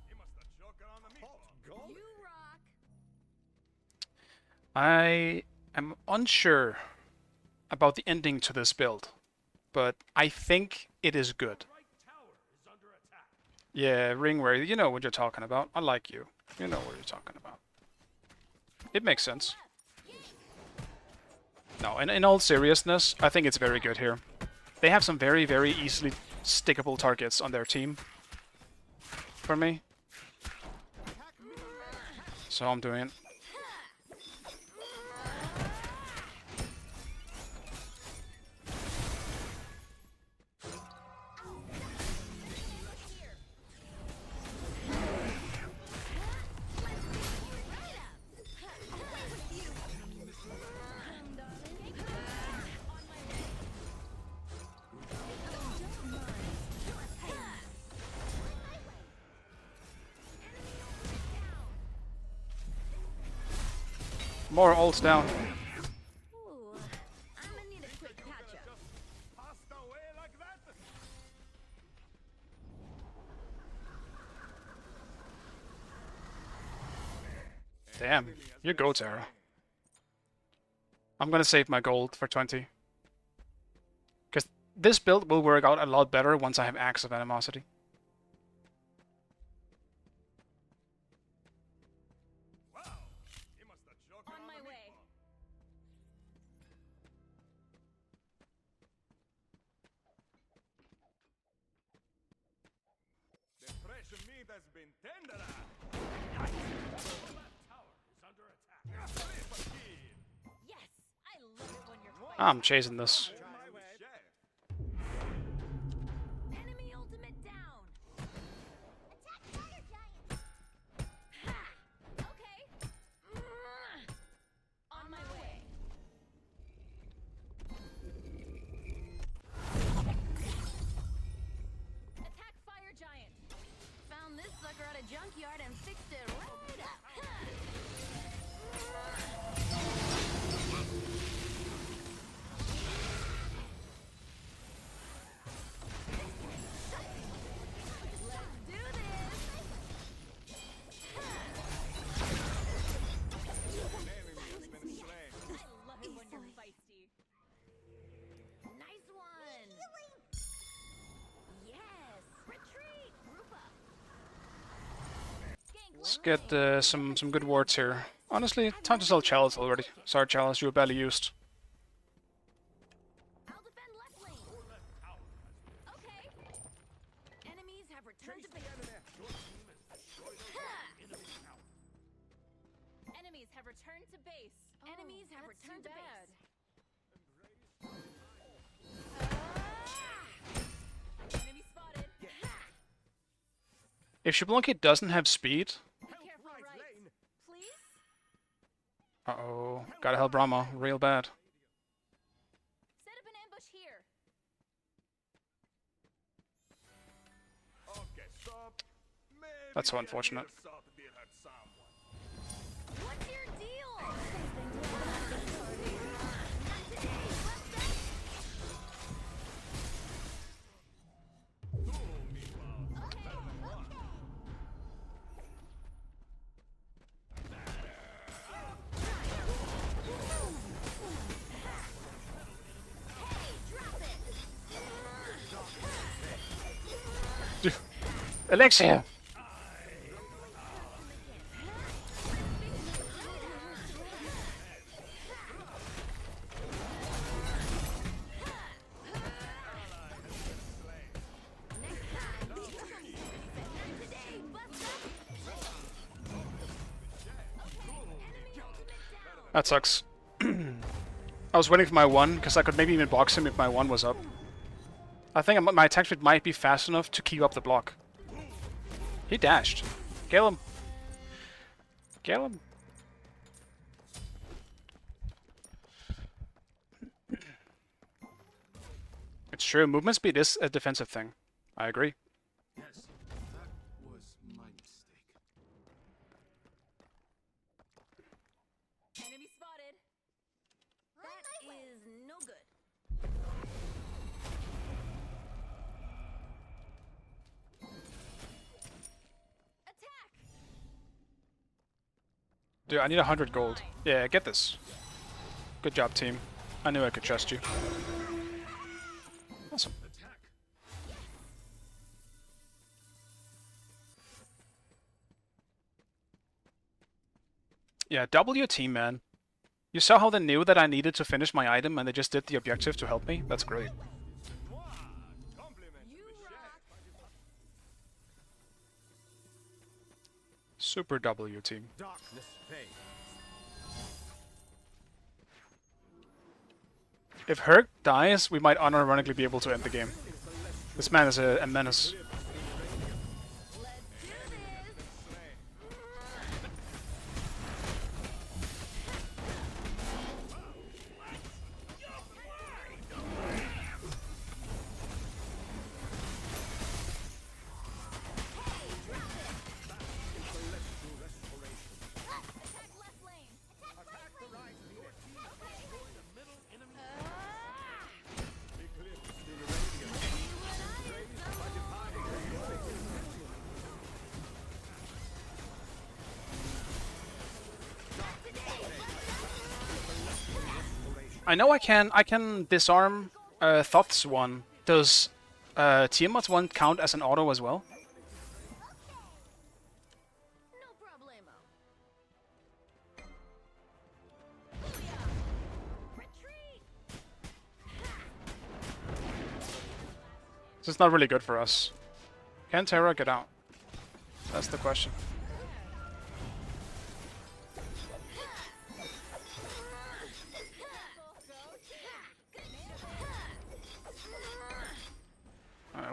he must have choker on the meatball.
You rock.
I am unsure about the ending to this build, but I think it is good. Yeah, Ringwraith, you know what you're talking about. I like you. You know what you're talking about. It makes sense. No, in all seriousness, I think it's very good here. They have some very, very easily stickable targets on their team. For me. So I'm doing it. More ults down.
Ooh, I'm gonna need a quick patch up.
Passed away like that?
Damn, you go, Tara. I'm gonna save my gold for 20. Because this build will work out a lot better once I have Axe of Animosity.
Wow, he must have choker
On
on
my
the
way.
meatball. The fresh meat has been tenderized.
Yes, I love it when you're fighting.
I'm chasing this.
My chef.
Enemy ultimate down. Attack fire giant. Ha! Okay. On my way. Attack fire giant. Found this sucker at a junkyard and fixed it right up. Ha! Let's do this.
An enemy has been slain.
I love it when you're feisty. Nice one. Yes. Retreat. Group up. Gank
Let's get some good wards here. Honestly, time to sell Chalice already. Sorry, Chalice, you were barely used.
I'll defend left lane. Okay. Enemies have returned to base. Enemies have returned to base. Enemies have returned to base. Enemy spotted.
If Shablonki doesn't have speed...
Be careful, right? Please?
Uh-oh. Gotta help Brahma real bad.
Set up an ambush here.
Okay, stop. Maybe
That's so
the
unfortunate.
idea of salt did hurt someone.
What's your deal? Not today. What's that?
Two meatballs. Better than one.
Elixir! That sucks. I was waiting for my 1, because I could maybe even box him if my 1 was up. I think my attack speed might be fast enough to keep up the block. He dashed. Kill him. Kill him. It's true, movement speed is a defensive thing. I agree.
Yes, that was my mistake.
Enemy spotted. That is no good. Attack!
Dude, I need 100 gold. Yeah, get this. Good job, team. I knew I could trust you. Awesome.
Attack.
Yeah, W team, man. You saw how they knew that I needed to finish my item and they just did the objective to help me? That's great. Super W team.
Darkness fades.
If Herc dies, we might unironically be able to end the game. This man is a menace.
Let's do this! Attack left lane! Attack left lane!
I know I can disarm Thoth's one. Does Tiamat's one count as an auto as well?
No problemo. Retreat!
This is not really good for us. Can Terra get out? That's the question.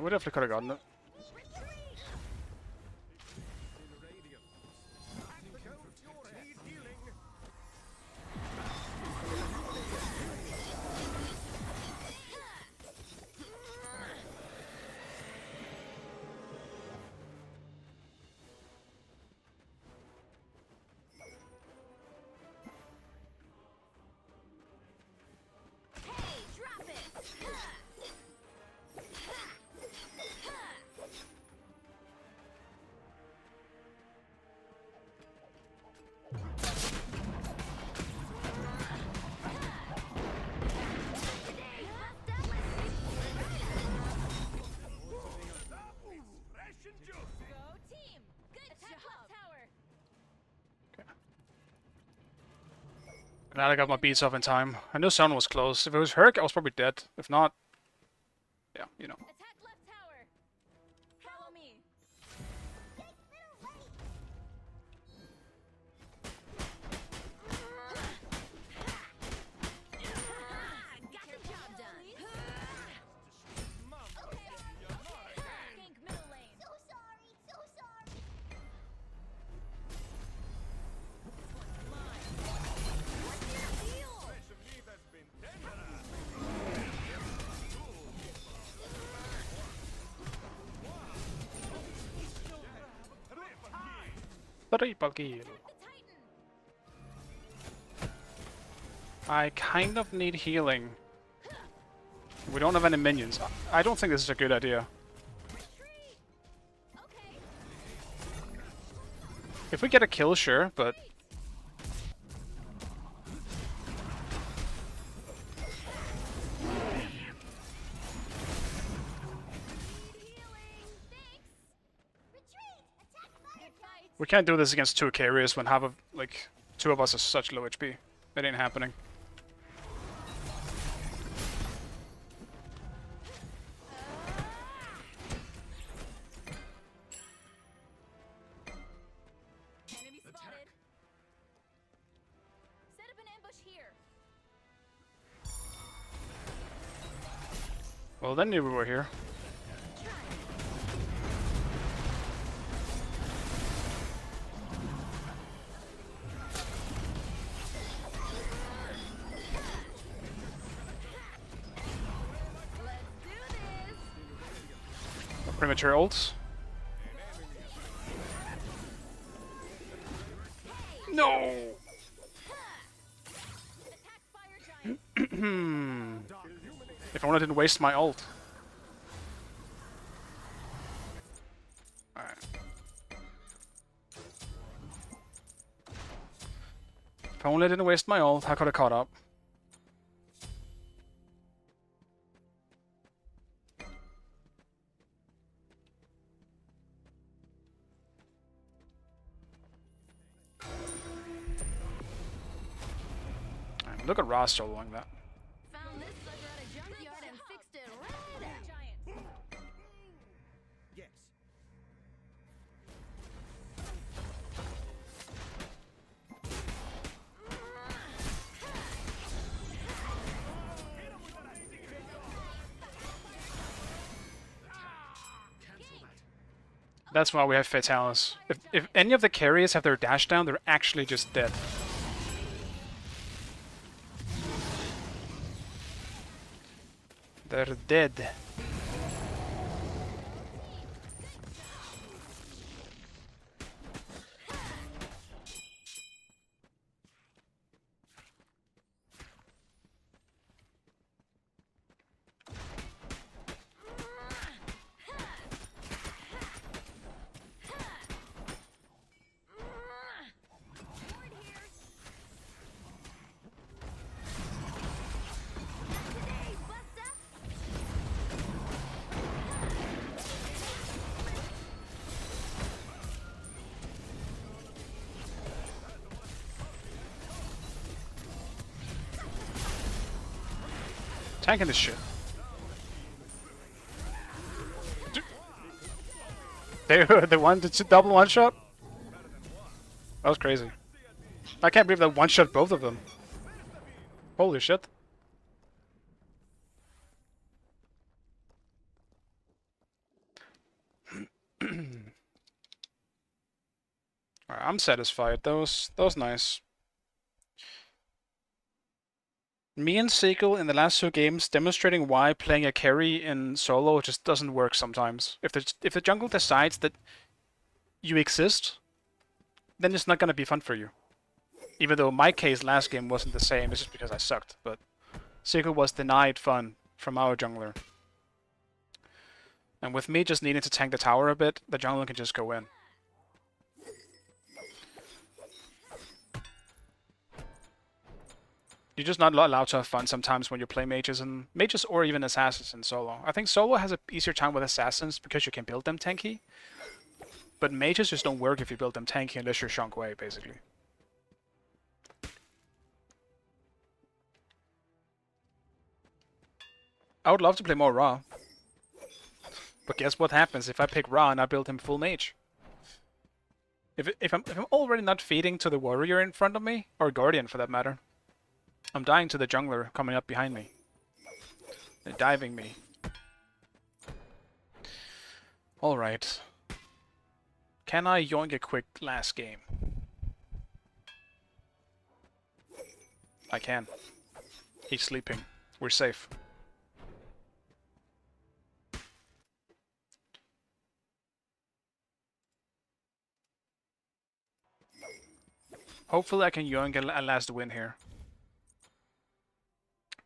We definitely could have gotten it.
Hey, drop it! Go team! Good job! Tower!
Glad I got my beats off in time. I knew someone was close. If it was Herc, I was probably dead. If not, yeah, you know.
Attack left tower! Follow me! Got the job done! Okay, gank middle lane! So sorry, so sorry! What's your deal?
Triple kill.
The Titan!
I kind of need healing. We don't have any minions. I don't think this is a good idea.
Retreat! Okay.
If we get a kill, sure, but
Healing! Thanks!
We can't do this against 2 carriers when half of, like, 2 of us are such low HP. It ain't happening.
Enemy spotted. Set up an ambush here.
Well, then knew we were here.
Let's do this.
Premature ults. No!
Attack fire giant.
If only I didn't waste my ult. Alright. If only I didn't waste my ult, I could have caught up. Alright, look at Ross soloing that.
Found this sucker at a junkyard and fixed it right up. Giant.
Yes.
That's why we have Fatalis. If any of the carriers have their dash down, they're actually just dead. They're dead.
Hey, Buster.
Tanking this shit. They the double one shot? That was crazy. I can't believe that one shot both of them. Holy shit. Alright, I'm satisfied. That was nice. Me and Seagull in the last 2 games demonstrating why playing a carry in solo just doesn't work sometimes. If the jungle decides that you exist, then it's not gonna be fun for you. Even though my case last game wasn't the same, it's just because I sucked, but Seagull was denied fun from our jungler. And with me just needing to tank the tower a bit, the jungler can just go in. You're just not allowed to have fun sometimes when you play mages or even assassins in solo. I think solo has an easier time with assassins because you can build them tanky. But mages just don't work if you build them tanky unless you're Shang Wei, basically. I would love to play more Ra. But guess what happens if I pick Ra and I build him full mage? If I'm already not feeding to the warrior in front of me, or guardian for that matter, I'm dying to the jungler coming up behind me. They're diving me. Alright. Can I yoink a quick last game? I can. He's sleeping. We're safe. Hopefully I can yoink a last win here.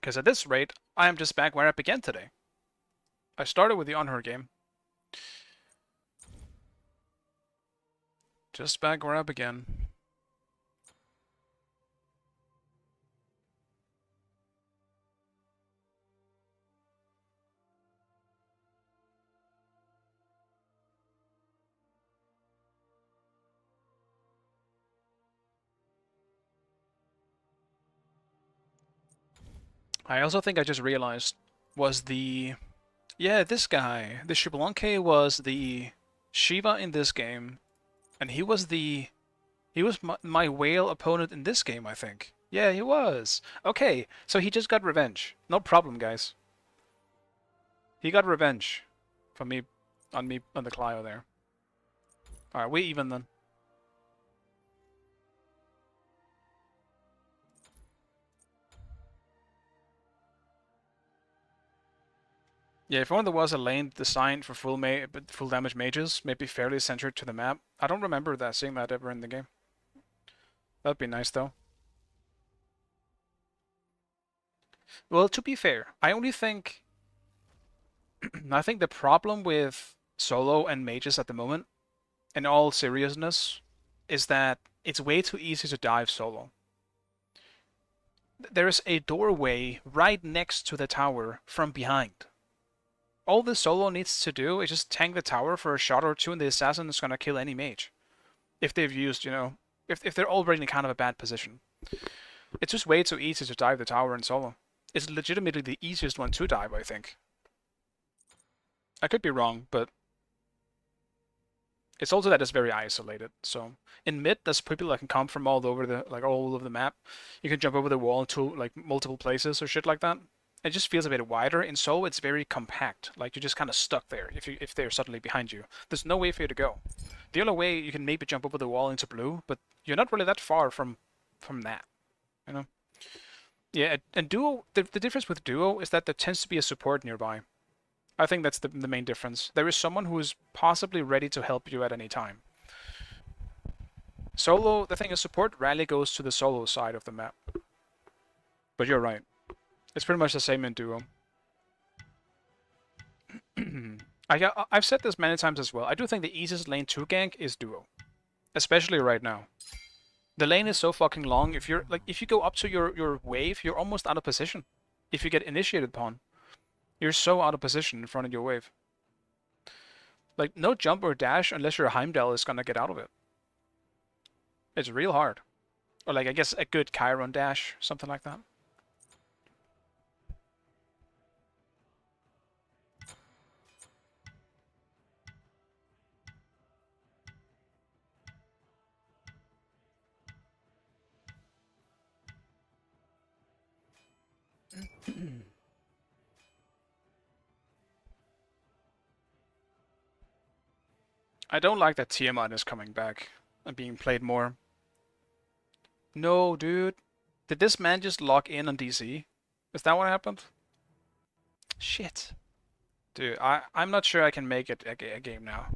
Because at this rate, I am just back where I began today. I started with the Honor game. Just back where I began. I also think I just realized was yeah, this guy, the Xbalanque was the Shiva in this game, and he was my whale opponent in this game, I think. Yeah, he was. Okay, so he just got revenge. No problem, guys. He got revenge from me on the Clio there. Alright, we even then. Yeah, if only there was a lane designed for full damage mages, maybe fairly centered to the map. I don't remember seeing that ever in the game. That'd be nice though. Well, to be fair, I only think I think the problem with solo and mages at the moment, in all seriousness, is that it's way too easy to dive solo. There's a doorway right next to the tower from behind. All the solo needs to do is just tank the tower for a shot or two, and the assassin is gonna kill any mage. If they've used, if they're already in kind of a bad position. It's just way too easy to dive the tower in solo. It's legitimately the easiest one to dive, I think. I could be wrong, but it's also that it's very isolated. So in mid, there's people that can come from all over the map. You can jump over the wall to like multiple places or shit like that. It just feels a bit wider. In solo, it's very compact. Like you're just kind of stuck there if they're suddenly behind you. There's no way for you to go. The only way you can maybe jump over the wall into blue, but you're not really that far from that. You know. Yeah, and duo. The difference with duo is that there tends to be a support nearby. I think that's the main difference. There is someone who is possibly ready to help you at any time. Solo, the thing is, support rarely goes to the solo side of the map. But you're right. It's pretty much the same in duo. I've said this many times as well. I do think the easiest lane to gank is duo. Especially right now. The lane is so fucking long. If you go up to your wave, you're almost out of position. If you get initiated upon. You're so out of position in front of your wave. Like, no jump or dash unless your Heimdall is gonna get out of it. It's real hard. Or like, I guess a good Chiron dash, something like that. I don't like that Tiamat is coming back and being played more. No, dude. Did this man just lock in on DC? Is that what happened? Shit. Dude, I'm not sure I can make it a game now.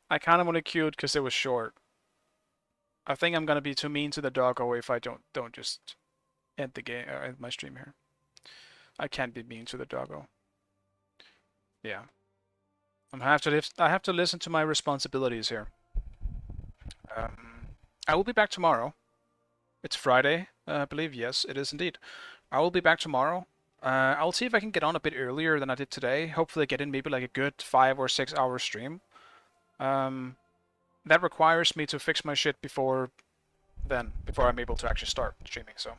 I kind of only queued because it was short. I think I'm gonna be too mean to the doggo if I don't just end the game or end my stream here. I can't be mean to the doggo. Yeah. I have to listen to my responsibilities here. I will be back tomorrow. It's Friday, I believe. Yes, it is indeed. I will be back tomorrow. I'll see if I can get on a bit earlier than I did today. Hopefully get in maybe like a good 5 or 6 hour stream. That requires me to fix my shit before I'm able to actually start streaming. So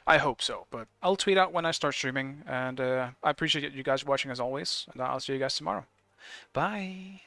I hope so, but I'll tweet out when I start streaming, and I appreciate you guys watching as always, and I'll see you guys tomorrow. Bye.